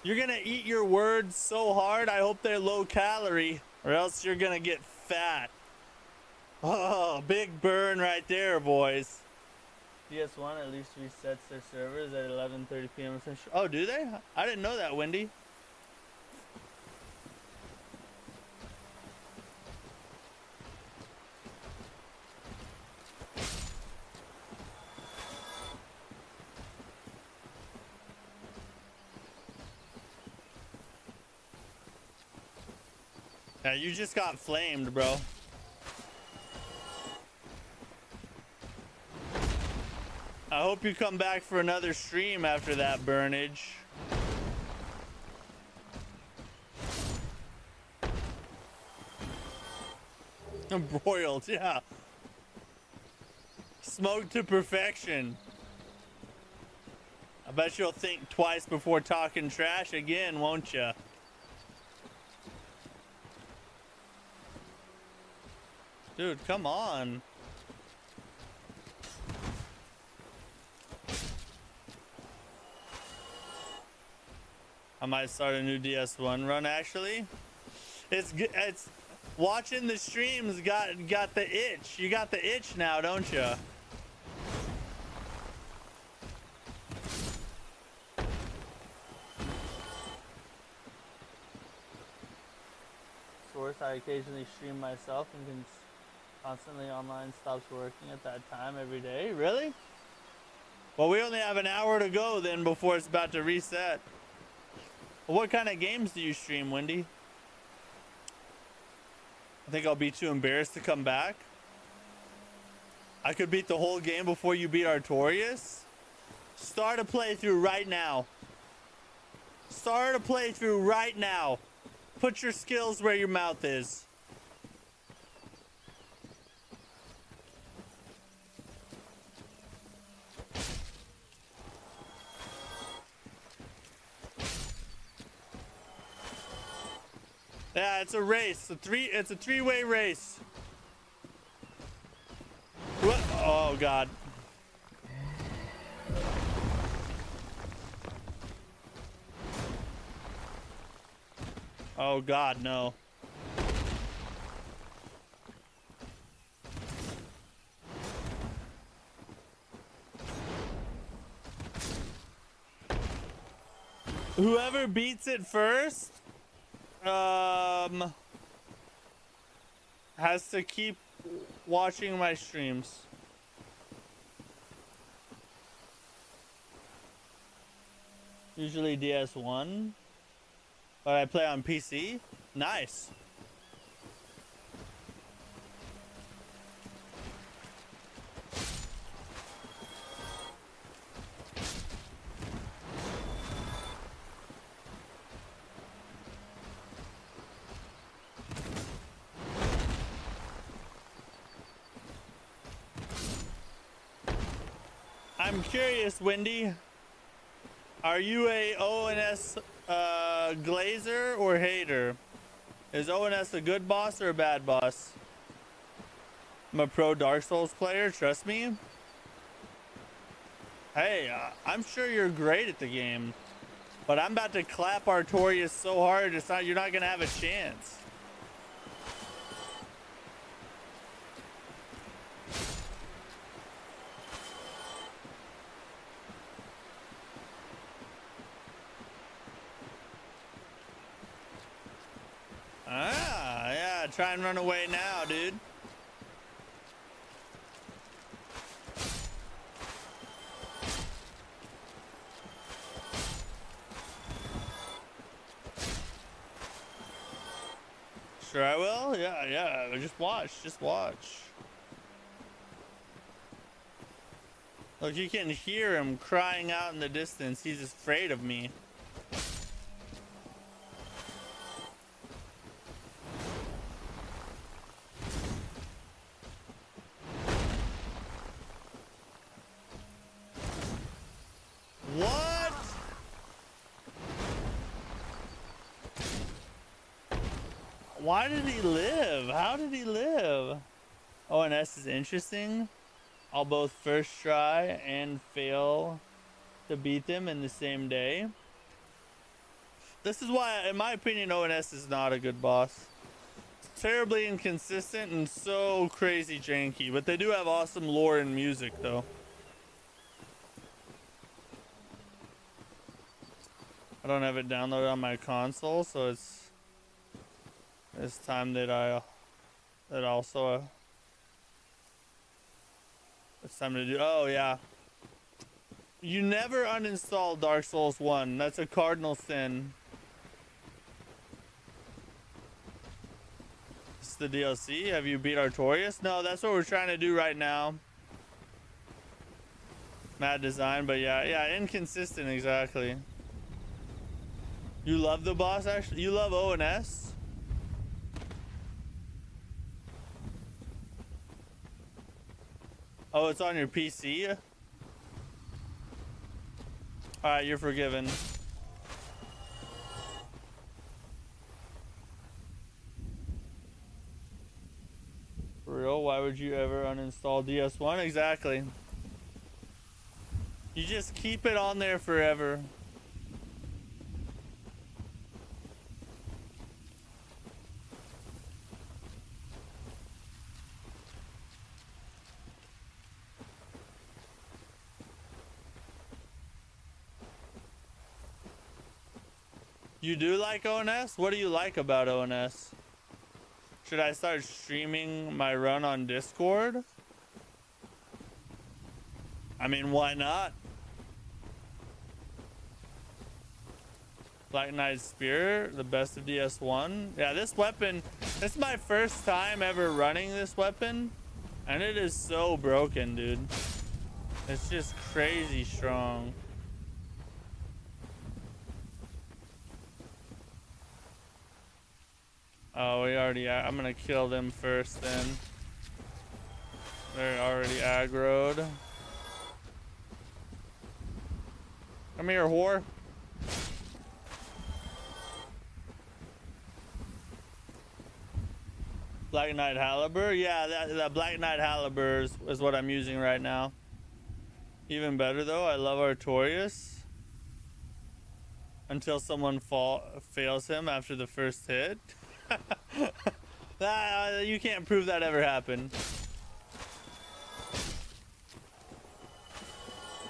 You're gonna eat your words so hard, I hope they're low calorie, or else you're gonna get fat. Oh, big burn right there, boys. DS1 at least resets their servers at 11:30 p.m. Oh, do they? I didn't know that, Wendy. Yeah, you just got flamed, bro. I hope you come back for another stream after that burnage. Broiled, yeah. Smoked to perfection. I bet you'll think twice before talking trash again, won't ya? Dude, come on. I might start a new DS1 run actually. It's watching the streams got the itch. You got the itch now, don't you? Source, I occasionally stream myself and can constantly online stops working at that time every day. Really? Well, we only have an hour to go then before it's about to reset. What kind of games do you stream, Wendy? I think I'll be too embarrassed to come back. I could beat the whole game before you beat Artorias. Start a playthrough right now. Start a playthrough right now. Put your skills where your mouth is. Yeah, it's a race. It's a three-way race. What? Oh God. Oh God, no. Whoever beats it first has to keep watching my streams. Usually DS1, but I play on PC. Nice. I'm curious, Wendy. Are you a ONS glazer or hater? Is ONS a good boss or a bad boss? I'm a pro Dark Souls player, trust me. Hey, I'm sure you're great at the game, but I'm about to clap Artorias so hard, you're not gonna have a chance. Ah, yeah, try and run away now, dude. Sure I will. Yeah. Just watch. Look, you can hear him crying out in the distance. He's afraid of me. What? Why did he live? How did he live? Oh, and S is interesting. I'll both first try and fail to beat them in the same day. This is why, in my opinion, ONS is not a good boss. It's terribly inconsistent and so crazy janky, but they do have awesome lore and music, though. I don't have it downloaded on my console, so it's time that it's time to do. Oh yeah, you never uninstall Dark Souls 1. That's a cardinal sin. This is the DLC. Have you beat Artorias? No, that's what we're trying to do right now. Mad design, but yeah, inconsistent, exactly. You love the boss, actually? You love ONS? Oh, it's on your PC? Alright, you're forgiven. For real? Why would you ever uninstall DS1? Exactly. You just keep it on there forever. You do like ONS? What do you like about ONS? Should I start streaming my run on Discord? I mean, why not? Black Knight Spear, the best of DS1. Yeah, this weapon, this is my first time ever running this weapon, and it is so broken, dude. It's just crazy strong. Oh, I'm gonna kill them first then. They're already aggroed. Come here, whore. Black Knight Halberd? Yeah, that Black Knight Halberd is what I'm using right now. Even better though, I love Artorias. Until someone fails him after the first hit. You can't prove that ever happened.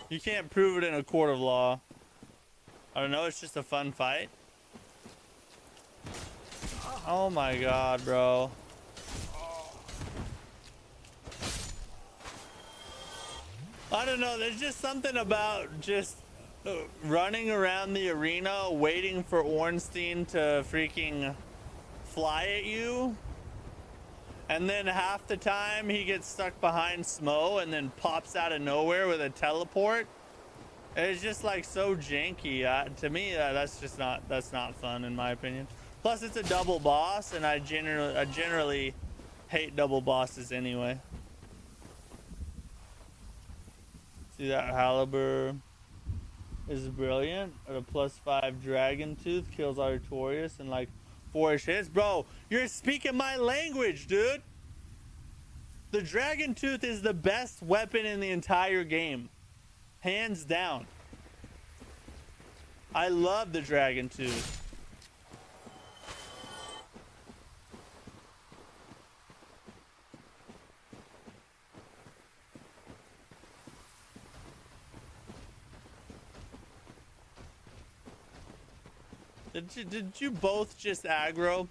You can't prove it in a court of law. I don't know, it's just a fun fight. Oh my god, bro. I don't know, there's just something about just running around the arena waiting for Ornstein to freaking fly at you, and then half the time he gets stuck behind Smo and then pops out of nowhere with a teleport. It's just like so janky. To me, that's not fun in my opinion. Plus it's a double boss, and I generally hate double bosses anyway. See, that Halberd is brilliant. At a +5 Dragon Tooth kills Artorias in like 4-ish hits. Bro, you're speaking my language, dude. The Dragon Tooth is the best weapon in the entire game. Hands down. I love the dragon tooth. Did you both just aggro?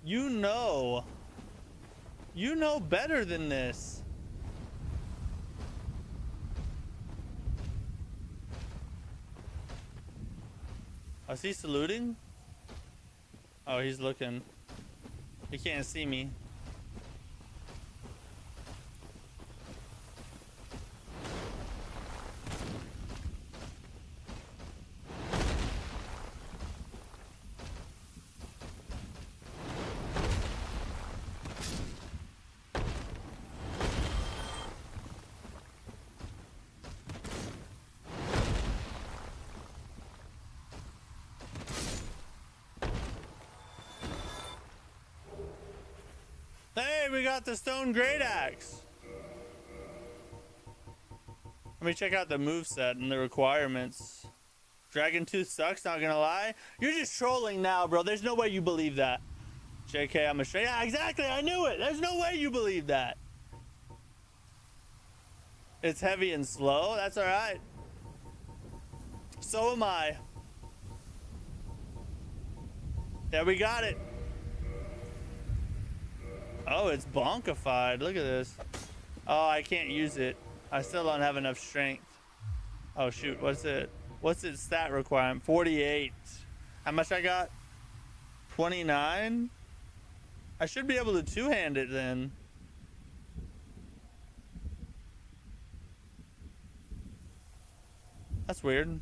You know better than this. Is he saluting? Oh, he's looking. He can't see me. Hey, we got the stone great axe. Let me check out the moveset and the requirements. Dragon tooth sucks, not gonna lie. You're just trolling now, bro. There's no way you believe that. JK, I'm a straight. Yeah, exactly. I knew it. There's no way you believe that. It's heavy and slow. That's all right. So am I. Yeah, we got it. Oh, it's bonkified. Look at this. Oh, I can't use it. I still don't have enough strength. Oh, shoot. What's its stat requirement? 48. How much I got? 29? I should be able to two-hand it then. That's weird.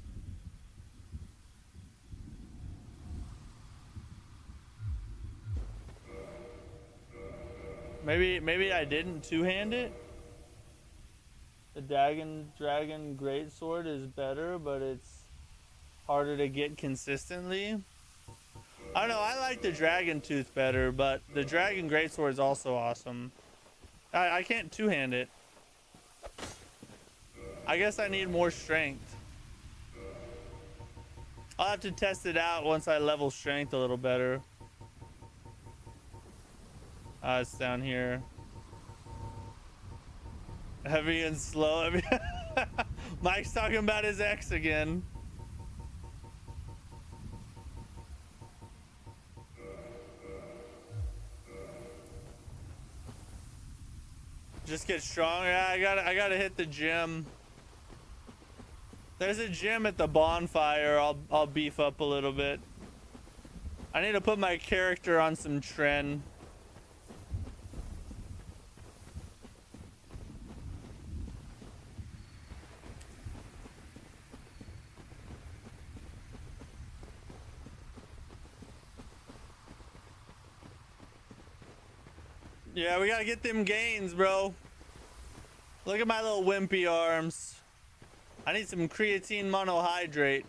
Maybe I didn't two-hand it. The dragon greatsword is better, but it's harder to get consistently. I don't know. I like the dragon tooth better, but the dragon greatsword is also awesome. I can't two-hand it. I guess I need more strength. I'll have to test it out once I level strength a little better. It's down here. Heavy and slow. Mike's talking about his ex again. Just get stronger. I gotta hit the gym. There's a gym at the bonfire. I'll beef up a little bit. I need to put my character on some trend. Yeah, we gotta get them gains, bro. Look at my little wimpy arms. I need some creatine monohydrate.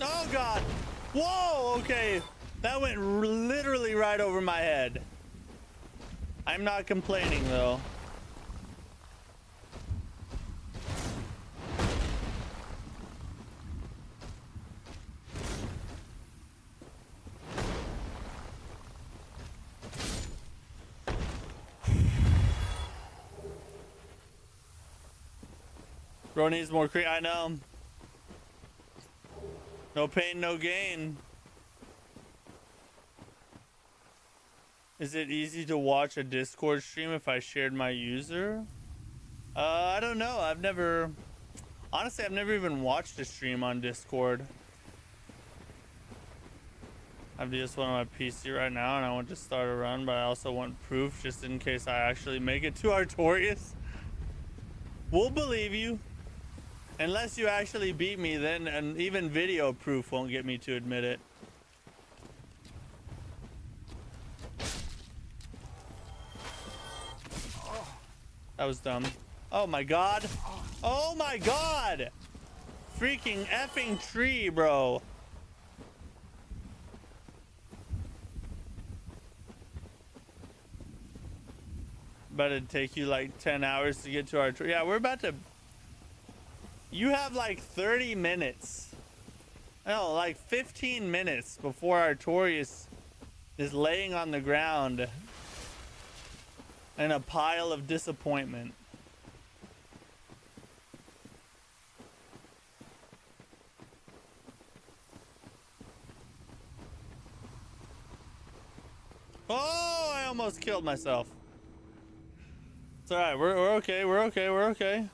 Oh god. Whoa, okay. That went literally right over my head. I'm not complaining though. Bro needs more I know. No pain, no gain. Is it easy to watch a Discord stream if I shared my user? I don't know. Honestly, I've never even watched a stream on Discord. I have DS1 on my PC right now, and I want to start a run, but I also want proof just in case I actually make it to Artorias. We'll believe you. Unless you actually beat me, then and even video proof won't get me to admit it. That was dumb. Oh my god. Oh my god! Freaking effing tree, bro. But it'd take you like 10 hours to get to our tree. Yeah, we're about to... You have like 30 minutes. No, like 15 minutes before Artorias is laying on the ground in a pile of disappointment. Oh, I almost killed myself. It's all right. We're okay. We're okay. We're okay.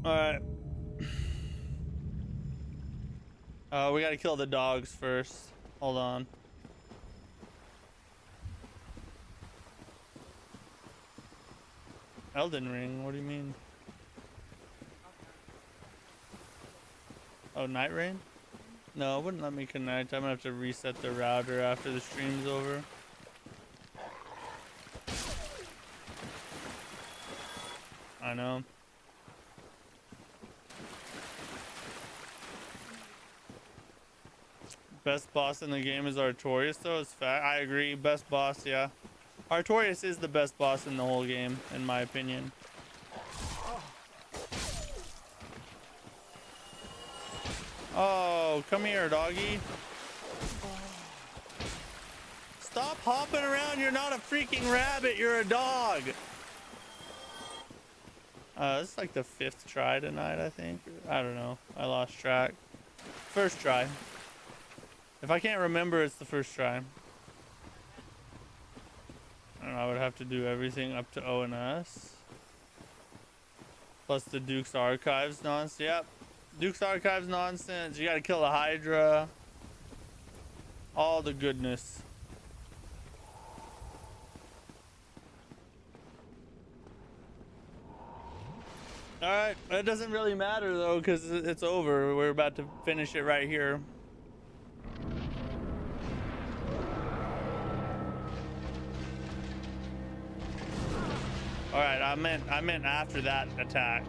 All right. We gotta kill the dogs first. Hold on. Elden Ring? What do you mean? Oh, Night Rain? No, it wouldn't let me connect. I'm gonna have to reset the router after the stream's over. I know. Best boss in the game is Artorias, though. It's fact. I agree. Best boss, yeah. Artorias is the best boss in the whole game, in my opinion. Oh, come here, doggy. Stop hopping around. You're not a freaking rabbit. You're a dog. This is like the 5th try tonight, I think. I don't know. I lost track. First try. If I can't remember, it's the first try. And I would have to do everything up to O and S. Plus the Duke's Archives nonsense. Yep. Duke's Archives nonsense. You gotta kill the Hydra. All the goodness. Alright. It doesn't really matter though, because it's over. We're about to finish it right here. All right, I meant after that attack.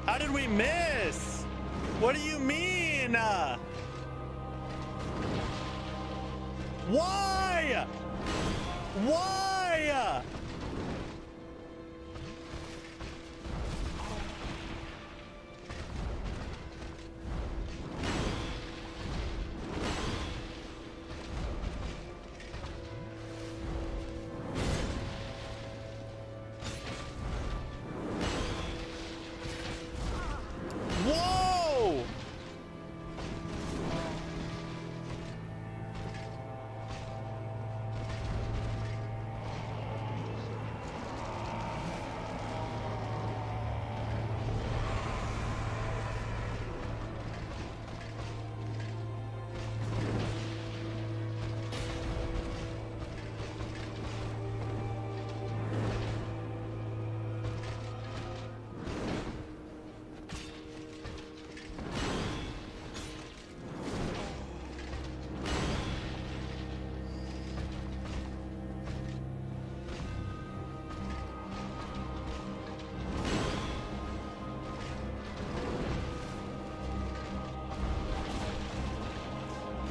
How did we miss? What do you mean? Why? Why? Whoa!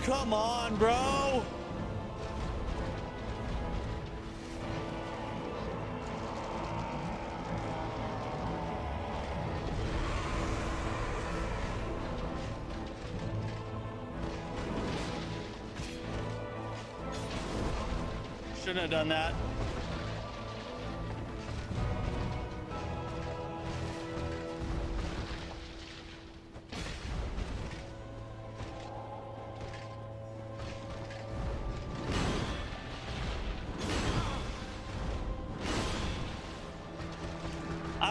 Come on, bro. Shouldn't have done that.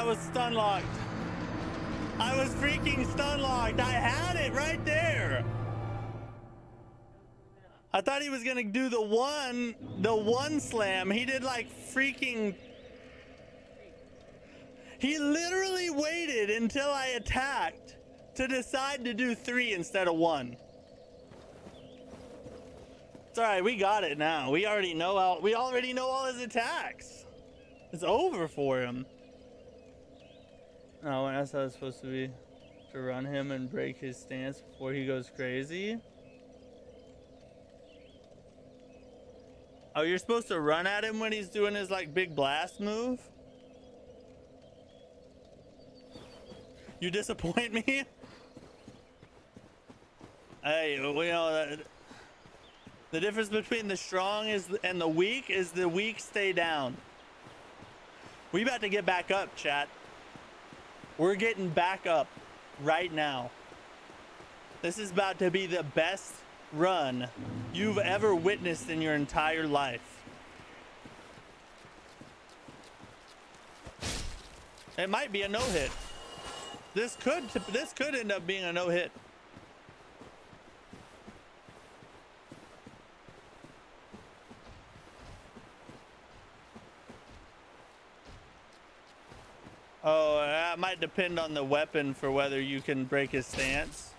I was stun locked. I was freaking stun locked. I had it right there. I thought he was gonna do the one slam. He did like freaking. He literally waited until I attacked to decide to do 3 instead of 1. It's all right. We got it now. We already know all his attacks. It's over for him. Oh, and that's how it's supposed to be. To run him and break his stance before he goes crazy. Oh, you're supposed to run at him when he's doing his like big blast move? You disappoint me? Hey, you know, the difference between the strong and the weak is the weak stay down. We about to get back up, chat. We're getting back up right now. This is about to be the best run you've ever witnessed in your entire life. It might be a no-hit. This could end up being a no-hit. Oh, that might depend on the weapon for whether you can break his stance.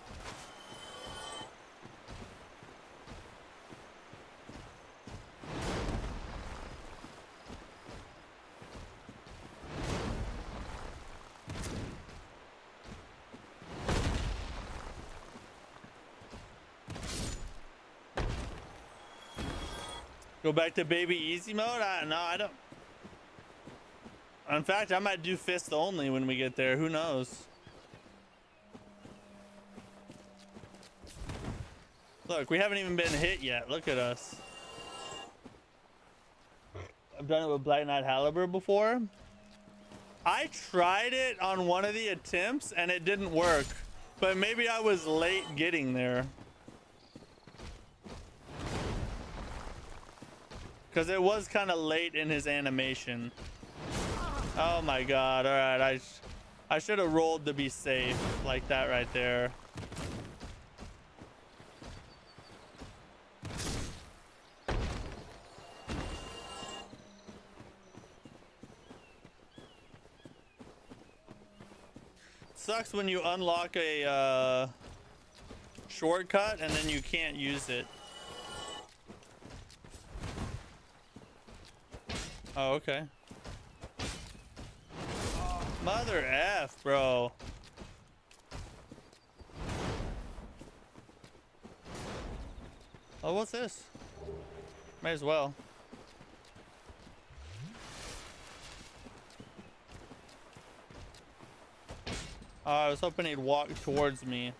Go back to baby easy mode? No, I don't. In fact, I might do fist only when we get there. Who knows? Look, we haven't even been hit yet. Look at us. I've done it with Black Knight Halberd before. I tried it on one of the attempts and it didn't work. But maybe I was late getting there. Because it was kind of late in his animation. Oh my god, alright, I should have rolled to be safe, like that right there. Sucks when you unlock a shortcut and then you can't use it. Oh, okay. Mother F, bro. Oh, what's this? May as well. Oh, I was hoping he'd walk towards me.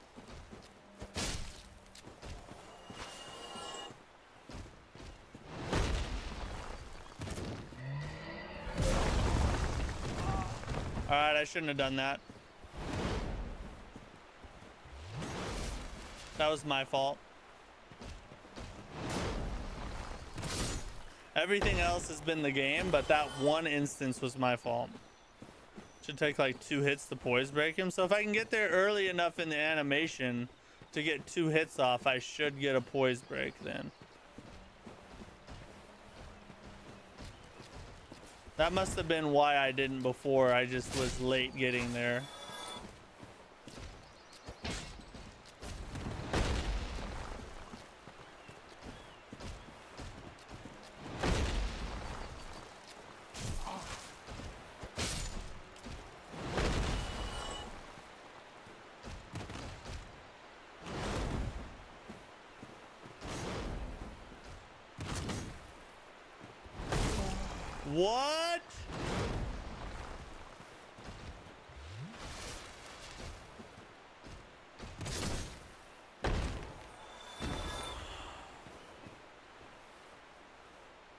Alright, I shouldn't have done that. That was my fault. Everything else has been the game, but that one instance was my fault. Should take like 2 hits to poise break him. So if I can get there early enough in the animation to get 2 hits off, I should get a poise break then. That must have been why I didn't before. I just was late getting there. What?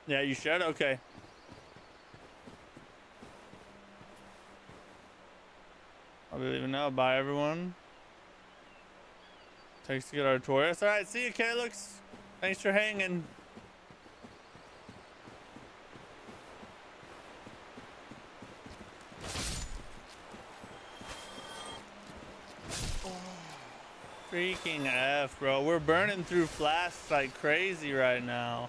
Yeah, you should? Okay. I'll be leaving now. Bye, everyone. Takes to get Artorias. All right, see you, Calyx. Thanks for hanging. fucking F, bro. We're burning through flasks like crazy right now.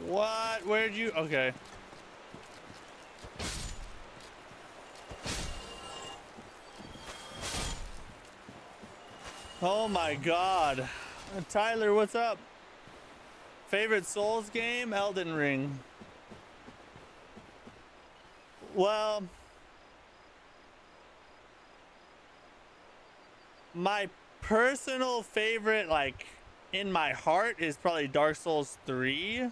What? Where'd you? Okay. Oh my god. Tyler, what's up? Favorite Souls game? Elden Ring. Well, my personal favorite, like, in my heart is probably Dark Souls 3.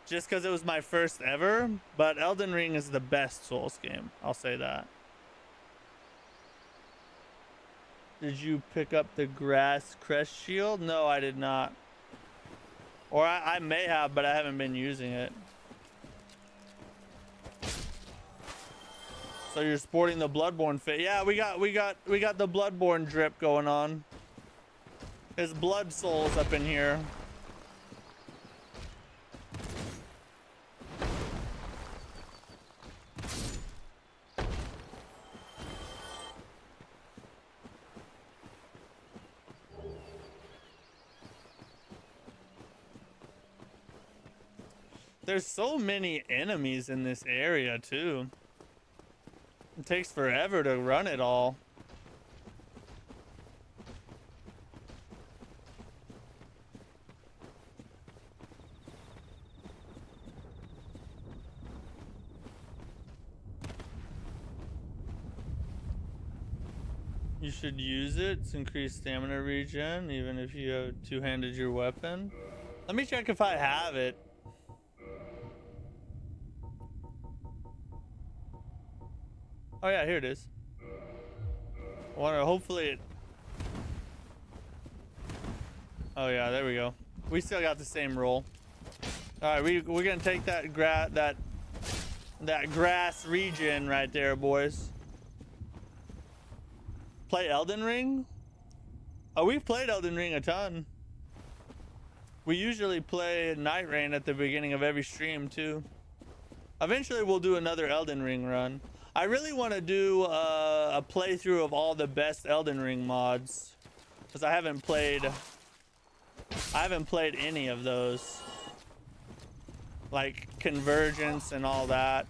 Just because it was my first ever. But Elden Ring is the best Souls game. I'll say that. Did you pick up the grass crest shield? No, I did not. Or I may have, but I haven't been using it. So you're sporting the Bloodborne fit. Yeah, we got the Bloodborne drip going on. There's blood souls up in here. There's so many enemies in this area too. It takes forever to run it all. You should use it to increase stamina regen, even if you have two-handed your weapon. Let me check if I have it. Oh yeah, here it is. I wonder, hopefully it... Oh yeah, there we go. We still got the same roll. All right, we're gonna take that grass regen right there, boys. Play Elden Ring? Oh, we've played Elden Ring a ton. We usually play Night Rain at the beginning of every stream too. Eventually we'll do another Elden Ring run. I really want to do a playthrough of all the best Elden Ring mods, because I haven't played any of those, like Convergence and all that.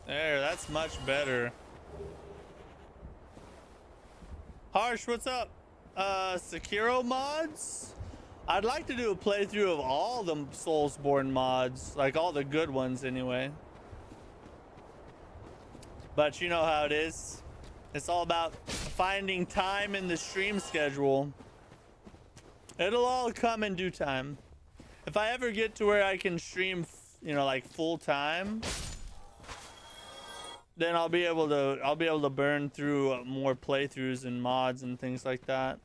There, that's much better. Harsh, what's up? Sekiro mods? I'd like to do a playthrough of all the Soulsborne mods, like all the good ones anyway. But you know how it is. It's all about finding time in the stream schedule. It'll all come in due time. If I ever get to where I can stream, you know, like full time, then I'll be able to burn through more playthroughs and mods and things like that.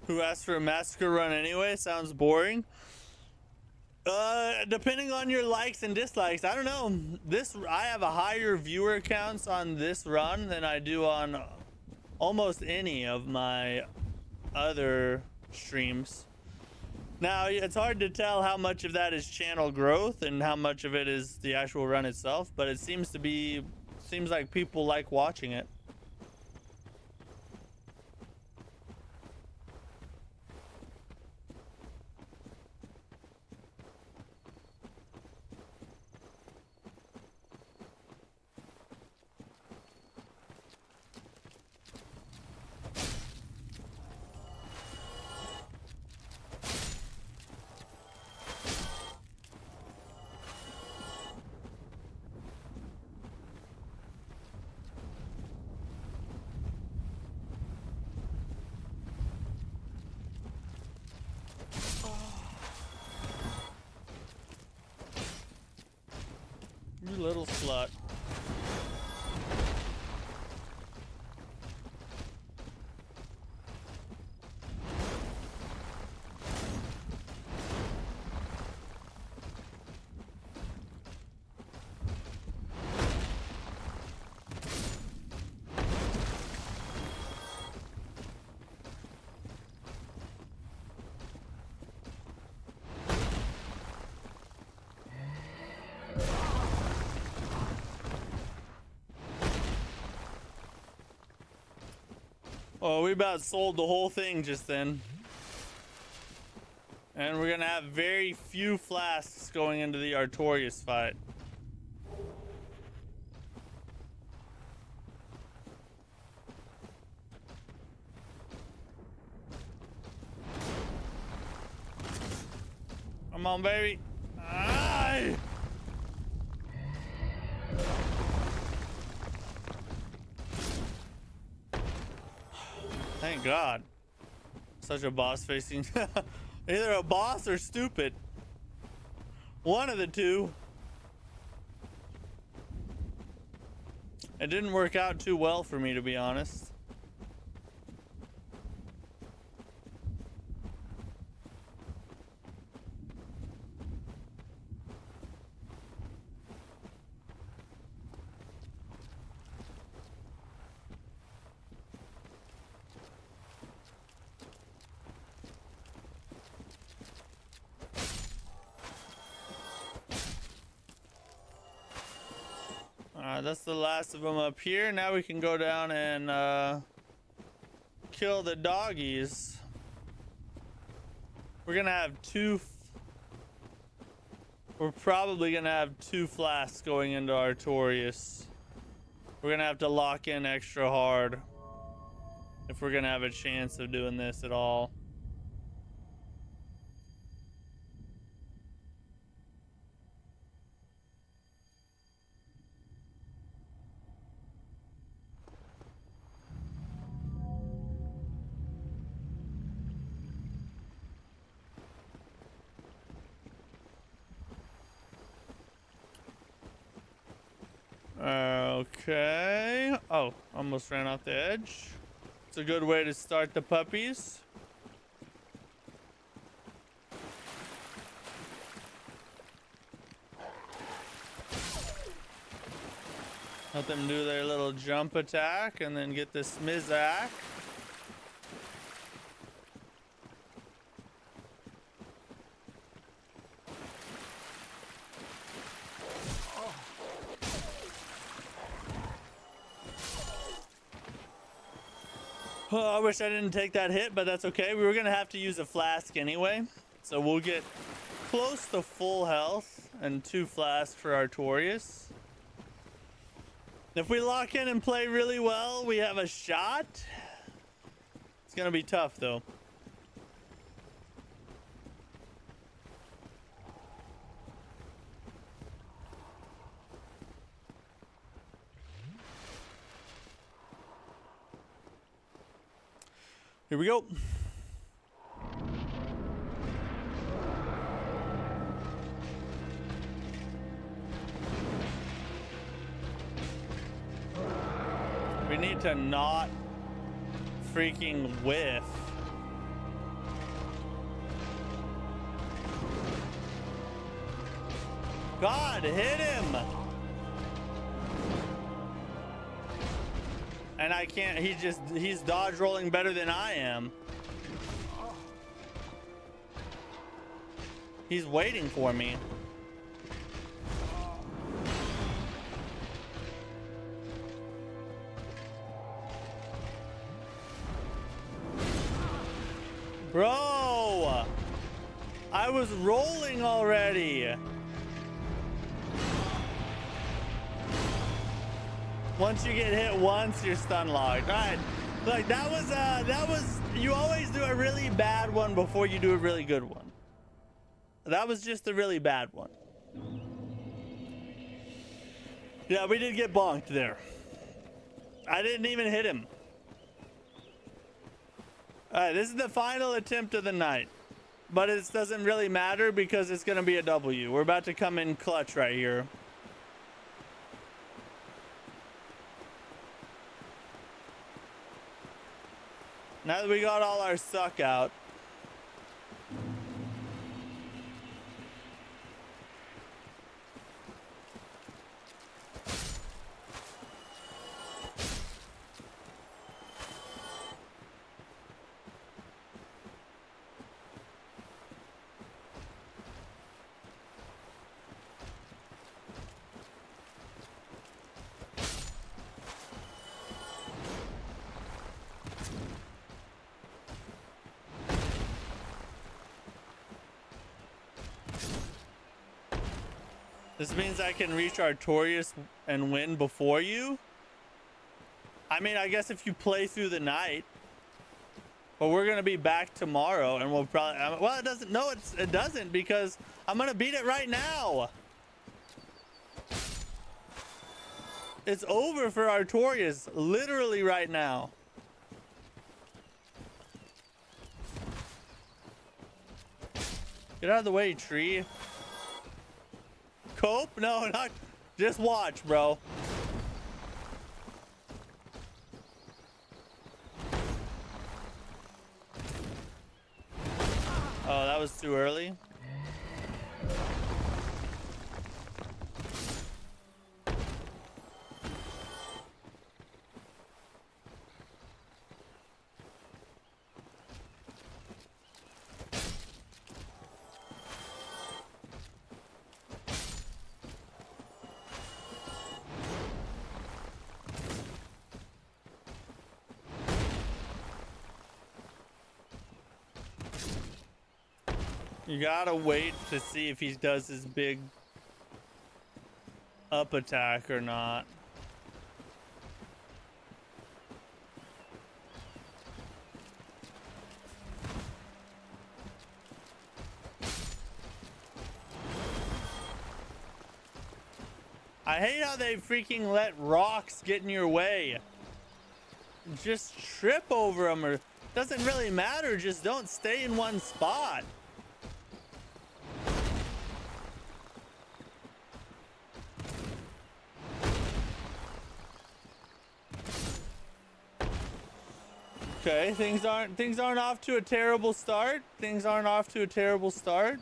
Who asked for a massacre run anyway? Sounds boring. Depending on your likes and dislikes, I don't know. I have a higher viewer counts on this run than I do on almost any of my other streams. Now, it's hard to tell how much of that is channel growth and how much of it is the actual run itself, but it seems like people like watching it. You little slut. Oh, we about sold the whole thing just then. And we're gonna have very few flasks going into the Artorias fight. Come on, baby. Aye. Thank God. Such a boss facing. Either a boss or stupid. One of the two. It didn't work out too well for me, to be honest. That's the last of them up here. Now we can go down and kill the doggies. We're gonna have we're probably gonna have 2 flasks going into Artorias. We're gonna have to lock in extra hard if we're gonna have a chance of doing this at all. Okay. Oh, almost ran off the edge. It's a good way to start the puppies. Let them do their little jump attack and then get this Mattack. Oh, I wish I didn't take that hit, but that's okay. We were gonna have to use a flask anyway, so we'll get close to full health and 2 flasks for Artorias. If we lock in and play really well, we have a shot. It's gonna be tough though. Here we go. We need to not freaking whiff. God, hit him! And I can't, he's dodge rolling better than I am. He's waiting for me. Bro, I was rolling already. Once you get hit once, you're stun locked. All right, like that was, you always do a really bad one before you do a really good one. That was just a really bad one. Yeah, we did get bonked there. I didn't even hit him. All right, this is the final attempt of the night, but it doesn't really matter because it's gonna be a W. We're about to come in clutch right here. Now that we got all our suck out. This means I can reach Artorias and win before you? I mean, I guess if you play through the night. But we're going to be back tomorrow and we'll probably... well, it doesn't... No, it doesn't because I'm going to beat it right now. It's over for Artorias literally right now. Get out of the way, tree. Cope? No, not... Just watch, bro. Oh, that was too early. You gotta wait to see if he does his big up attack or not. I hate how they freaking let rocks get in your way. Just trip over them, or doesn't really matter. Just don't stay in one spot. Okay, things aren't off to a terrible start. Things aren't off to a terrible start.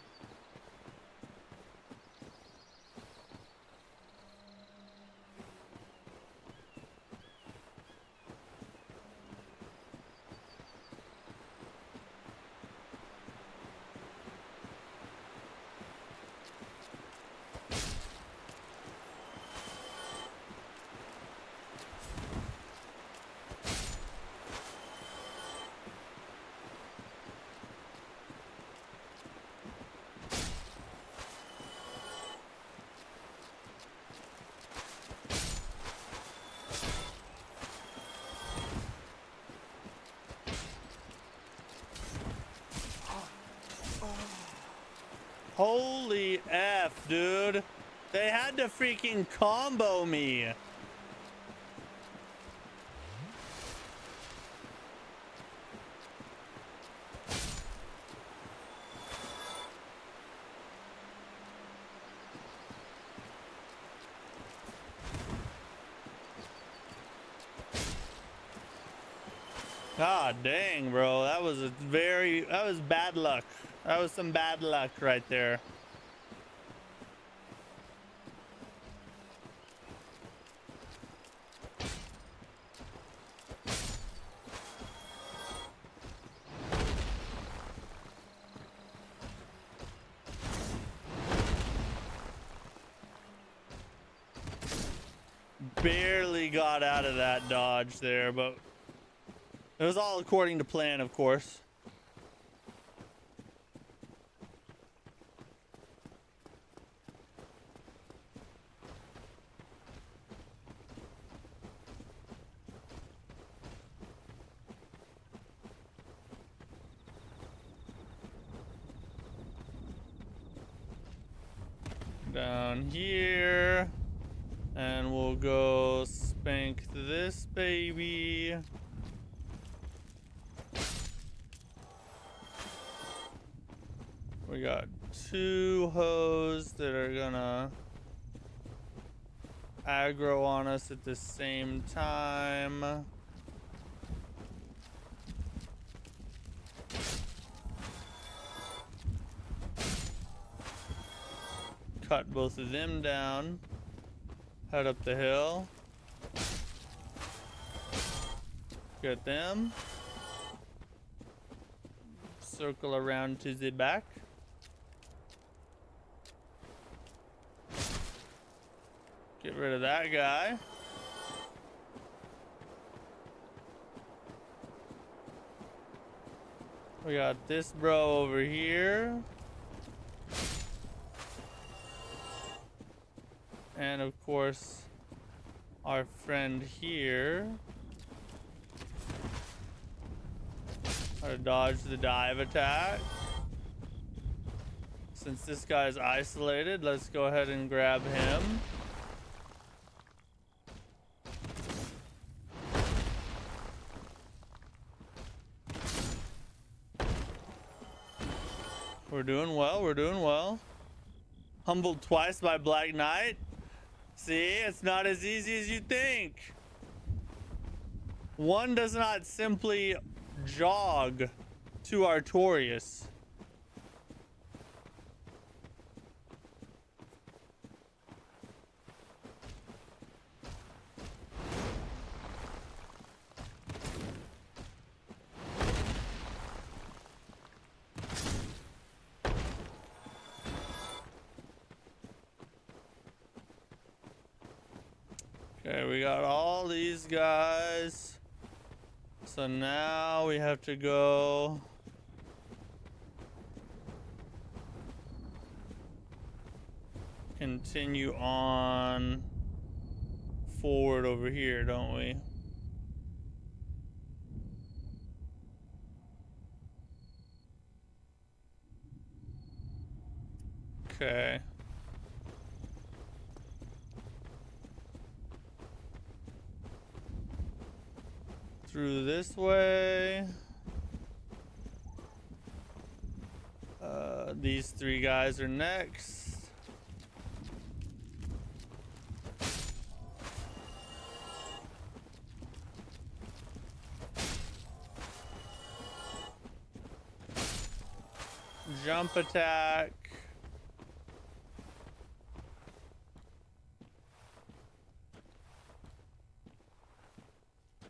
Holy F, dude. They had to freaking combo me. God dang, bro. That was bad luck. That was some bad luck right there. Barely got out of that dodge there, but it was all according to plan, of course. Down here, and we'll go spank this baby. We got two hoes that are gonna aggro on us at the same time. cut both of them down. Head up the hill. Get them. Circle around to the back. Get rid of that guy. We got this bro over here. And of course, our friend here. Gotta dodge the dive attack. Since this guy's isolated, let's go ahead and grab him. We're doing well, we're doing well. Humbled twice by Black Knight. See, it's not as easy as you think. One does not simply jog to Artorias. Okay, we got all these guys. So now we have to go continue on forward over here, don't we? Okay. Through this way. These three guys are next. Jump attack.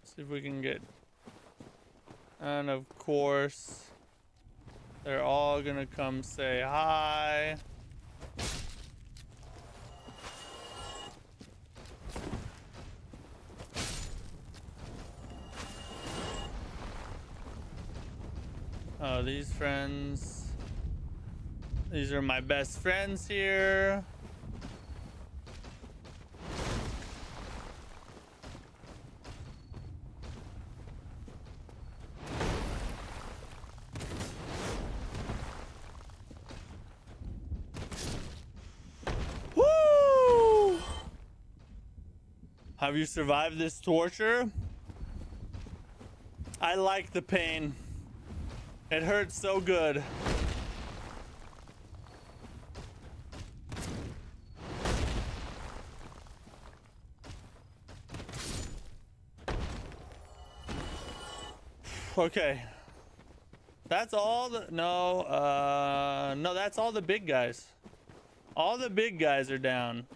See if we can get, and of course they're all gonna come say hi. Oh, these friends, these are my best friends here. Have you survived this torture? I like the pain. It hurts so good. Okay. That's all the, no, that's all the big guys. All the big guys are down.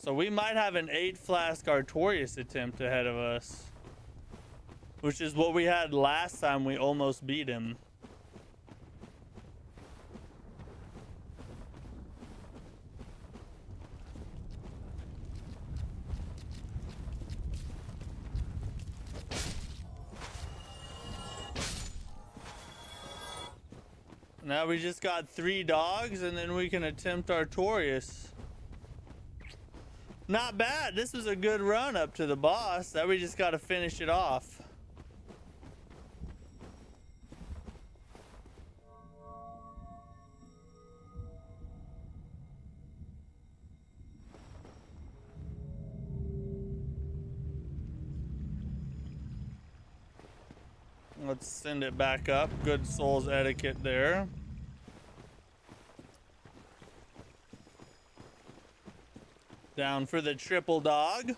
So we might have an 8-flask Artorias attempt ahead of us. Which is what we had last time we almost beat him. Now we just got 3 dogs and then we can attempt Artorias. Not bad. This was a good run up to the boss. Now we just got to finish it off. Let's send it back up. Good Souls etiquette there. Down for the triple dog.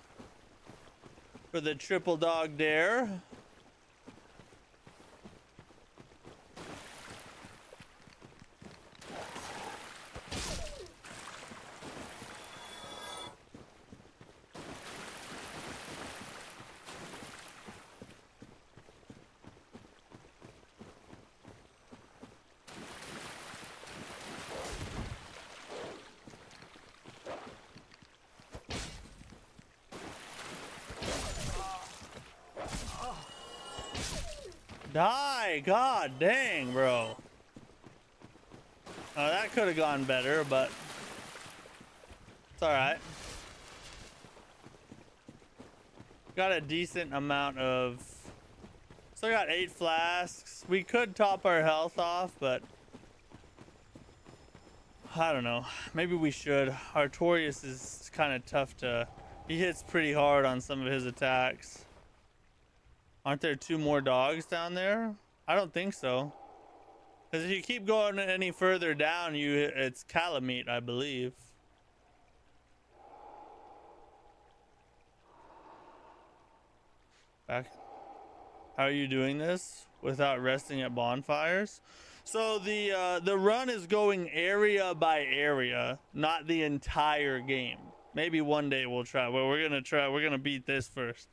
For the triple dog dare. Die! God dang, bro. That could have gone better, but it's all right. Got a decent amount of. Still got 8 flasks. We could top our health off, but I don't know. Maybe we should. Artorias is kind of tough to. He hits pretty hard on some of his attacks. Aren't there 2 more dogs down there? I don't think so. Because if you keep going any further down, it's Calamity, I believe. Back. How are you doing this without resting at bonfires? So the run is going area by area, not the entire game. Maybe one day we'll try. Well, we're gonna beat this first.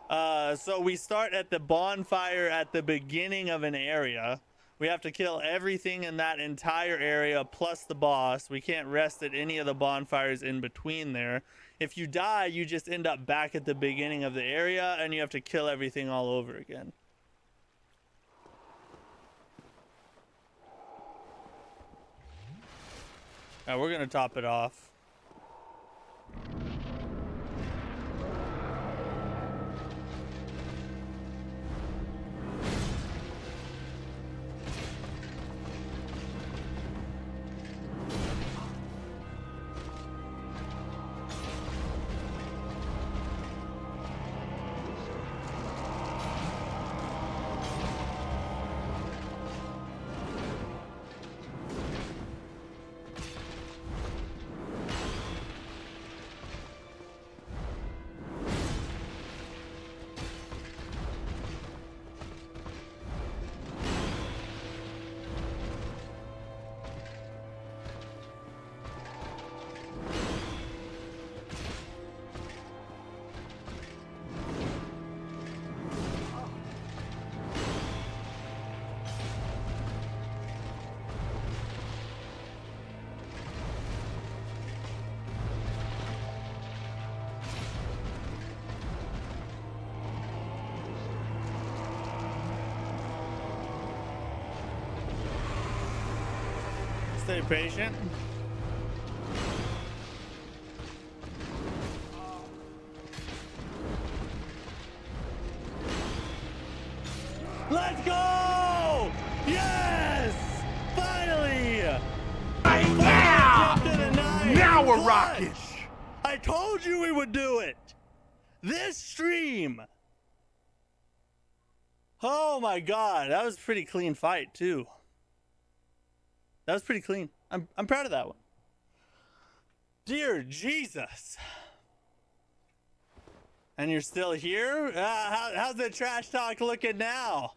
So we start at the bonfire at the beginning of an area. We have to kill everything in that entire area plus the boss. We can't rest at any of the bonfires in between there. If you die, you just end up back at the beginning of the area and you have to kill everything all over again. Now we're gonna top it off. Stay patient. Let's go! Yes! Finally! Yeah! Now we're rocking! I told you we would do it! This stream! Oh my god, that was a pretty clean fight too. That was pretty clean. I'm proud of that one. Dear Jesus. And you're still here? How's the trash talk looking now?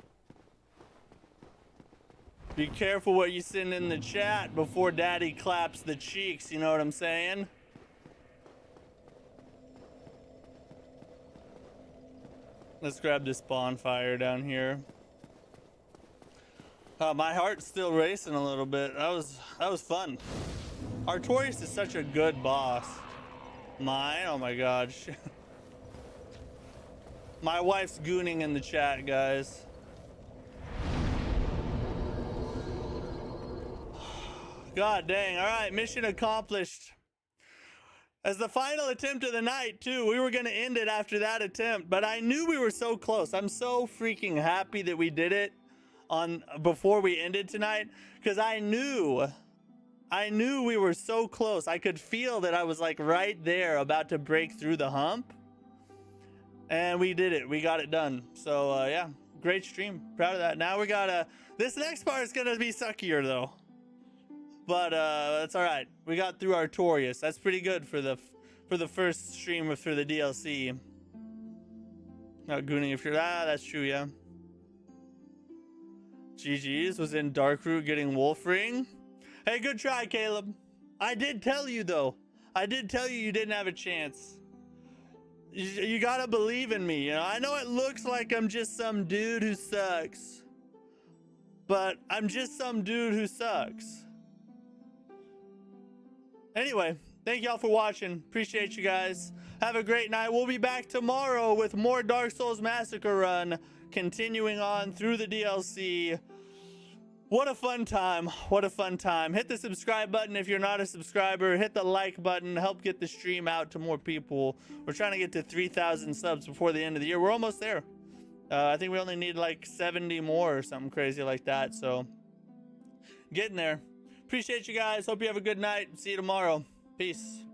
Be careful what you send in the chat before daddy claps the cheeks, you know what I'm saying? Let's grab this bonfire down here. My heart's still racing a little bit. That was fun. Artorias is such a good boss. Mine? Oh my god. My wife's gooning in the chat, guys. God dang. All right, mission accomplished. As the final attempt of the night, too. We were going to end it after that attempt, but I knew we were so close. I'm so freaking happy that we did it before we ended tonight, because I knew we were so close. I could feel that I was like right there about to break through the hump, and we did it. We got it done. So yeah, great stream. Proud of that. Now we gotta, this next part is gonna be suckier though, but that's all right. We got through Artorias. That's pretty good for the first stream for the DLC. Not gooning if you're that's true. Yeah. GG's was in Darkroot getting Wolf Ring. Hey, good try, Caleb. I did tell you, though. I did tell you didn't have a chance. You gotta believe in me, you know? I know it looks like I'm just some dude who sucks. But I'm just some dude who sucks. Anyway, thank y'all for watching. Appreciate you guys. Have a great night. We'll be back tomorrow with more Dark Souls Massacre run, continuing on through the DLC. What a fun time. What a fun time. Hit the subscribe button if you're not a subscriber. Hit the like button. Help get the stream out to more people. We're trying to get to 3,000 subs before the end of the year. We're almost there. I think we only need like 70 more or something crazy like that. So getting there. Appreciate you guys. Hope you have a good night. See you tomorrow. Peace.